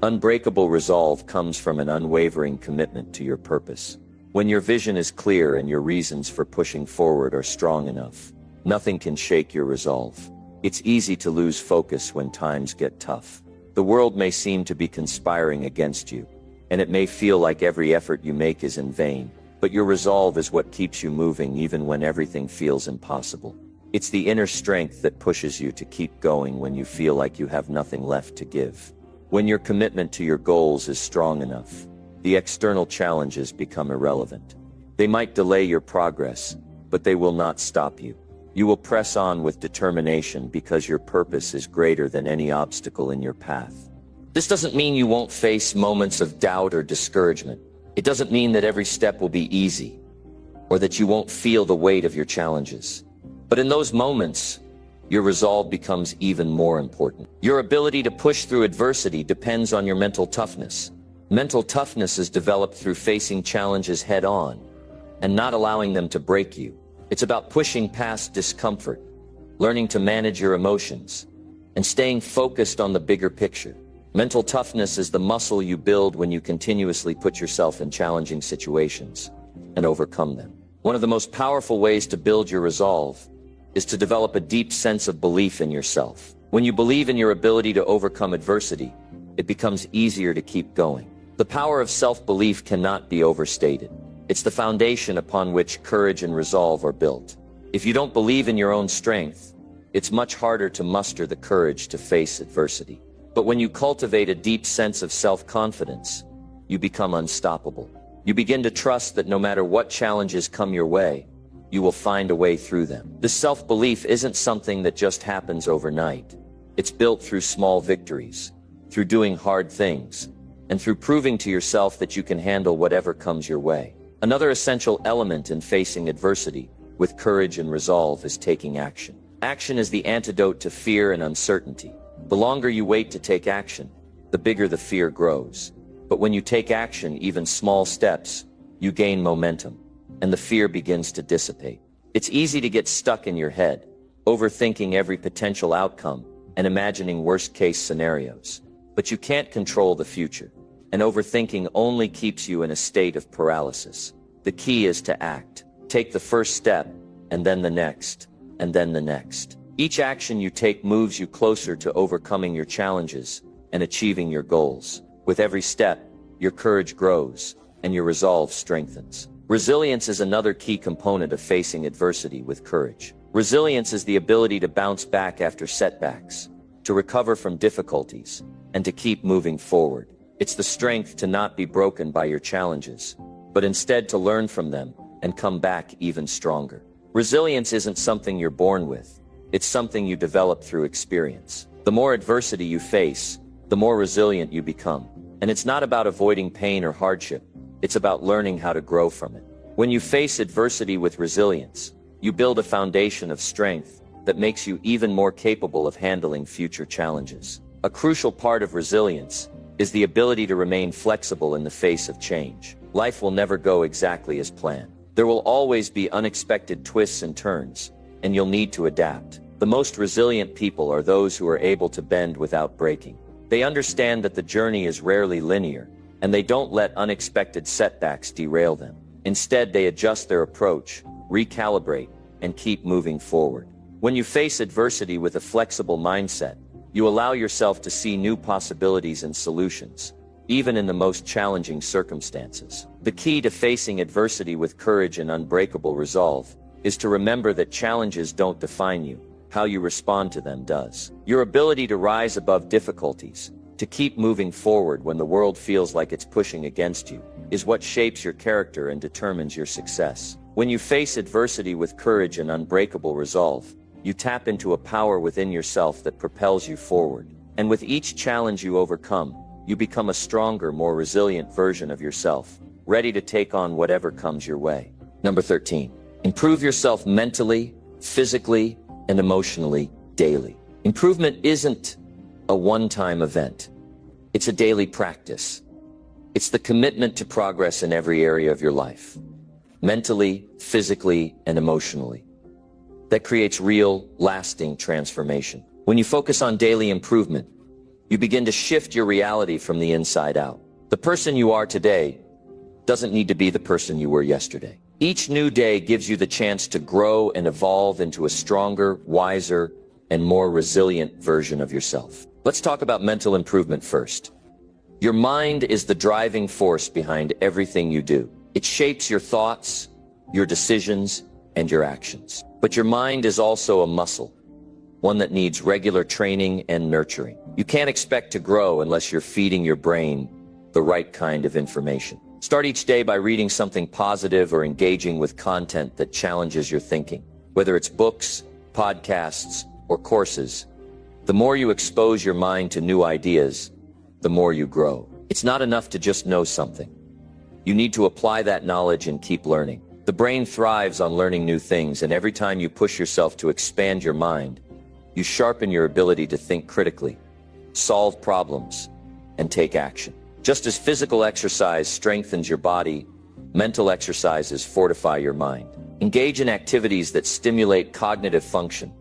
Unbreakable resolve comes from an unwavering commitment to your purpose. When your vision is clear and your reasons for pushing forward are strong enough, nothing can shake your resolve. It's easy to lose focus when times get tough. The world may seem to be conspiring against you, and it may feel like every effort you make is in vain, but your resolve is what keeps you moving even when everything feels impossible. It's the inner strength that pushes you to keep going when you feel like you have nothing left to give. When your commitment to your goals is strong enough, the external challenges become irrelevant. They might delay your progress, but they will not stop you. You will press on with determination because your purpose is greater than any obstacle in your path. This doesn't mean you won't face moments of doubt or discouragement. It doesn't mean that every step will be easy, or that you won't feel the weight of your challenges. But in those moments, your resolve becomes even more important. Your ability to push through adversity depends on your mental toughness. Mental toughness is developed through facing challenges head on and not allowing them to break you. It's about pushing past discomfort, learning to manage your emotions, and staying focused on the bigger picture. Mental toughness is the muscle you build when you continuously put yourself in challenging situations and overcome them. One of the most powerful ways to build your resolve is to develop a deep sense of belief in yourself. When you believe in your ability to overcome adversity, it becomes easier to keep going. The power of self-belief cannot be overstated. It's the foundation upon which courage and resolve are built. If you don't believe in your own strength, it's much harder to muster the courage to face adversity. But when you cultivate a deep sense of self-confidence, you become unstoppable. You begin to trust that no matter what challenges come your way, you will find a way through them. This self-belief isn't something that just happens overnight. It's built through small victories, through doing hard things, and through proving to yourself that you can handle whatever comes your way. Another essential element in facing adversity with courage and resolve is taking action. Action is the antidote to fear and uncertainty. The longer you wait to take action, the bigger the fear grows. But when you take action, even small steps, you gain momentum, and the fear begins to dissipate. It's easy to get stuck in your head, overthinking every potential outcome and imagining worst-case scenarios. But you can't control the future, and overthinking only keeps you in a state of paralysis. The key is to act. Take the first step, and then the next, and then the next. Each action you take moves you closer to overcoming your challenges and achieving your goals. With every step, your courage grows, and your resolve strengthens. Resilience is another key component of facing adversity with courage. Resilience is the ability to bounce back after setbacks, to recover from difficulties, and to keep moving forward. It's the strength to not be broken by your challenges, but instead to learn from them and come back even stronger. Resilience isn't something you're born with. It's something you develop through experience. The more adversity you face, the more resilient you become. And it's not about avoiding pain or hardship. It's about learning how to grow from it. When you face adversity with resilience, you build a foundation of strength that makes you even more capable of handling future challenges. A crucial part of resilience is the ability to remain flexible in the face of change. Life will never go exactly as planned. There will always be unexpected twists and turns, and you'll need to adapt. The most resilient people are those who are able to bend without breaking. They understand that the journey is rarely linear, and they don't let unexpected setbacks derail them. Instead, they adjust their approach, recalibrate, and keep moving forward. When you face adversity with a flexible mindset, you allow yourself to see new possibilities and solutions, even in the most challenging circumstances. The key to facing adversity with courage and unbreakable resolve is to remember that challenges don't define you. How you respond to them does. Your ability to rise above difficulties, to keep moving forward when the world feels like it's pushing against you, is what shapes your character and determines your success. When you face adversity with courage and unbreakable resolve, you tap into a power within yourself that propels you forward. And with each challenge you overcome, you become a stronger, more resilient version of yourself, ready to take on whatever comes your way. Number 13. Improve yourself mentally, physically, and emotionally daily. Improvement isn't a one-time event. It's a daily practice. It's the commitment to progress in every area of your life, mentally, physically, and emotionally, that creates real, lasting transformation. When you focus on daily improvement, you begin to shift your reality from the inside out. The person you are today doesn't need to be the person you were yesterday. Each new day gives you the chance to grow and evolve into a stronger, wiser, and more resilient version of yourself. Let's talk about mental improvement first. Your mind is the driving force behind everything you do. It shapes your thoughts, your decisions, and your actions. But your mind is also a muscle, one that needs regular training and nurturing. You can't expect to grow unless you're feeding your brain the right kind of information. Start each day by reading something positive or engaging with content that challenges your thinking. Whether it's books, podcasts, or courses, the more you expose your mind to new ideas, the more you grow. It's not enough to just know something. You need to apply that knowledge and keep learning. The brain thrives on learning new things, and every time you push yourself to expand your mind, you sharpen your ability to think critically, solve problems, and take action. Just as physical exercise strengthens your body, mental exercises fortify your mind. Engage in activities that stimulate cognitive function,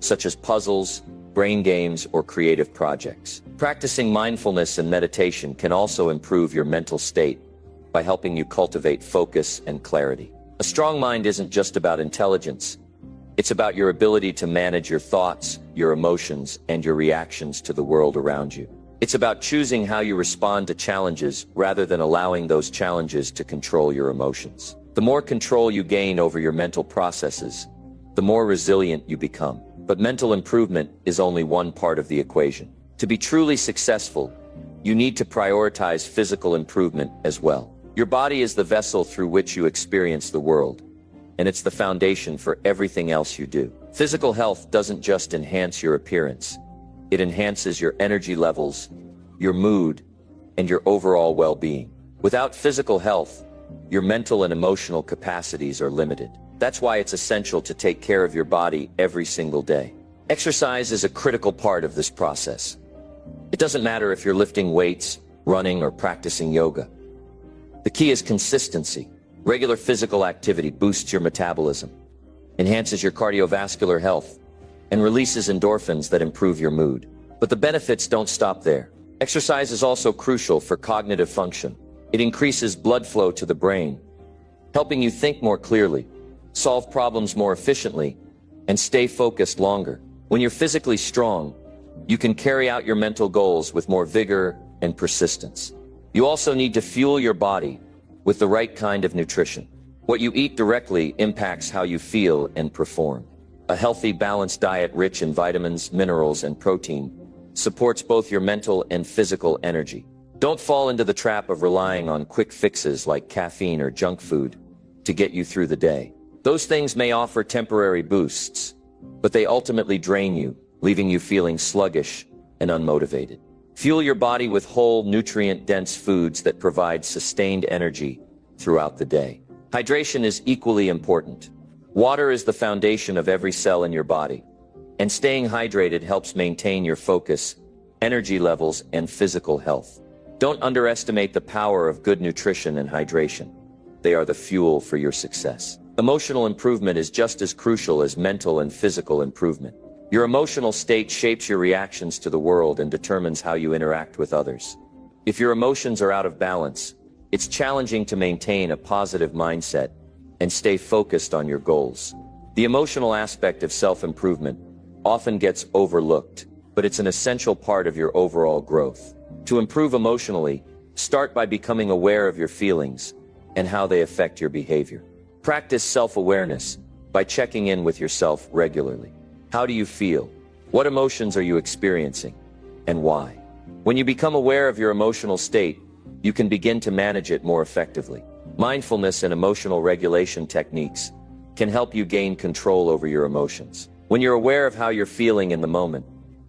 such as puzzles, brain games, or creative projects. Practicing mindfulness and meditation can also improve your mental state by helping you cultivate focus and clarity. A strong mind isn't just about intelligence, It's about your ability to manage your thoughts, your emotions, and your reactions to the world around you. It's about choosing how you respond to challenges rather than allowing those challenges to control your emotions. The more control you gain over your mental processes, the more resilient you become. But mental improvement is only one part of the equation. To be truly successful, you need to prioritize physical improvement as well. Your body is the vessel through which you experience the world, and it's the foundation for everything else you do. Physical health doesn't just enhance your appearance. It enhances your energy levels, your mood, and your overall well-being. Without physical health, your mental and emotional capacities are limited. That's why it's essential to take care of your body every single day. Exercise is a critical part of this process. It doesn't matter if you're lifting weights, running, or practicing yoga. The key is consistency. Regular physical activity boosts your metabolism, enhances your cardiovascular health, and releases endorphins that improve your mood. But the benefits don't stop there. Exercise is also crucial for cognitive function. It increases blood flow to the brain, helping you think more clearly, solve problems more efficiently, and stay focused longer. When you're physically strong, you can carry out your mental goals with more vigor and persistence. You also need to fuel your body with the right kind of nutrition. What you eat directly impacts how you feel and perform. A healthy, balanced diet rich in vitamins, minerals, and protein supports both your mental and physical energy. Don't fall into the trap of relying on quick fixes like caffeine or junk food to get you through the day. Those things may offer temporary boosts, but they ultimately drain you, leaving you feeling sluggish and unmotivated. Fuel your body with whole, nutrient-dense foods that provide sustained energy throughout the day. Hydration is equally important. Water is the foundation of every cell in your body, and staying hydrated helps maintain your focus, energy levels, and physical health. Don't underestimate the power of good nutrition and hydration. They are the fuel for your success. Emotional improvement is just as crucial as mental and physical improvement. Your emotional state shapes your reactions to the world and determines how you interact with others. If your emotions are out of balance, it's challenging to maintain a positive mindset and stay focused on your goals. The emotional aspect of self-improvement often gets overlooked, but it's an essential part of your overall growth. To improve emotionally, start by becoming aware of your feelings and how they affect your behavior. Practice self-awareness by checking in with yourself regularly. How do you feel? What emotions are you experiencing? And why? When you become aware of your emotional state, you can begin to manage it more effectively. Mindfulness and emotional regulation techniques can help you gain control over your emotions. When you're aware of how you're feeling in the moment,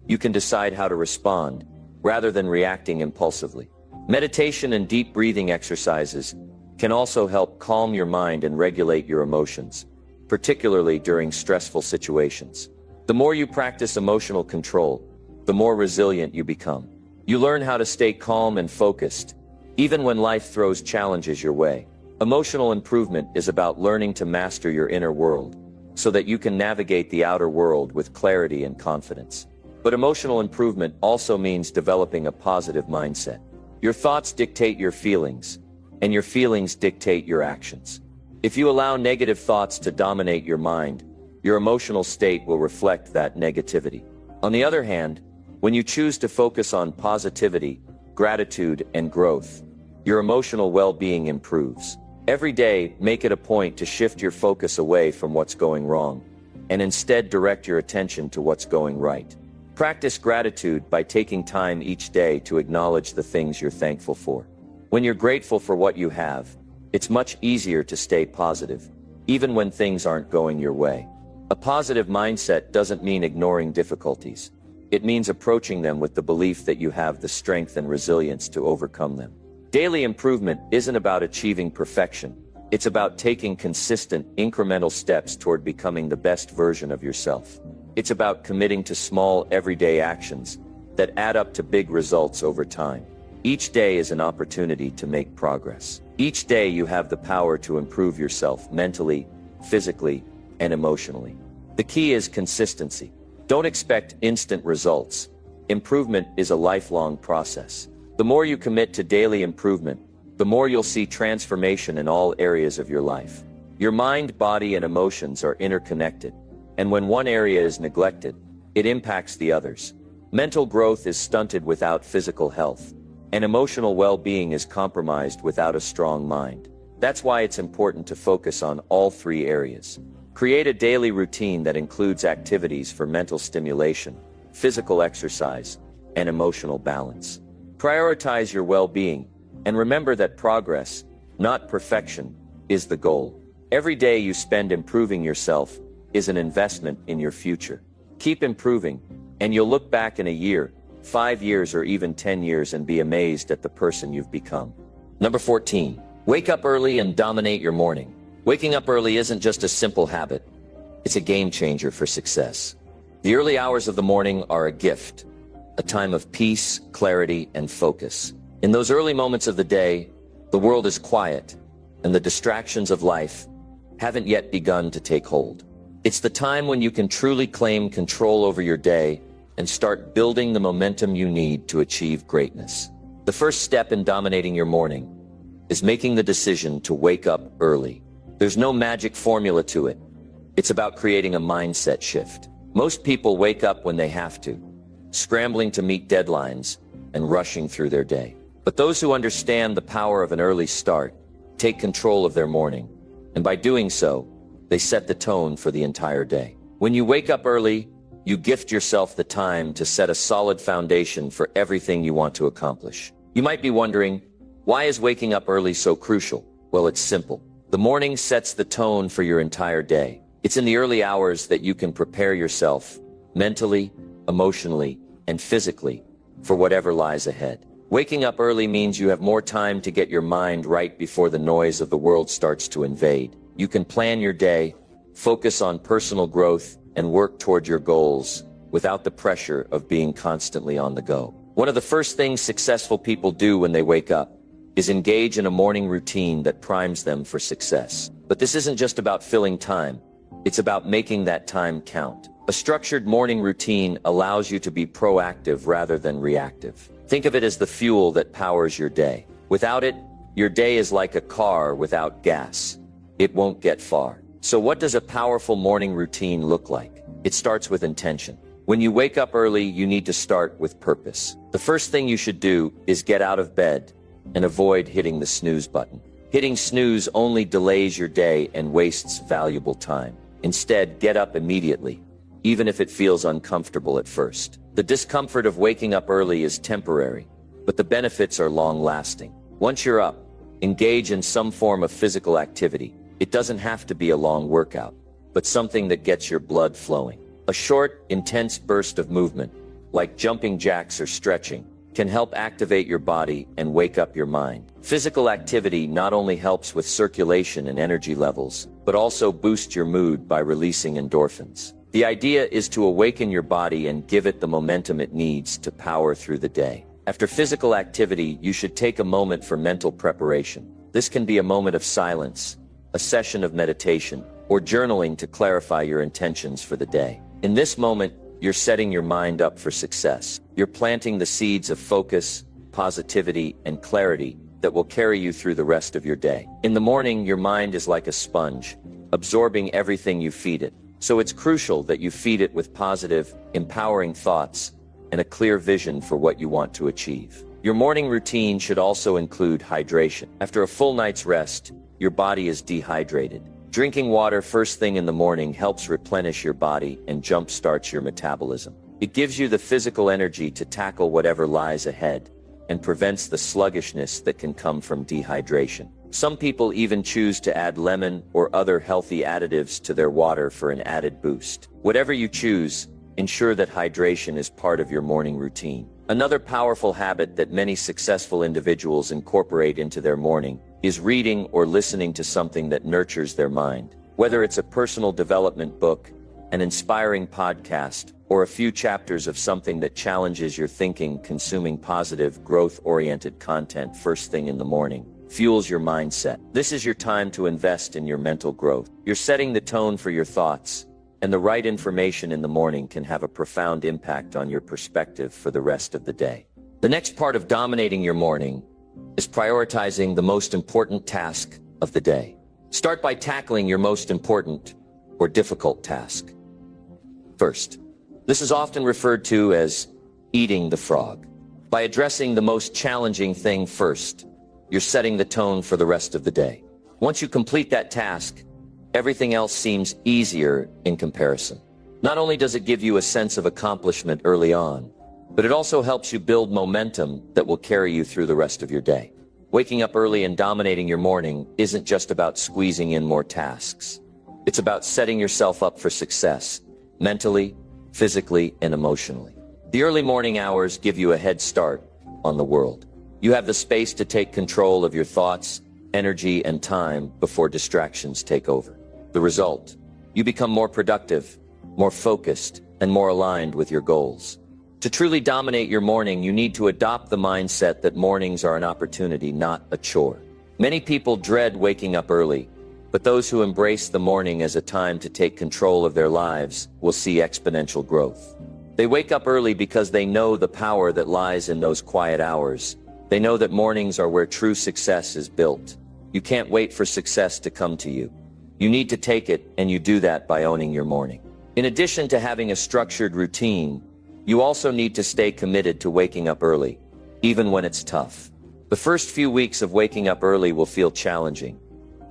you can decide how to respond rather than reacting impulsively. Meditation and deep breathing exercises can also help calm your mind and regulate your emotions, particularly during stressful situations. The more you practice emotional control, the more resilient you become. You learn how to stay calm and focused, even when life throws challenges your way. Emotional improvement is about learning to master your inner world, so that you can navigate the outer world with clarity and confidence. But emotional improvement also means developing a positive mindset. Your thoughts dictate your feelings, and your feelings dictate your actions. If you allow negative thoughts to dominate your mind, your emotional state will reflect that negativity. On the other hand, when you choose to focus on positivity, gratitude, and growth, your emotional well-being improves. Every day, make it a point to shift your focus away from what's going wrong, and instead direct your attention to what's going right. Practice gratitude by taking time each day to acknowledge the things you're thankful for. When you're grateful for what you have, it's much easier to stay positive, even when things aren't going your way. A positive mindset doesn't mean ignoring difficulties. It means approaching them with the belief that you have the strength and resilience to overcome them. Daily improvement isn't about achieving perfection. It's about taking consistent, incremental steps toward becoming the best version of yourself. It's about committing to small, everyday actions that add up to big results over time. Each day is an opportunity to make progress. Each day you have the power to improve yourself mentally, physically, and emotionally. The key is consistency. Don't expect instant results. Improvement is a lifelong process. The more you commit to daily improvement, the more you'll see transformation in all areas of your life. Your mind, body, and emotions are interconnected, And when one area is neglected, it impacts the others. Mental growth is stunted without physical health, and emotional well-being is compromised without a strong mind. That's why it's important to focus on all three areas. Create a daily routine that includes activities for mental stimulation, physical exercise, and emotional balance. Prioritize your well-being, and remember that progress, not perfection, is the goal. Every day you spend improving yourself is an investment in your future. Keep improving, and you'll look back in a year, 5 years, or even 10 years and be amazed at the person you've become. Number 14. Wake up early and dominate your morning. Waking up early isn't just a simple habit. It's a game changer for success. The early hours of the morning are a gift, a time of peace, clarity, and focus. In those early moments of the day, the world is quiet, and the distractions of life haven't yet begun to take hold. It's the time when you can truly claim control over your day and start building the momentum you need to achieve greatness. The first step in dominating your morning is making the decision to wake up early. There's no magic formula to it. It's about creating a mindset shift. Most people wake up when they have to, scrambling to meet deadlines and rushing through their day. But those who understand the power of an early start take control of their morning, and by doing so, they set the tone for the entire day. When you wake up early, you gift yourself the time to set a solid foundation for everything you want to accomplish. You might be wondering, why is waking up early so crucial? Well, it's simple. The morning sets the tone for your entire day. It's in the early hours that you can prepare yourself mentally, emotionally, and physically for whatever lies ahead. Waking up early means you have more time to get your mind right before the noise of the world starts to invade. You can plan your day, focus on personal growth, and work toward your goals without the pressure of being constantly on the go. One of the first things successful people do when they wake up is engage in a morning routine that primes them for success. But this isn't just about filling time. It's about making that time count. A structured morning routine allows you to be proactive rather than reactive. Think of it as the fuel that powers your day. Without it, your day is like a car without gas. It won't get far. So what does a powerful morning routine look like? It starts with intention. When you wake up early, you need to start with purpose. The first thing you should do is get out of bed and avoid hitting the snooze button. Hitting snooze only delays your day and wastes valuable time. Instead, get up immediately, even if it feels uncomfortable at first. The discomfort of waking up early is temporary, but the benefits are long-lasting. Once you're up, engage in some form of physical activity. It doesn't have to be a long workout, but something that gets your blood flowing. A short, intense burst of movement, like jumping jacks or stretching, can help activate your body and wake up your mind. Physical activity not only helps with circulation and energy levels, but also boosts your mood by releasing endorphins. The idea is to awaken your body and give it the momentum it needs to power through the day. After physical activity, you should take a moment for mental preparation. This can be a moment of silence, a session of meditation, or journaling to clarify your intentions for the day. In this moment, you're setting your mind up for success. You're planting the seeds of focus, positivity, and clarity that will carry you through the rest of your day. In the morning, your mind is like a sponge, absorbing everything you feed it. So it's crucial that you feed it with positive, empowering thoughts and a clear vision for what you want to achieve. Your morning routine should also include hydration. After a full night's rest, your body is dehydrated. Drinking water first thing in the morning helps replenish your body and jumpstarts your metabolism. It gives you the physical energy to tackle whatever lies ahead and prevents the sluggishness that can come from dehydration. Some people even choose to add lemon or other healthy additives to their water for an added boost. Whatever you choose, ensure that hydration is part of your morning routine. Another powerful habit that many successful individuals incorporate into their morning is reading or listening to something that nurtures their mind. Whether it's a personal development book, an inspiring podcast, or a few chapters of something that challenges your thinking, consuming positive, growth-oriented content first thing in the morning fuels your mindset. This is your time to invest in your mental growth. You're setting the tone for your thoughts, and the right information in the morning can have a profound impact on your perspective for the rest of the day. The next part of dominating your morning is prioritizing the most important task of the day. Start by tackling your most important or difficult task. First, this is often referred to as eating the frog. By addressing the most challenging thing first, you're setting the tone for the rest of the day. Once you complete that task, everything else seems easier in comparison. Not only does it give you a sense of accomplishment early on, but it also helps you build momentum that will carry you through the rest of your day. Waking up early and dominating your morning isn't just about squeezing in more tasks. It's about setting yourself up for success, mentally, physically, and emotionally. The early morning hours give you a head start on the world. You have the space to take control of your thoughts, energy, and time before distractions take over. The result, you become more productive, more focused, and more aligned with your goals. To truly dominate your morning, you need to adopt the mindset that mornings are an opportunity, not a chore. Many people dread waking up early, but those who embrace the morning as a time to take control of their lives will see exponential growth. They wake up early because they know the power that lies in those quiet hours. They know that mornings are where true success is built. You can't wait for success to come to you. You need to take it, and you do that by owning your morning. In addition to having a structured routine, you also need to stay committed to waking up early, even when it's tough. The first few weeks of waking up early will feel challenging,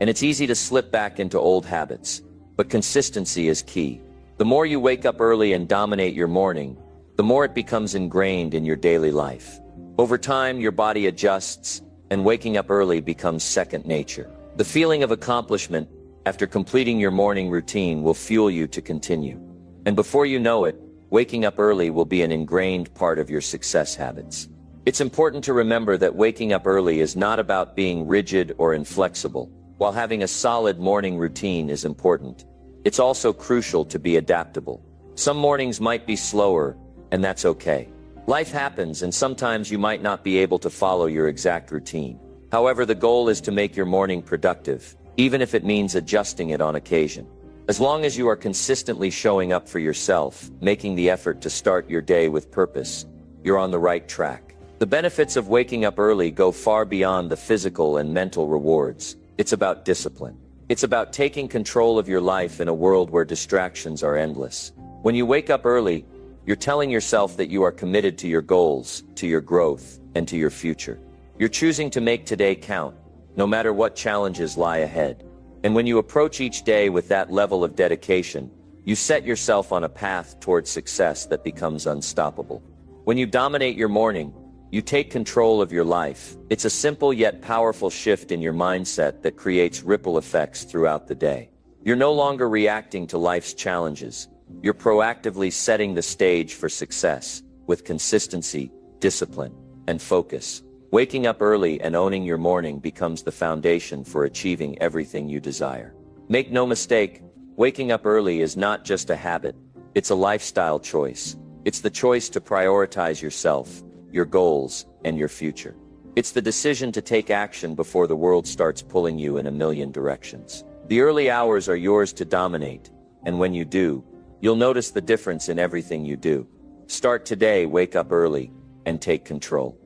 and it's easy to slip back into old habits, but consistency is key. The more you wake up early and dominate your morning, the more it becomes ingrained in your daily life. Over time, your body adjusts, and waking up early becomes second nature. The feeling of accomplishment after completing your morning routine will fuel you to continue. And before you know it, waking up early will be an ingrained part of your success habits. It's important to remember that waking up early is not about being rigid or inflexible. While having a solid morning routine is important, it's also crucial to be adaptable. Some mornings might be slower, and that's okay. Life happens, and sometimes you might not be able to follow your exact routine. However, the goal is to make your morning productive, even if it means adjusting it on occasion. As long as you are consistently showing up for yourself, making the effort to start your day with purpose, you're on the right track. The benefits of waking up early go far beyond the physical and mental rewards. It's about discipline. It's about taking control of your life in a world where distractions are endless. When you wake up early, you're telling yourself that you are committed to your goals, to your growth, and to your future. You're choosing to make today count, no matter what challenges lie ahead. And when you approach each day with that level of dedication, you set yourself on a path towards success that becomes unstoppable. When you dominate your morning, you take control of your life. It's a simple yet powerful shift in your mindset that creates ripple effects throughout the day. You're no longer reacting to life's challenges. You're proactively setting the stage for success with consistency, discipline, and focus. Waking up early and owning your morning becomes the foundation for achieving everything you desire. Make no mistake, waking up early is not just a habit. It's a lifestyle choice. It's the choice to prioritize yourself, your goals, and your future. It's the decision to take action before the world starts pulling you in a million directions. The early hours are yours to dominate, and when you do, you'll notice the difference in everything you do. Start today, wake up early, and take control.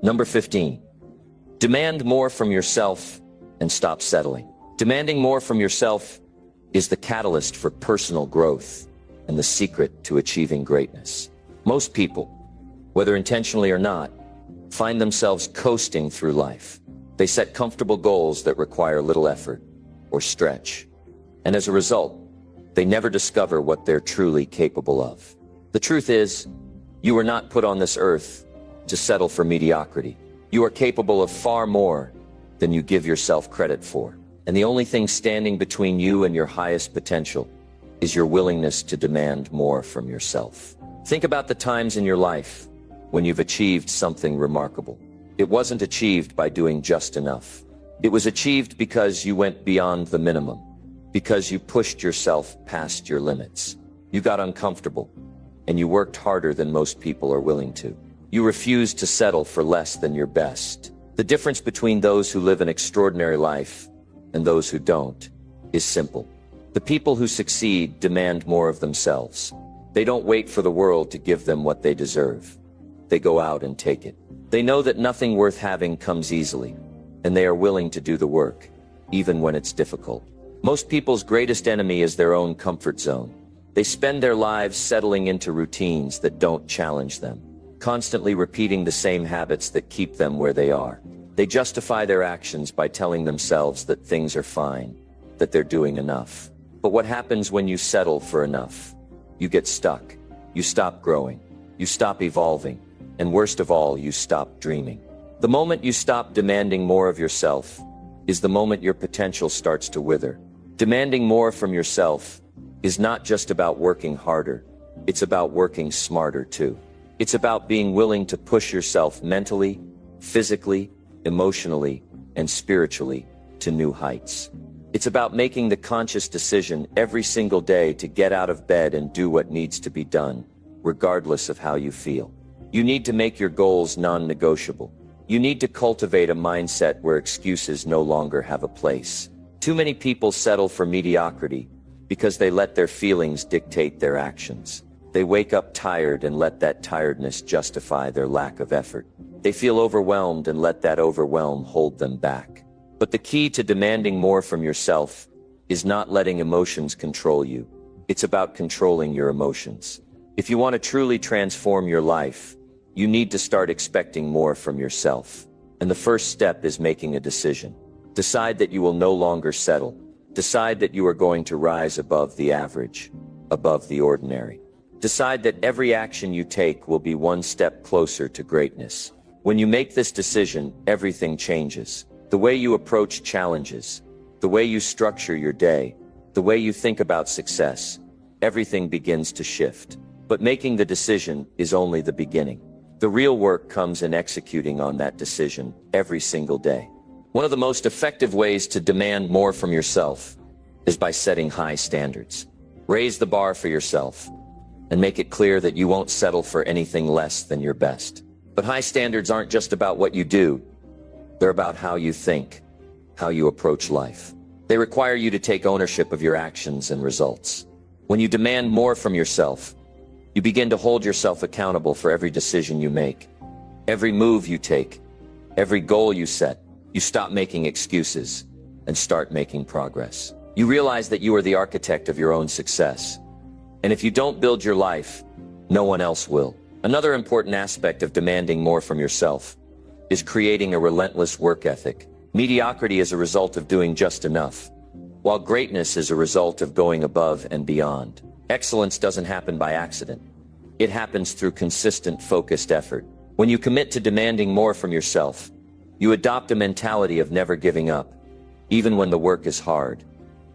Number 15. Demand more from yourself and stop settling. Demanding more from yourself is the catalyst for personal growth and the secret to achieving greatness. Most people, whether intentionally or not, find themselves coasting through life. They set comfortable goals that require little effort or stretch, and as a result, they never discover what they're truly capable of. The truth is, you were not put on this earth to settle for mediocrity. You are capable of far more than you give yourself credit for. And the only thing standing between you and your highest potential is your willingness to demand more from yourself. Think about the times in your life when you've achieved something remarkable. It wasn't achieved by doing just enough. It was achieved because you went beyond the minimum, because you pushed yourself past your limits. You got uncomfortable, and you worked harder than most people are willing to. You refused to settle for less than your best. The difference between those who live an extraordinary life and those who don't is simple. The people who succeed demand more of themselves. They don't wait for the world to give them what they deserve. They go out and take it. They know that nothing worth having comes easily, and they are willing to do the work, even when it's difficult. Most people's greatest enemy is their own comfort zone. They spend their lives settling into routines that don't challenge them, constantly repeating the same habits that keep them where they are. They justify their actions by telling themselves that things are fine, that they're doing enough. But what happens when you settle for enough? You get stuck. You stop growing. You stop evolving. And worst of all, you stop dreaming. The moment you stop demanding more of yourself is the moment your potential starts to wither. Demanding more from yourself is not just about working harder. It's about working smarter too. It's about being willing to push yourself mentally, physically, emotionally, and spiritually to new heights. It's about making the conscious decision every single day to get out of bed and do what needs to be done, regardless of how you feel. You need to make your goals non-negotiable. You need to cultivate a mindset where excuses no longer have a place. Too many people settle for mediocrity because they let their feelings dictate their actions. They wake up tired and let that tiredness justify their lack of effort. They feel overwhelmed and let that overwhelm hold them back. But the key to demanding more from yourself is not letting emotions control you. It's about controlling your emotions. If you want to truly transform your life, you need to start expecting more from yourself. And the first step is making a decision. Decide that you will no longer settle. Decide that you are going to rise above the average, above the ordinary. Decide that every action you take will be one step closer to greatness. When you make this decision, everything changes. The way you approach challenges, the way you structure your day, the way you think about success, everything begins to shift. But making the decision is only the beginning. The real work comes in executing on that decision every single day. One of the most effective ways to demand more from yourself is by setting high standards. Raise the bar for yourself and make it clear that you won't settle for anything less than your best. But high standards aren't just about what you do. They're about how you think, how you approach life. They require you to take ownership of your actions and results. When you demand more from yourself, you begin to hold yourself accountable for every decision you make, every move you take, every goal you set. You stop making excuses and start making progress. You realize that you are the architect of your own success. And if you don't build your life, no one else will. Another important aspect of demanding more from yourself is creating a relentless work ethic. Mediocrity is a result of doing just enough, while greatness is a result of going above and beyond. Excellence doesn't happen by accident. It happens through consistent, focused effort. When you commit to demanding more from yourself, you adopt a mentality of never giving up, even when the work is hard,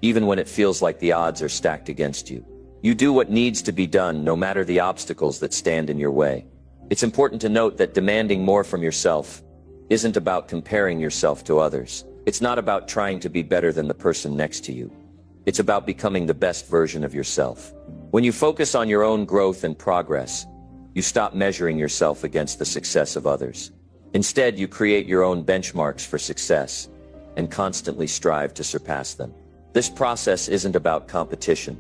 even when it feels like the odds are stacked against you. You do what needs to be done, no matter the obstacles that stand in your way. It's important to note that demanding more from yourself isn't about comparing yourself to others. It's not about trying to be better than the person next to you. It's about becoming the best version of yourself. When you focus on your own growth and progress, you stop measuring yourself against the success of others. Instead, you create your own benchmarks for success and constantly strive to surpass them. This process isn't about competition.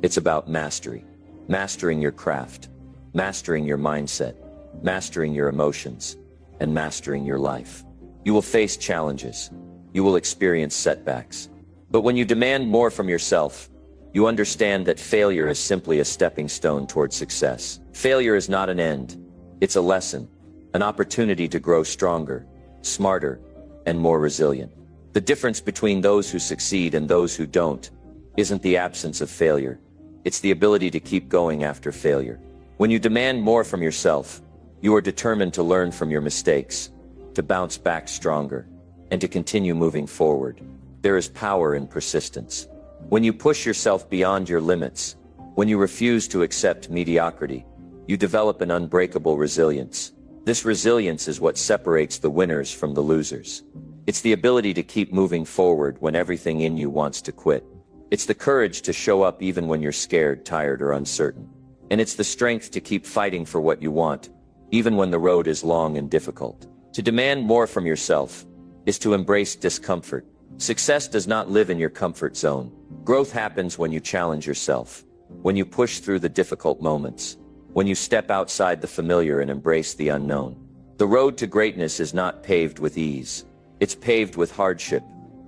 It's about mastery. Mastering your craft, mastering your mindset, mastering your emotions, and mastering your life. You will face challenges. You will experience setbacks. But when you demand more from yourself, you understand that failure is simply a stepping stone towards success. Failure is not an end. It's a lesson, an opportunity to grow stronger, smarter, and more resilient. The difference between those who succeed and those who don't isn't the absence of failure. It's the ability to keep going after failure. When you demand more from yourself, you are determined to learn from your mistakes, to bounce back stronger, and to continue moving forward. There is power in persistence. When you push yourself beyond your limits, when you refuse to accept mediocrity, you develop an unbreakable resilience. This resilience is what separates the winners from the losers. It's the ability to keep moving forward when everything in you wants to quit. It's the courage to show up even when you're scared, tired, or uncertain. And it's the strength to keep fighting for what you want, even when the road is long and difficult. To demand more from yourself is to embrace discomfort. Success does not live in your comfort zone. Growth happens when you challenge yourself, when you push through the difficult moments, when you step outside the familiar and embrace the unknown. The road to greatness is not paved with ease. It's paved with hardship,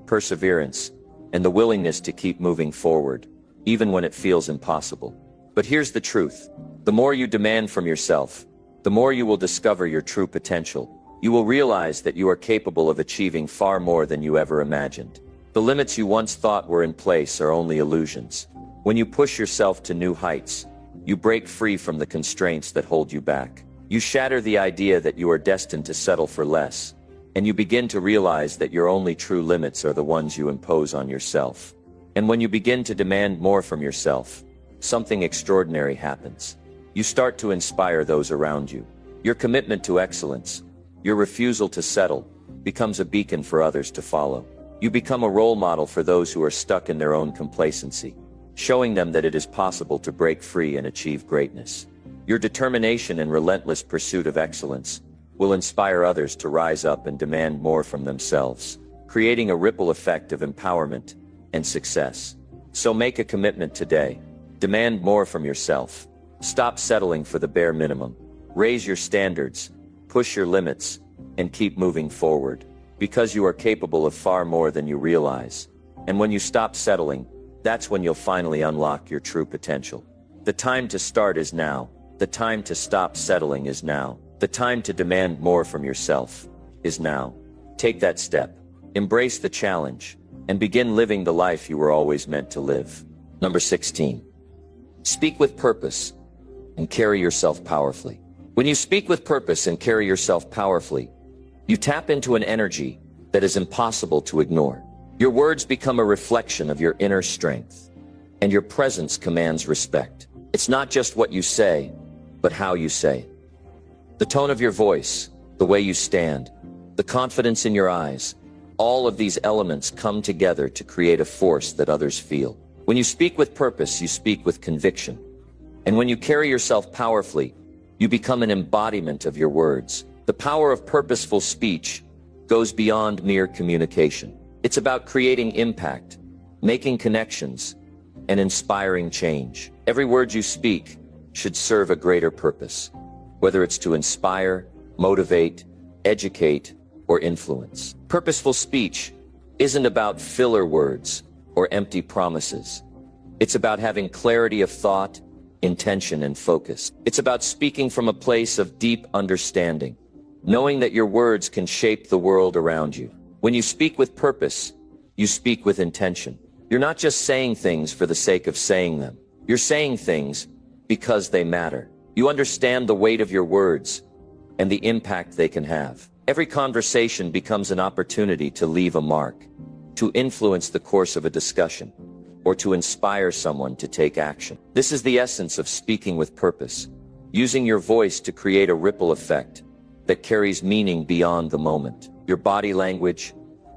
perseverance, and the willingness to keep moving forward, even when it feels impossible. But here's the truth. The more you demand from yourself, the more you will discover your true potential. You will realize that you are capable of achieving far more than you ever imagined. The limits you once thought were in place are only illusions. When you push yourself to new heights, you break free from the constraints that hold you back. You shatter the idea that you are destined to settle for less, and you begin to realize that your only true limits are the ones you impose on yourself. And when you begin to demand more from yourself, something extraordinary happens. You start to inspire those around you. Your commitment to excellence, your refusal to settle, becomes a beacon for others to follow. You become a role model for those who are stuck in their own complacency, showing them that it is possible to break free and achieve greatness. Your determination and relentless pursuit of excellence will inspire others to rise up and demand more from themselves, creating a ripple effect of empowerment and success. So make a commitment today. Demand more from yourself. Stop settling for the bare minimum. Raise your standards, push your limits, and keep moving forward, because you are capable of far more than you realize. And when you stop settling, that's when you'll finally unlock your true potential. The time to start is now. The time to stop settling is now. The time to demand more from yourself is now. Take that step. Embrace the challenge and begin living the life you were always meant to live. Number 16. Speak with purpose and carry yourself powerfully. When you speak with purpose and carry yourself powerfully, you tap into an energy that is impossible to ignore. Your words become a reflection of your inner strength, and your presence commands respect. It's not just what you say, but how you say it. The tone of your voice, the way you stand, the confidence in your eyes, all of these elements come together to create a force that others feel. When you speak with purpose, you speak with conviction. And when you carry yourself powerfully, you become an embodiment of your words. The power of purposeful speech goes beyond mere communication. It's about creating impact, making connections, and inspiring change. Every word you speak should serve a greater purpose, whether it's to inspire, motivate, educate, or influence. Purposeful speech isn't about filler words or empty promises. It's about having clarity of thought, intention, and focus. It's about speaking from a place of deep understanding, knowing that your words can shape the world around you. When you speak with purpose, you speak with intention. You're not just saying things for the sake of saying them. You're saying things because they matter. You understand the weight of your words and the impact they can have. Every conversation becomes an opportunity to leave a mark, to influence the course of a discussion, or to inspire someone to take action. This is the essence of speaking with purpose, using your voice to create a ripple effect that carries meaning beyond the moment. Your body language,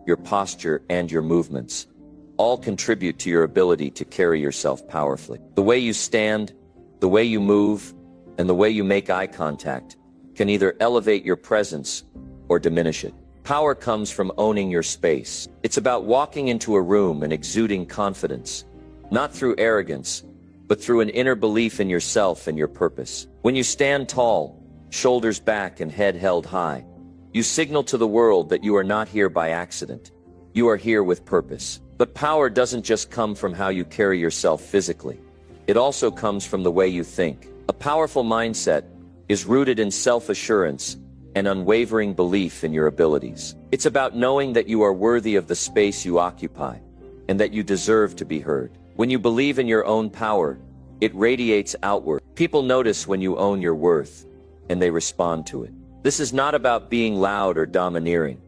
your posture, and your movements all contribute to your ability to carry yourself powerfully. The way you stand, the way you move, and the way you make eye contact can either elevate your presence or diminish it. Power comes from owning your space. It's about walking into a room and exuding confidence, not through arrogance, but through an inner belief in yourself and your purpose. When you stand tall, shoulders back and head held high, you signal to the world that you are not here by accident. You are here with purpose. But power doesn't just come from how you carry yourself physically. It also comes from the way you think. A powerful mindset is rooted in self-assurance and unwavering belief in your abilities. It's about knowing that you are worthy of the space you occupy and that you deserve to be heard. When you believe in your own power, it radiates outward. People notice when you own your worth, and they respond to it. This is not about being loud or domineering,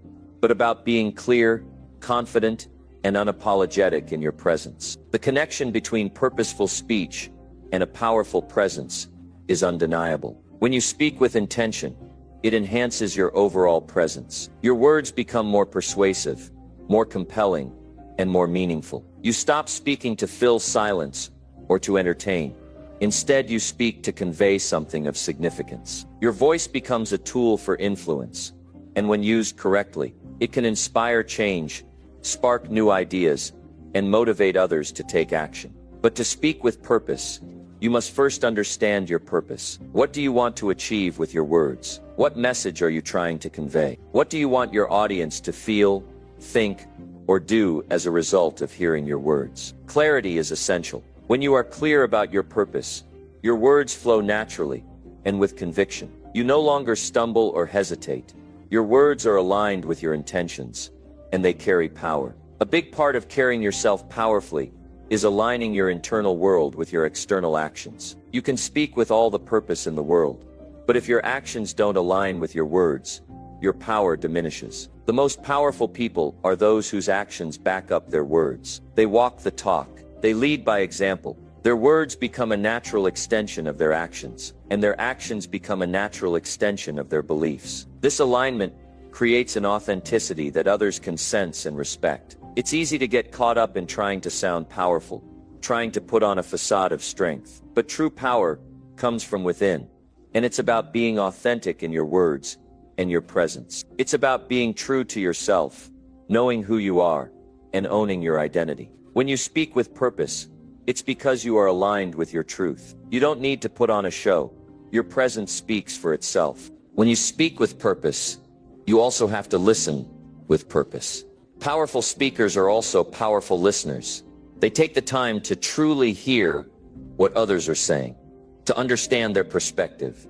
but about being clear, confident, and unapologetic in your presence. The connection between purposeful speech and a powerful presence is undeniable. When you speak with intention, it enhances your overall presence. Your words become more persuasive, more compelling, and more meaningful. You stop speaking to fill silence or to entertain. Instead, you speak to convey something of significance. Your voice becomes a tool for influence, and when used correctly, it can inspire change, spark new ideas, and motivate others to take action. But to speak with purpose, you must first understand your purpose. What do you want to achieve with your words? What message are you trying to convey? What do you want your audience to feel, think, or do as a result of hearing your words? Clarity is essential. When you are clear about your purpose, Your words flow naturally and with conviction. You no longer stumble or hesitate. Your words are aligned with your intentions, and they carry power. A big part of carrying yourself powerfully is aligning your internal world with your external actions. You can speak with all the purpose in the world, but if your actions don't align with your words, your power diminishes. The most powerful people are those whose actions back up their words. They walk the talk. They lead by example. Their words become a natural extension of their actions, and their actions become a natural extension of their beliefs. This alignment creates an authenticity that others can sense and respect. It's easy to get caught up in trying to sound powerful, trying to put on a facade of strength. But true power comes from within, and it's about being authentic in your words and your presence. It's about being true to yourself, knowing who you are, and owning your identity. When you speak with purpose, it's because you are aligned with your truth. You don't need to put on a show. Your presence speaks for itself. When you speak with purpose, you also have to listen with purpose. Powerful speakers are also powerful listeners. They take the time to truly hear what others are saying, to understand their perspective,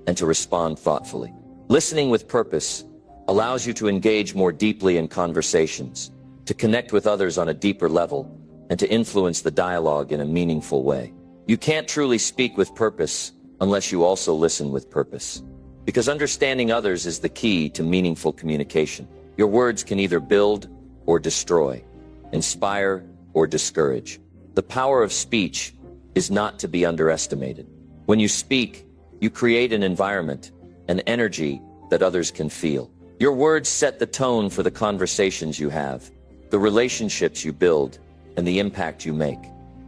and to respond thoughtfully. Listening with purpose allows you to engage more deeply in conversations, to connect with others on a deeper level, and to influence the dialogue in a meaningful way. You can't truly speak with purpose unless you also listen with purpose. Because understanding others is the key to meaningful communication. Your words can either build or destroy, inspire or discourage. The power of speech is not to be underestimated. When you speak, you create an environment, an energy that others can feel. Your words set the tone for the conversations you have, the relationships you build, and the impact you make.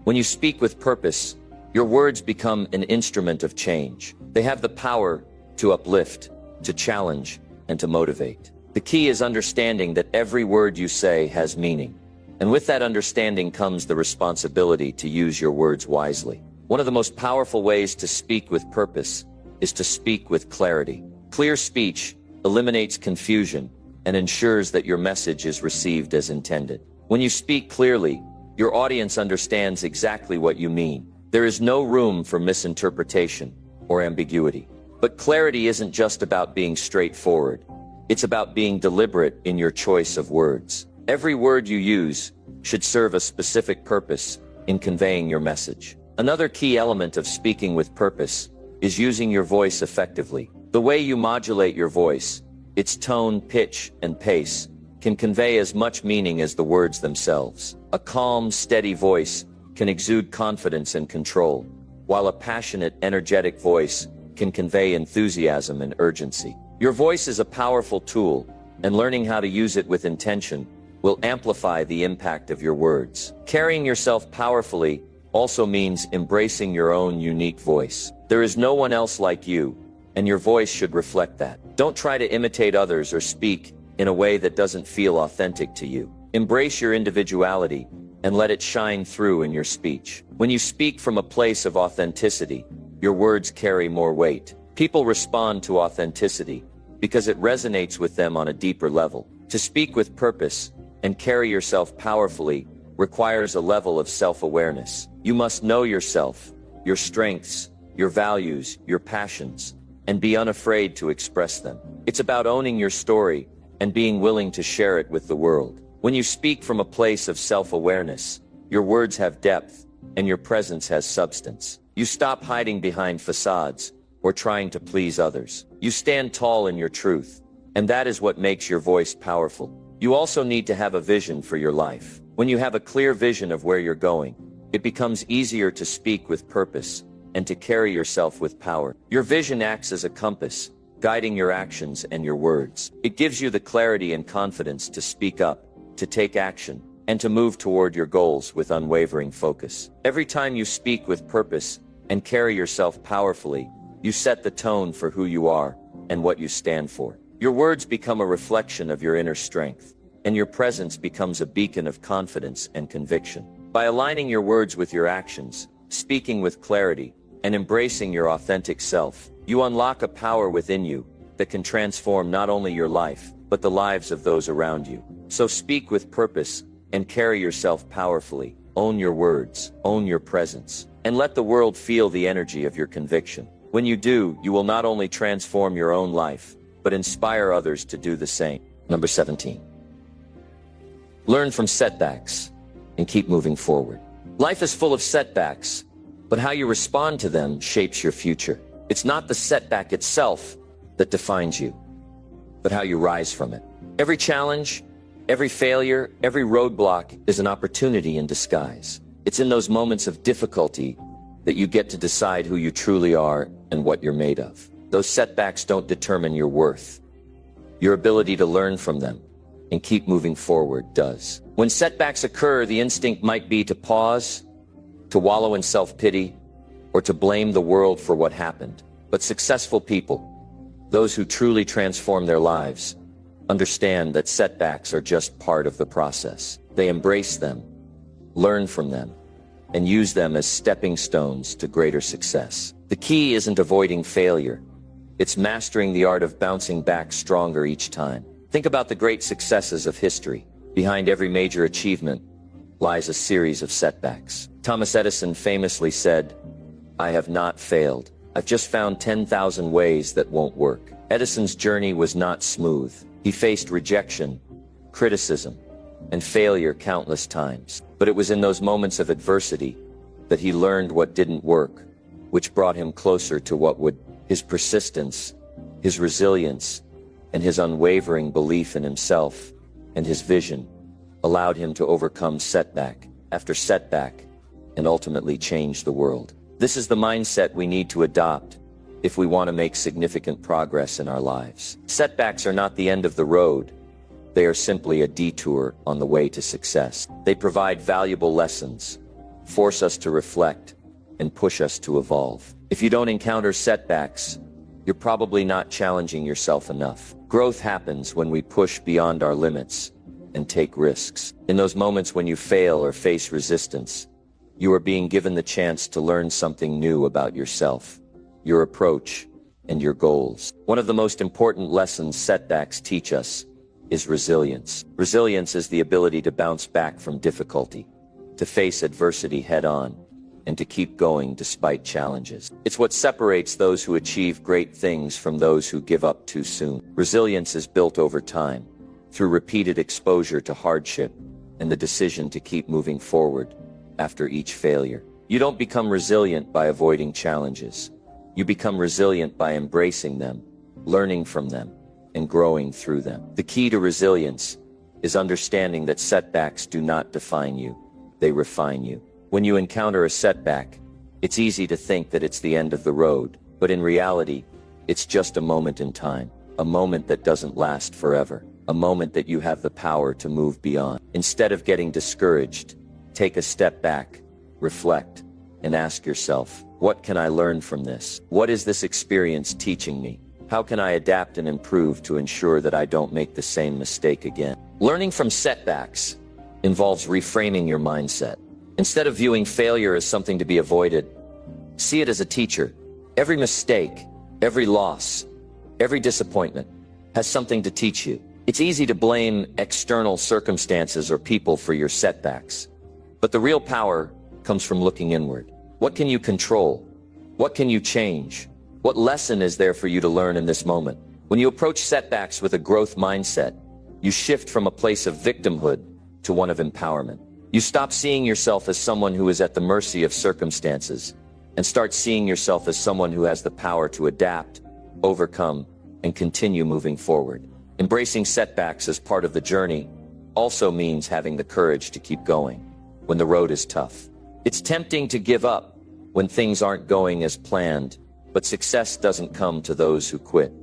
When you speak with purpose, your words become an instrument of change. They have the power to uplift, to challenge, and to motivate. The key is understanding that every word you say has meaning. And with that understanding comes the responsibility to use your words wisely. One of the most powerful ways to speak with purpose is to speak with clarity. Clear speech eliminates confusion and ensures that your message is received as intended. When you speak clearly, your audience understands exactly what you mean. There is no room for misinterpretation or ambiguity. But clarity isn't just about being straightforward. It's about being deliberate in your choice of words. Every word you use should serve a specific purpose in conveying your message. Another key element of speaking with purpose is using your voice effectively. The way you modulate your voice, its tone, pitch, and pace, can convey as much meaning as the words themselves. A calm, steady voice can exude confidence and control, while a passionate, energetic voice can convey enthusiasm and urgency. Your voice is a powerful tool, and learning how to use it with intention will amplify the impact of your words. Carrying yourself powerfully also means embracing your own unique voice. There is no one else like you, and your voice should reflect that. Don't try to imitate others or speak in a way that doesn't feel authentic to you. Embrace your individuality and let it shine through in your speech. When you speak from a place of authenticity, your words carry more weight. People respond to authenticity because it resonates with them on a deeper level. To speak with purpose and carry yourself powerfully requires a level of self-awareness. You must know yourself, your strengths, your values, your passions, and be unafraid to express them. It's about owning your story and being willing to share it with the world. When you speak from a place of self-awareness, your words have depth and your presence has substance. You stop hiding behind facades or trying to please others. You stand tall in your truth, and that is what makes your voice powerful. You also need to have a vision for your life. When you have a clear vision of where you're going, it becomes easier to speak with purpose and to carry yourself with power. Your vision acts as a compass, guiding your actions and your words. It gives you the clarity and confidence to speak up, to take action, and to move toward your goals with unwavering focus. Every time you speak with purpose and carry yourself powerfully, you set the tone for who you are and what you stand for. Your words become a reflection of your inner strength, and your presence becomes a beacon of confidence and conviction. By aligning your words with your actions, speaking with clarity, and embracing your authentic self, you unlock a power within you that can transform not only your life, but the lives of those around you. So speak with purpose and carry yourself powerfully. Own your words, own your presence, and let the world feel the energy of your conviction. When you do, you will not only transform your own life, but inspire others to do the same. Number 17. Learn from setbacks and keep moving forward. Life is full of setbacks, but how you respond to them shapes your future. It's not the setback itself that defines you, but how you rise from it. Every challenge, every failure, every roadblock is an opportunity in disguise. It's in those moments of difficulty that you get to decide who you truly are and what you're made of. Those setbacks don't determine your worth. Your ability to learn from them and keep moving forward does. When setbacks occur, the instinct might be to pause, to wallow in self-pity, or to blame the world for what happened. But successful people, those who truly transform their lives, understand that setbacks are just part of the process. They embrace them, learn from them, and use them as stepping stones to greater success. The key isn't avoiding failure. It's mastering the art of bouncing back stronger each time. Think about the great successes of history. Behind every major achievement lies a series of setbacks. Thomas Edison famously said, "I have not failed. I've just found 10,000 ways that won't work." Edison's journey was not smooth. He faced rejection, criticism, and failure countless times. But it was in those moments of adversity that he learned what didn't work, which brought him closer to what would. His persistence, his resilience, and his unwavering belief in himself and his vision allowed him to overcome setback after setback and ultimately change the world. This is the mindset we need to adopt if we want to make significant progress in our lives. Setbacks are not the end of the road. They are simply a detour on the way to success. They provide valuable lessons, force us to reflect, and push us to evolve. If you don't encounter setbacks, you're probably not challenging yourself enough. Growth happens when we push beyond our limits and take risks. In those moments when you fail or face resistance, you are being given the chance to learn something new about yourself, your approach, and your goals. One of the most important lessons setbacks teach us is resilience. Resilience is the ability to bounce back from difficulty, to face adversity head-on, and to keep going despite challenges. It's what separates those who achieve great things from those who give up too soon. Resilience is built over time, through repeated exposure to hardship and the decision to keep moving forward after each failure. You don't become resilient by avoiding challenges. You become resilient by embracing them, learning from them, and growing through them. The key to resilience is understanding that setbacks do not define you, they refine you. When you encounter a setback, it's easy to think that it's the end of the road, but in reality, it's just a moment in time, a moment that doesn't last forever, a moment that you have the power to move beyond. Instead of getting discouraged, take a step back, reflect, and ask yourself, what can I learn from this? What is this experience teaching me? How can I adapt and improve to ensure that I don't make the same mistake again? Learning from setbacks involves reframing your mindset. Instead of viewing failure as something to be avoided, see it as a teacher. Every mistake, every loss, every disappointment has something to teach you. It's easy to blame external circumstances or people for your setbacks, but the real power comes from looking inward. What can you control? What can you change? What lesson is there for you to learn in this moment? When you approach setbacks with a growth mindset, you shift from a place of victimhood to one of empowerment. You stop seeing yourself as someone who is at the mercy of circumstances and start seeing yourself as someone who has the power to adapt, overcome, and continue moving forward. Embracing setbacks as part of the journey also means having the courage to keep going when the road is tough. It's tempting to give up when things aren't going as planned, but success doesn't come to those who quit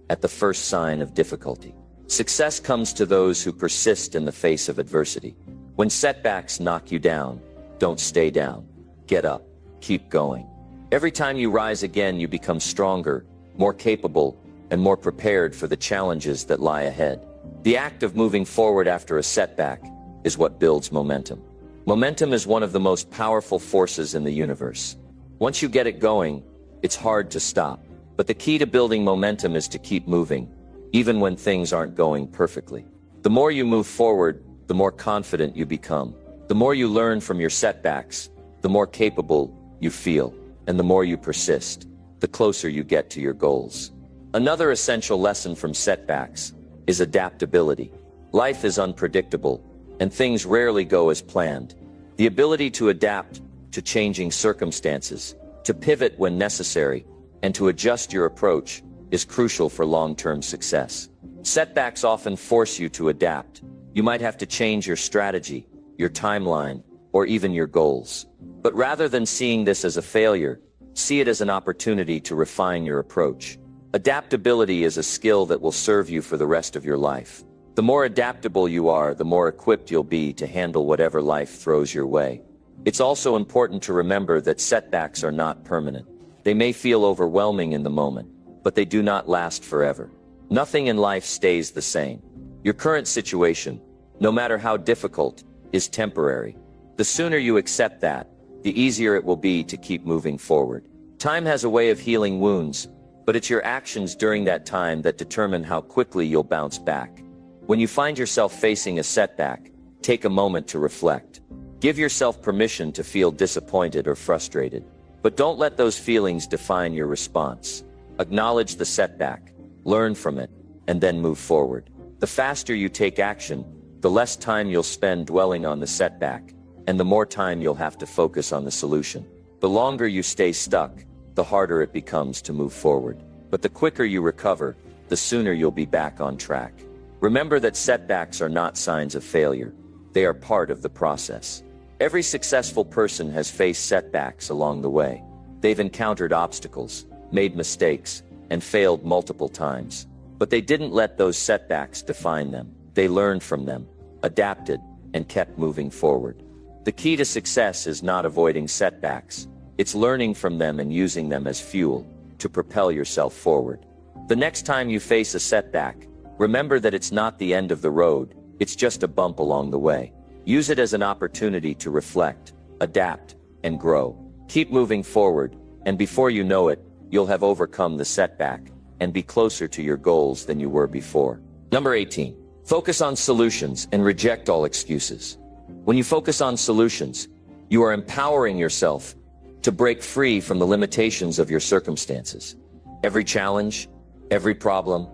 at the first sign of difficulty. Success comes to those who persist in the face of adversity. When setbacks knock you down, don't stay down. Get up. Keep going. Every time you rise again, you become stronger, more capable, and more prepared for the challenges that lie ahead. The act of moving forward after a setback is what builds momentum. Momentum is one of the most powerful forces in the universe. Once you get it going, it's hard to stop. But the key to building momentum is to keep moving, even when things aren't going perfectly. The more you move forward, the more confident you become. The more you learn from your setbacks, the more capable you feel, and the more you persist, the closer you get to your goals. Another essential lesson from setbacks is adaptability. Life is unpredictable, and things rarely go as planned. The ability to adapt to changing circumstances, to pivot when necessary, and to adjust your approach is crucial for long-term success. Setbacks often force you to adapt. You might have to change your strategy, your timeline, or even your goals. But rather than seeing this as a failure, see it as an opportunity to refine your approach. Adaptability is a skill that will serve you for the rest of your life. The more adaptable you are, the more equipped you'll be to handle whatever life throws your way. It's also important to remember that setbacks are not permanent. They may feel overwhelming in the moment, but they do not last forever. Nothing in life stays the same. Your current situation, no matter how difficult, is temporary. The sooner you accept that, the easier it will be to keep moving forward. Time has a way of healing wounds, but it's your actions during that time that determine how quickly you'll bounce back. When you find yourself facing a setback, take a moment to reflect. Give yourself permission to feel disappointed or frustrated, but don't let those feelings define your response. Acknowledge the setback, learn from it, and then move forward. The faster you take action, the less time you'll spend dwelling on the setback, and the more time you'll have to focus on the solution. The longer you stay stuck, the harder it becomes to move forward. But the quicker you recover, the sooner you'll be back on track. Remember that setbacks are not signs of failure. They are part of the process. Every successful person has faced setbacks along the way. They've encountered obstacles, made mistakes, and failed multiple times. But they didn't let those setbacks define them. They learned from them, adapted, and kept moving forward. The key to success is not avoiding setbacks. It's learning from them and using them as fuel to propel yourself forward. The next time you face a setback, remember that it's not the end of the road, it's just a bump along the way. Use it as an opportunity to reflect, adapt, and grow. Keep moving forward, and before you know it, you'll have overcome the setback and be closer to your goals than you were before. Number 18. Focus on solutions and reject all excuses. When you focus on solutions, you are empowering yourself to break free from the limitations of your circumstances. Every challenge, every problem,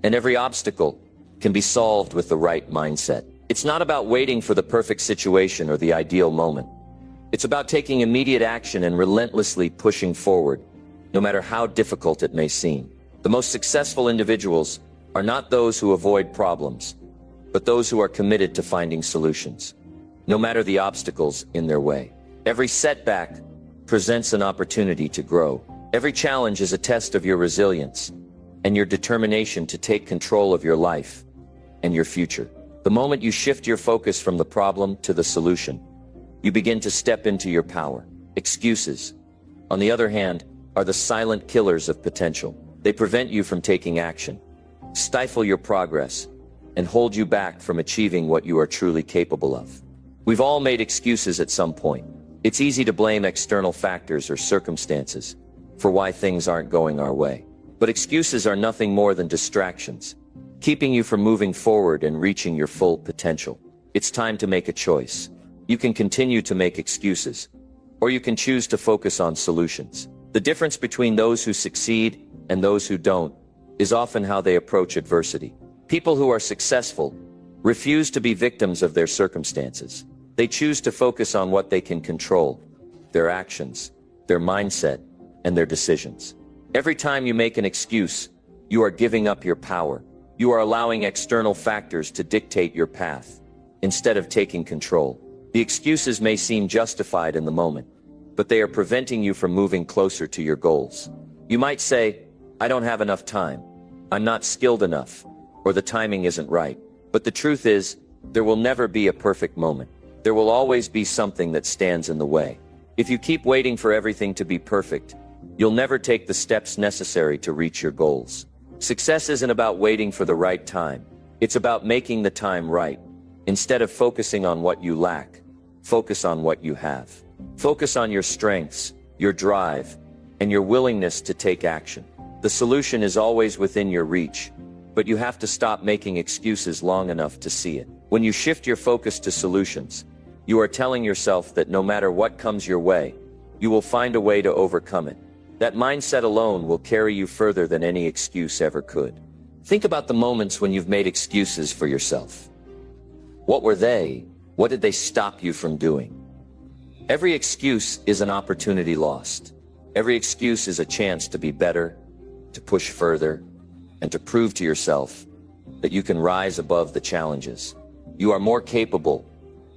and every obstacle can be solved with the right mindset. It's not about waiting for the perfect situation or the ideal moment. It's about taking immediate action and relentlessly pushing forward, no matter how difficult it may seem. The most successful individuals are not those who avoid problems, but those who are committed to finding solutions, no matter the obstacles in their way. Every setback presents an opportunity to grow. Every challenge is a test of your resilience and your determination to take control of your life and your future. The moment you shift your focus from the problem to the solution, you begin to step into your power. Excuses, on the other hand, are the silent killers of potential. They prevent you from taking action, stifle your progress, and hold you back from achieving what you are truly capable of. We've all made excuses at some point. It's easy to blame external factors or circumstances for why things aren't going our way. But excuses are nothing more than distractions, keeping you from moving forward and reaching your full potential. It's time to make a choice. You can continue to make excuses, or you can choose to focus on solutions. The difference between those who succeed and those who don't is often how they approach adversity. People who are successful refuse to be victims of their circumstances. They choose to focus on what they can control, their actions, their mindset, and their decisions. Every time you make an excuse, you are giving up your power. You are allowing external factors to dictate your path, instead of taking control. The excuses may seem justified in the moment, but they are preventing you from moving closer to your goals. You might say, "I don't have enough time. I'm not skilled enough," or "the timing isn't right." But the truth is, there will never be a perfect moment. There will always be something that stands in the way. If you keep waiting for everything to be perfect, you'll never take the steps necessary to reach your goals. Success isn't about waiting for the right time. It's about making the time right. Instead of focusing on what you lack, focus on what you have. Focus on your strengths, your drive, and your willingness to take action. The solution is always within your reach, but you have to stop making excuses long enough to see it. When you shift your focus to solutions, you are telling yourself that no matter what comes your way, you will find a way to overcome it. That mindset alone will carry you further than any excuse ever could. Think about the moments when you've made excuses for yourself. What were they? What did they stop you from doing? Every excuse is an opportunity lost. Every excuse is a chance to be better, to push further, and to prove to yourself that you can rise above the challenges. You are more capable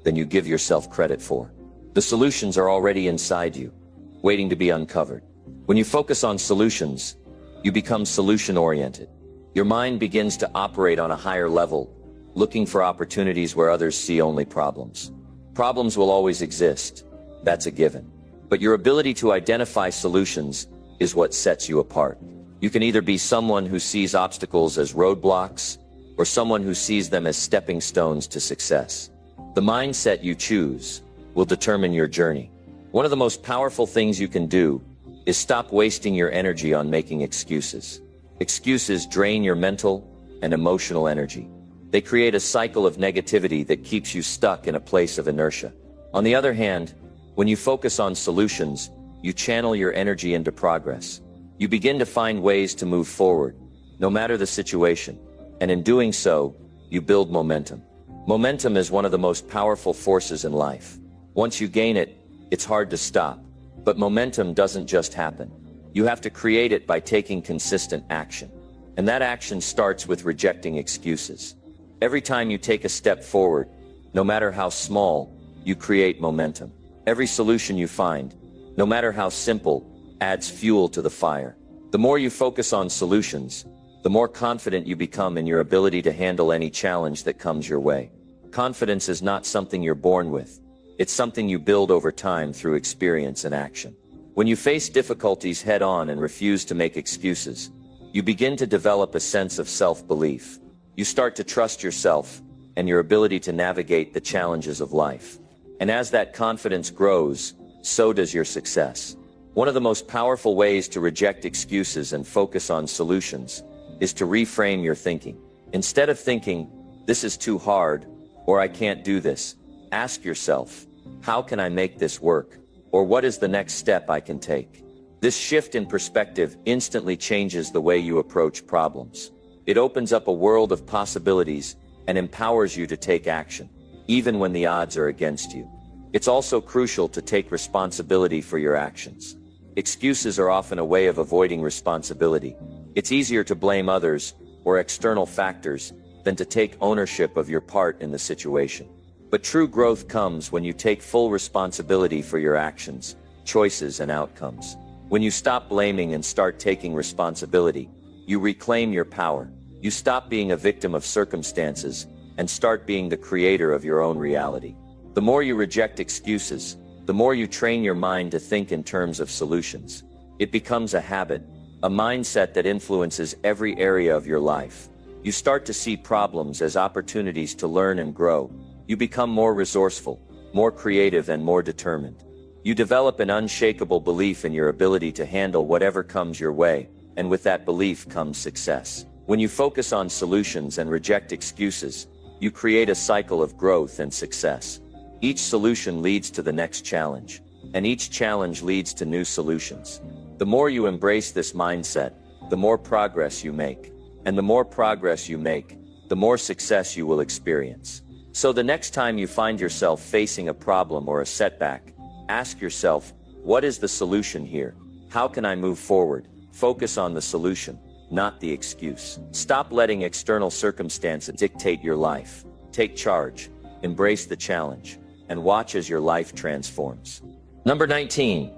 than you give yourself credit for. The solutions are already inside you, waiting to be uncovered. When you focus on solutions, you become solution-oriented. Your mind begins to operate on a higher level, looking for opportunities where others see only problems. Problems will always exist. That's a given. But your ability to identify solutions is what sets you apart. You can either be someone who sees obstacles as roadblocks, or someone who sees them as stepping stones to success. The mindset you choose will determine your journey. One of the most powerful things you can do is stop wasting your energy on making excuses. Excuses drain your mental and emotional energy. They create a cycle of negativity that keeps you stuck in a place of inertia. On the other hand, when you focus on solutions, you channel your energy into progress. You begin to find ways to move forward, no matter the situation. And in doing so, you build momentum. Momentum is one of the most powerful forces in life. Once you gain it, it's hard to stop. But momentum doesn't just happen. You have to create it by taking consistent action. And that action starts with rejecting excuses. Every time you take a step forward, no matter how small, you create momentum. Every solution you find, no matter how simple, adds fuel to the fire. The more you focus on solutions, the more confident you become in your ability to handle any challenge that comes your way. Confidence is not something you're born with. It's something you build over time through experience and action. When you face difficulties head-on and refuse to make excuses, you begin to develop a sense of self-belief. You start to trust yourself and your ability to navigate the challenges of life. And as that confidence grows, so does your success. One of the most powerful ways to reject excuses and focus on solutions is to reframe your thinking. Instead of thinking, "This is too hard," or "I can't do this," ask yourself, "How can I make this work?" Or "What is the next step I can take?" This shift in perspective instantly changes the way you approach problems. It opens up a world of possibilities and empowers you to take action, even when the odds are against you. It's also crucial to take responsibility for your actions. Excuses are often a way of avoiding responsibility. It's easier to blame others or external factors than to take ownership of your part in the situation. But true growth comes when you take full responsibility for your actions, choices, and outcomes. When you stop blaming and start taking responsibility, you reclaim your power. You stop being a victim of circumstances and start being the creator of your own reality. The more you reject excuses, the more you train your mind to think in terms of solutions. It becomes a habit, a mindset that influences every area of your life. You start to see problems as opportunities to learn and grow. You become more resourceful, more creative, and more determined. You develop an unshakable belief in your ability to handle whatever comes your way, and with that belief comes success. When you focus on solutions and reject excuses, you create a cycle of growth and success. Each solution leads to the next challenge, and each challenge leads to new solutions. The more you embrace this mindset, the more progress you make. And the more progress you make, the more success you will experience. So the next time you find yourself facing a problem or a setback, ask yourself, what is the solution here? How can I move forward? Focus on the solution, not the excuse. Stop letting external circumstances dictate your life. Take charge, embrace the challenge, and watch as your life transforms. Number 19,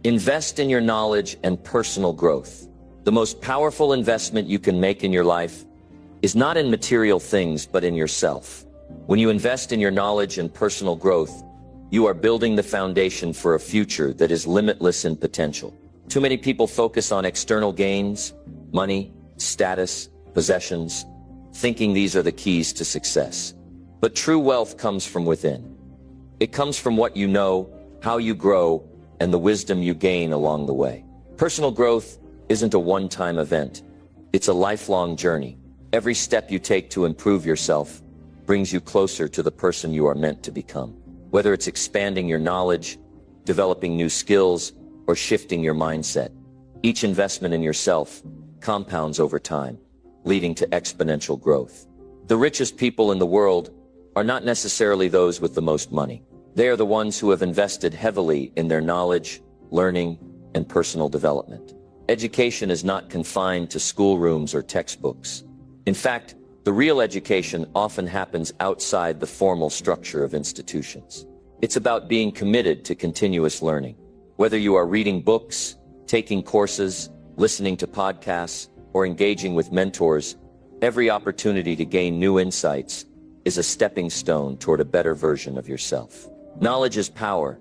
invest in your knowledge and personal growth. The most powerful investment you can make in your life is not in material things, but in yourself. When you invest in your knowledge and personal growth, you are building the foundation for a future that is limitless in potential. Too many people focus on external gains, money, status, possessions, thinking these are the keys to success. But true wealth comes from within. It comes from what you know, how you grow, and the wisdom you gain along the way. Personal growth isn't a one-time event. It's a lifelong journey. Every step you take to improve yourself brings you closer to the person you are meant to become. Whether it's expanding your knowledge, developing new skills, or shifting your mindset. Each investment in yourself compounds over time, leading to exponential growth. The richest people in the world are not necessarily those with the most money. They are the ones who have invested heavily in their knowledge, learning, and personal development. Education is not confined to schoolrooms or textbooks. In fact, the real education often happens outside the formal structure of institutions. It's about being committed to continuous learning. Whether you are reading books, taking courses, listening to podcasts, or engaging with mentors, every opportunity to gain new insights is a stepping stone toward a better version of yourself. Knowledge is power,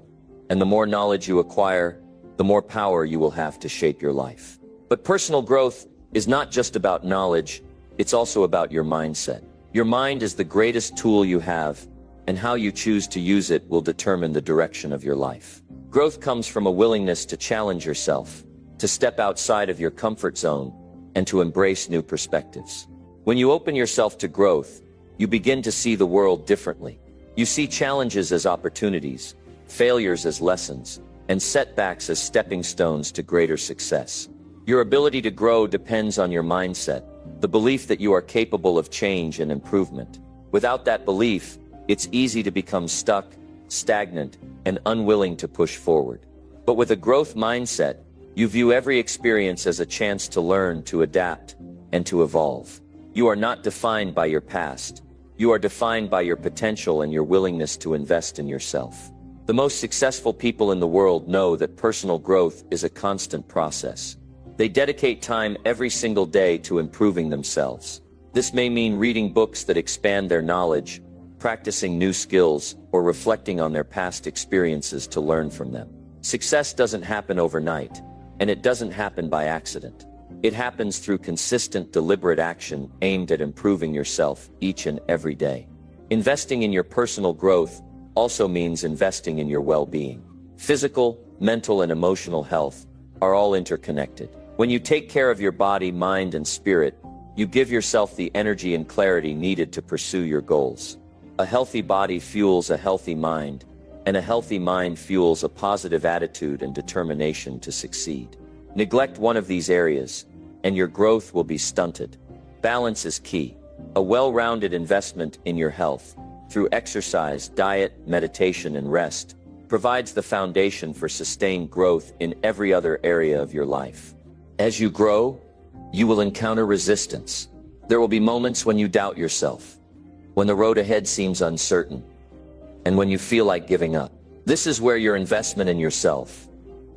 and the more knowledge you acquire, the more power you will have to shape your life. But personal growth is not just about knowledge, it's also about your mindset. Your mind is the greatest tool you have, and how you choose to use it will determine the direction of your life. Growth comes from a willingness to challenge yourself, to step outside of your comfort zone, and to embrace new perspectives. When you open yourself to growth, you begin to see the world differently. You see challenges as opportunities, failures as lessons, and setbacks as stepping stones to greater success. Your ability to grow depends on your mindset, the belief that you are capable of change and improvement. Without that belief, it's easy to become stuck, stagnant, and unwilling to push forward. But with a growth mindset, you view every experience as a chance to learn, to adapt, and to evolve. You are not defined by your past. You are defined by your potential and your willingness to invest in yourself. The most successful people in the world know that personal growth is a constant process. They dedicate time every single day to improving themselves. This may mean reading books that expand their knowledge, practicing new skills, or reflecting on their past experiences to learn from them. Success doesn't happen overnight, and it doesn't happen by accident. It happens through consistent, deliberate action aimed at improving yourself each and every day. Investing in your personal growth also means investing in your well-being. Physical, mental, and emotional health are all interconnected. When you take care of your body, mind, and spirit, you give yourself the energy and clarity needed to pursue your goals. A healthy body fuels a healthy mind, and a healthy mind fuels a positive attitude and determination to succeed. Neglect one of these areas, and your growth will be stunted. Balance is key. A well-rounded investment in your health, through exercise, diet, meditation, and rest, provides the foundation for sustained growth in every other area of your life. As you grow, you will encounter resistance. There will be moments when you doubt yourself, when the road ahead seems uncertain, and when you feel like giving up. This is where your investment in yourself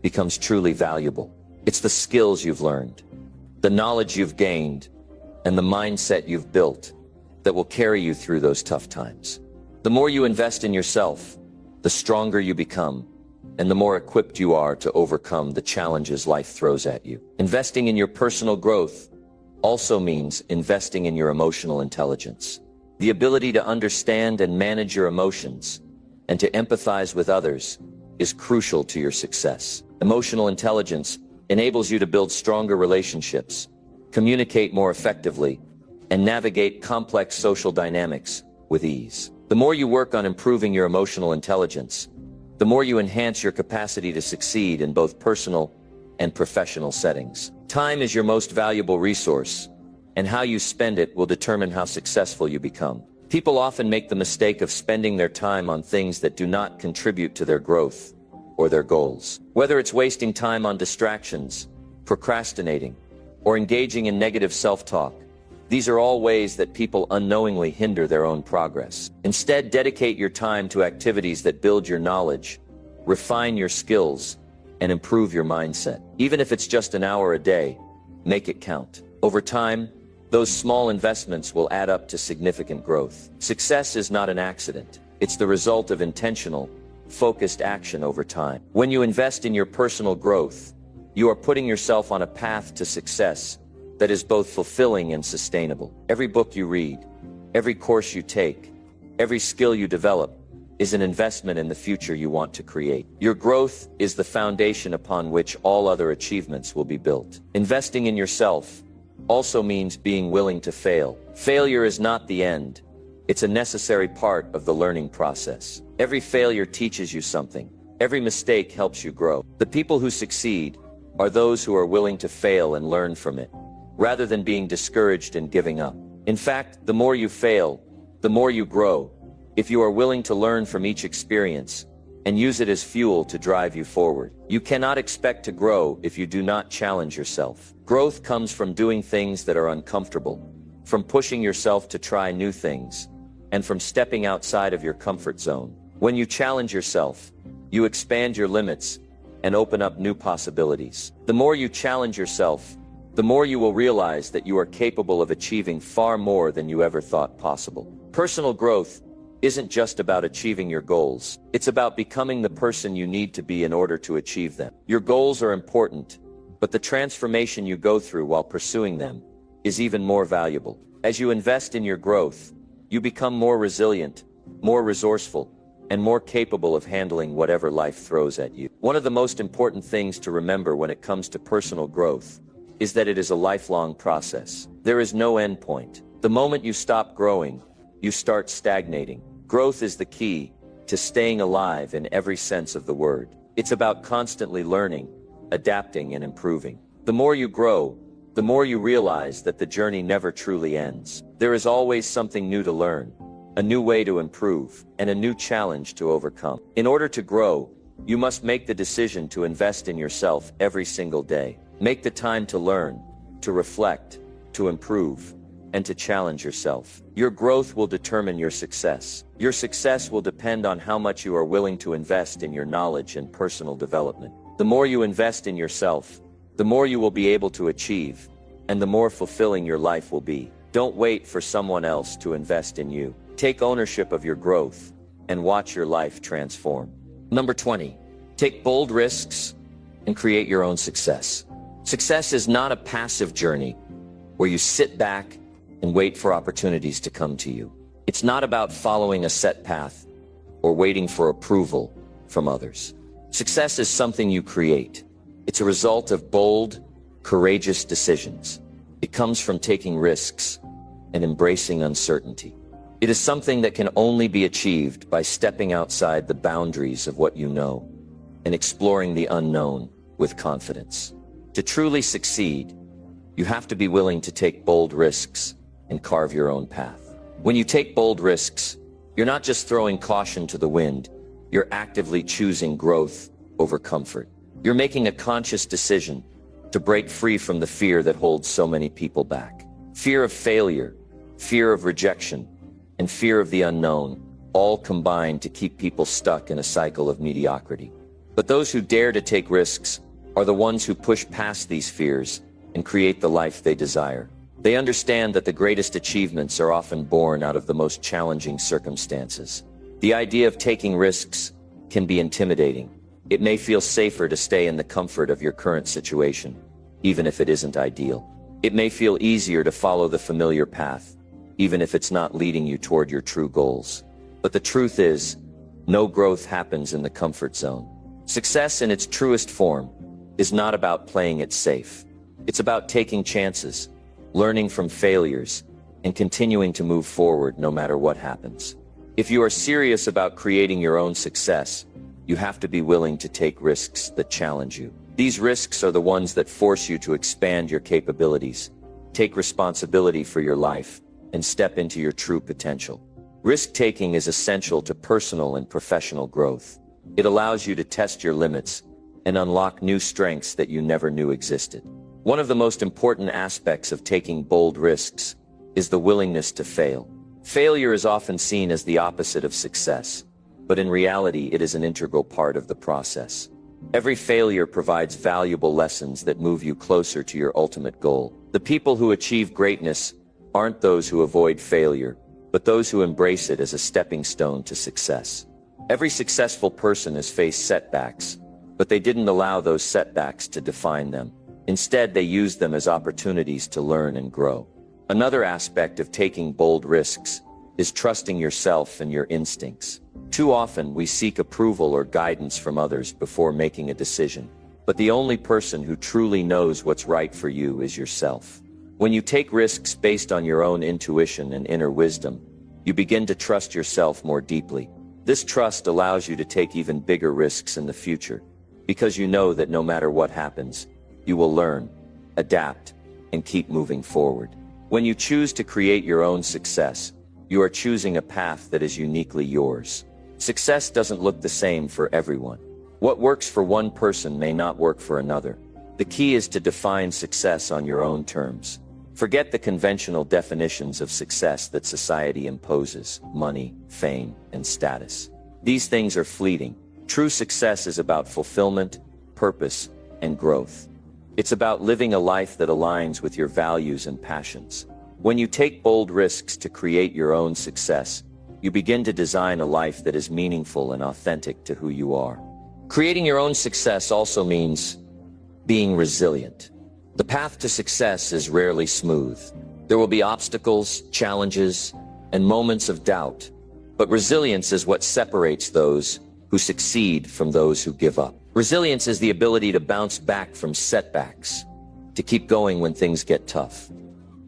becomes truly valuable. It's the skills you've learned, the knowledge you've gained, and the mindset you've built that will carry you through those tough times. The more you invest in yourself, the stronger you become, and the more equipped you are to overcome the challenges life throws at you. Investing in your personal growth also means investing in your emotional intelligence. The ability to understand and manage your emotions and to empathize with others is crucial to your success. Emotional intelligence enables you to build stronger relationships, communicate more effectively, and navigate complex social dynamics with ease. The more you work on improving your emotional intelligence, the more you enhance your capacity to succeed in both personal and professional settings. Time is your most valuable resource, and how you spend it will determine how successful you become. People often make the mistake of spending their time on things that do not contribute to their growth or their goals. Whether it's wasting time on distractions, procrastinating, or engaging in negative self-talk, these are all ways that people unknowingly hinder their own progress. Instead, dedicate your time to activities that build your knowledge, refine your skills, and improve your mindset. Even if it's just an hour a day, make it count. Over time, those small investments will add up to significant growth. Success is not an accident. It's the result of intentional, focused action over time. When you invest in your personal growth, you are putting yourself on a path to success that is both fulfilling and sustainable. Every book you read, every course you take, every skill you develop is an investment in the future you want to create. Your growth is the foundation upon which all other achievements will be built. Investing in yourself also means being willing to fail. Failure is not the end. It's a necessary part of the learning process. Every failure teaches you something, Every mistake helps you grow. The people who succeed are those who are willing to fail and learn from it, rather than being discouraged and giving up. In fact, the more you fail, the more you grow, if you are willing to learn from each experience and use it as fuel to drive you forward. You cannot expect to grow if you do not challenge yourself. Growth comes from doing things that are uncomfortable, from pushing yourself to try new things, and from stepping outside of your comfort zone. When you challenge yourself, you expand your limits and open up new possibilities. The more you challenge yourself, the more you will realize that you are capable of achieving far more than you ever thought possible. Personal growth isn't just about achieving your goals. It's about becoming the person you need to be in order to achieve them. Your goals are important, but the transformation you go through while pursuing them is even more valuable. As you invest in your growth, you become more resilient, more resourceful, and more capable of handling whatever life throws at you. One of the most important things to remember when it comes to personal growth is that it is a lifelong process. There is no end point. The moment you stop growing, you start stagnating. Growth is the key to staying alive in every sense of the word. It's about constantly learning, adapting, and improving. The more you grow, the more you realize that the journey never truly ends. There is always something new to learn, a new way to improve, and a new challenge to overcome. In order to grow, you must make the decision to invest in yourself every single day. Make the time to learn, to reflect, to improve, and to challenge yourself. Your growth will determine your success. Your success will depend on how much you are willing to invest in your knowledge and personal development. The more you invest in yourself, the more you will be able to achieve, and the more fulfilling your life will be. Don't wait for someone else to invest in you. Take ownership of your growth and watch your life transform. Number 20, take bold risks and create your own success. Success is not a passive journey where you sit back and wait for opportunities to come to you. It's not about following a set path or waiting for approval from others. Success is something you create. It's a result of bold, courageous decisions. It comes from taking risks and embracing uncertainty. It is something that can only be achieved by stepping outside the boundaries of what you know and exploring the unknown with confidence. To truly succeed, you have to be willing to take bold risks and carve your own path. When you take bold risks, you're not just throwing caution to the wind, you're actively choosing growth over comfort. You're making a conscious decision to break free from the fear that holds so many people back. Fear of failure, fear of rejection, and fear of the unknown all combine to keep people stuck in a cycle of mediocrity. But those who dare to take risks are the ones who push past these fears and create the life they desire. They understand that the greatest achievements are often born out of the most challenging circumstances. The idea of taking risks can be intimidating. It may feel safer to stay in the comfort of your current situation, even if it isn't ideal. It may feel easier to follow the familiar path, even if it's not leading you toward your true goals. But the truth is, no growth happens in the comfort zone. Success in its truest form is not about playing it safe. It's about taking chances, learning from failures, and continuing to move forward no matter what happens. If you are serious about creating your own success, you have to be willing to take risks that challenge you. These risks are the ones that force you to expand your capabilities, take responsibility for your life, and step into your true potential. Risk-taking is essential to personal and professional growth. It allows you to test your limits and unlock new strengths that you never knew existed. One of the most important aspects of taking bold risks is the willingness to fail. Failure is often seen as the opposite of success, but in reality, it is an integral part of the process. Every failure provides valuable lessons that move you closer to your ultimate goal. The people who achieve greatness aren't those who avoid failure, but those who embrace it as a stepping stone to success. Every successful person has faced setbacks, but they didn't allow those setbacks to define them. Instead, they used them as opportunities to learn and grow. Another aspect of taking bold risks is trusting yourself and your instincts. Too often, we seek approval or guidance from others before making a decision. But the only person who truly knows what's right for you is yourself. When you take risks based on your own intuition and inner wisdom, you begin to trust yourself more deeply. This trust allows you to take even bigger risks in the future, because you know that no matter what happens, you will learn, adapt, and keep moving forward. When you choose to create your own success, you are choosing a path that is uniquely yours. Success doesn't look the same for everyone. What works for one person may not work for another. The key is to define success on your own terms. Forget the conventional definitions of success that society imposes: money, fame, and status. These things are fleeting. True success is about fulfillment, purpose, and growth. It's about living a life that aligns with your values and passions. When you take bold risks to create your own success, you begin to design a life that is meaningful and authentic to who you are. Creating your own success also means being resilient. The path to success is rarely smooth. There will be obstacles, challenges, and moments of doubt. But resilience is what separates those who succeed from those who give up. Resilience is the ability to bounce back from setbacks, to keep going when things get tough,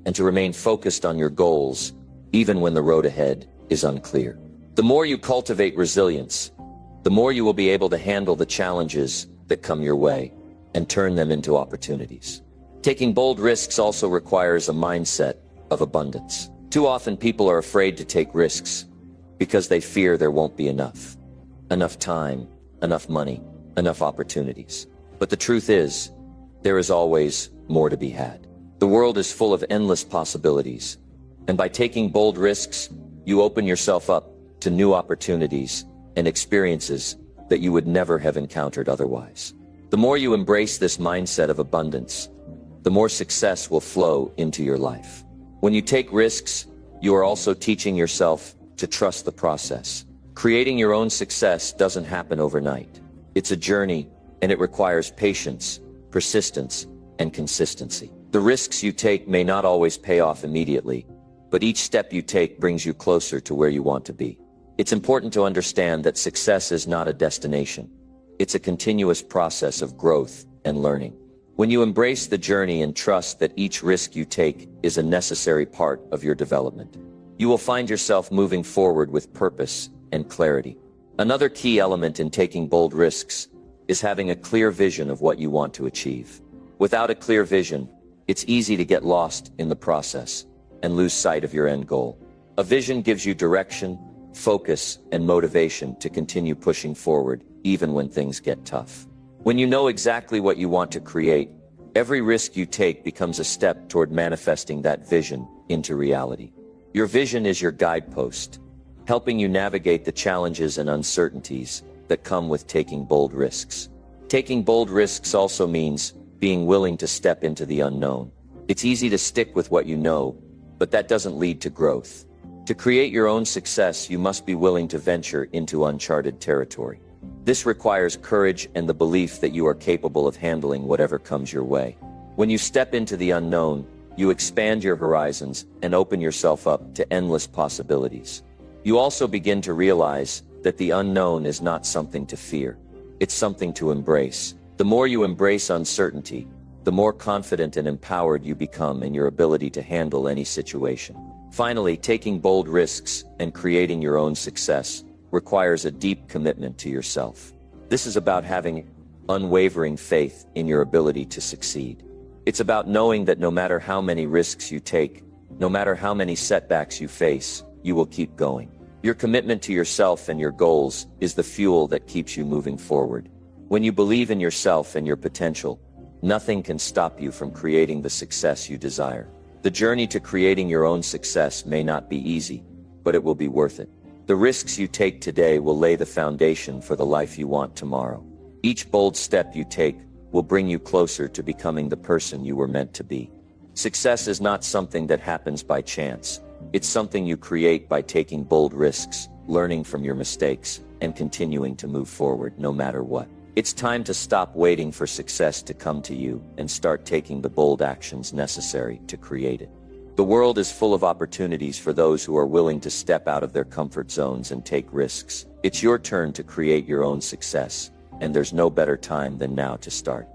and to remain focused on your goals, even when the road ahead is unclear. The more you cultivate resilience, the more you will be able to handle the challenges that come your way and turn them into opportunities. Taking bold risks also requires a mindset of abundance. Too often people are afraid to take risks because they fear there won't be enough time, enough money, enough opportunities. But the truth is, there is always more to be had. The world is full of endless possibilities, and by taking bold risks, you open yourself up to new opportunities and experiences that you would never have encountered otherwise. The more you embrace this mindset of abundance, the more success will flow into your life. When you take risks, you are also teaching yourself to trust the process. Creating your own success doesn't happen overnight. It's a journey, and it requires patience, persistence, and consistency. The risks you take may not always pay off immediately, but each step you take brings you closer to where you want to be. It's important to understand that success is not a destination. It's a continuous process of growth and learning. When you embrace the journey and trust that each risk you take is a necessary part of your development, you will find yourself moving forward with purpose and clarity. Another key element in taking bold risks is having a clear vision of what you want to achieve. Without a clear vision, it's easy to get lost in the process and lose sight of your end goal. A vision gives you direction, focus, and motivation to continue pushing forward even when things get tough. When you know exactly what you want to create, every risk you take becomes a step toward manifesting that vision into reality. Your vision is your guidepost, helping you navigate the challenges and uncertainties that come with taking bold risks. Taking bold risks also means being willing to step into the unknown. It's easy to stick with what you know, but that doesn't lead to growth. To create your own success, you must be willing to venture into uncharted territory. This requires courage and the belief that you are capable of handling whatever comes your way. When you step into the unknown, you expand your horizons and open yourself up to endless possibilities. You also begin to realize that the unknown is not something to fear. It's something to embrace. The more you embrace uncertainty, the more confident and empowered you become in your ability to handle any situation. Finally, taking bold risks and creating your own success requires a deep commitment to yourself. This is about having unwavering faith in your ability to succeed. It's about knowing that no matter how many risks you take, no matter how many setbacks you face, you will keep going. Your commitment to yourself and your goals is the fuel that keeps you moving forward. When you believe in yourself and your potential, nothing can stop you from creating the success you desire. The journey to creating your own success may not be easy, but it will be worth it. The risks you take today will lay the foundation for the life you want tomorrow. Each bold step you take will bring you closer to becoming the person you were meant to be. Success is not something that happens by chance. It's something you create by taking bold risks, learning from your mistakes, and continuing to move forward no matter what. It's time to stop waiting for success to come to you and start taking the bold actions necessary to create it. The world is full of opportunities for those who are willing to step out of their comfort zones and take risks. It's your turn to create your own success, and there's no better time than now to start.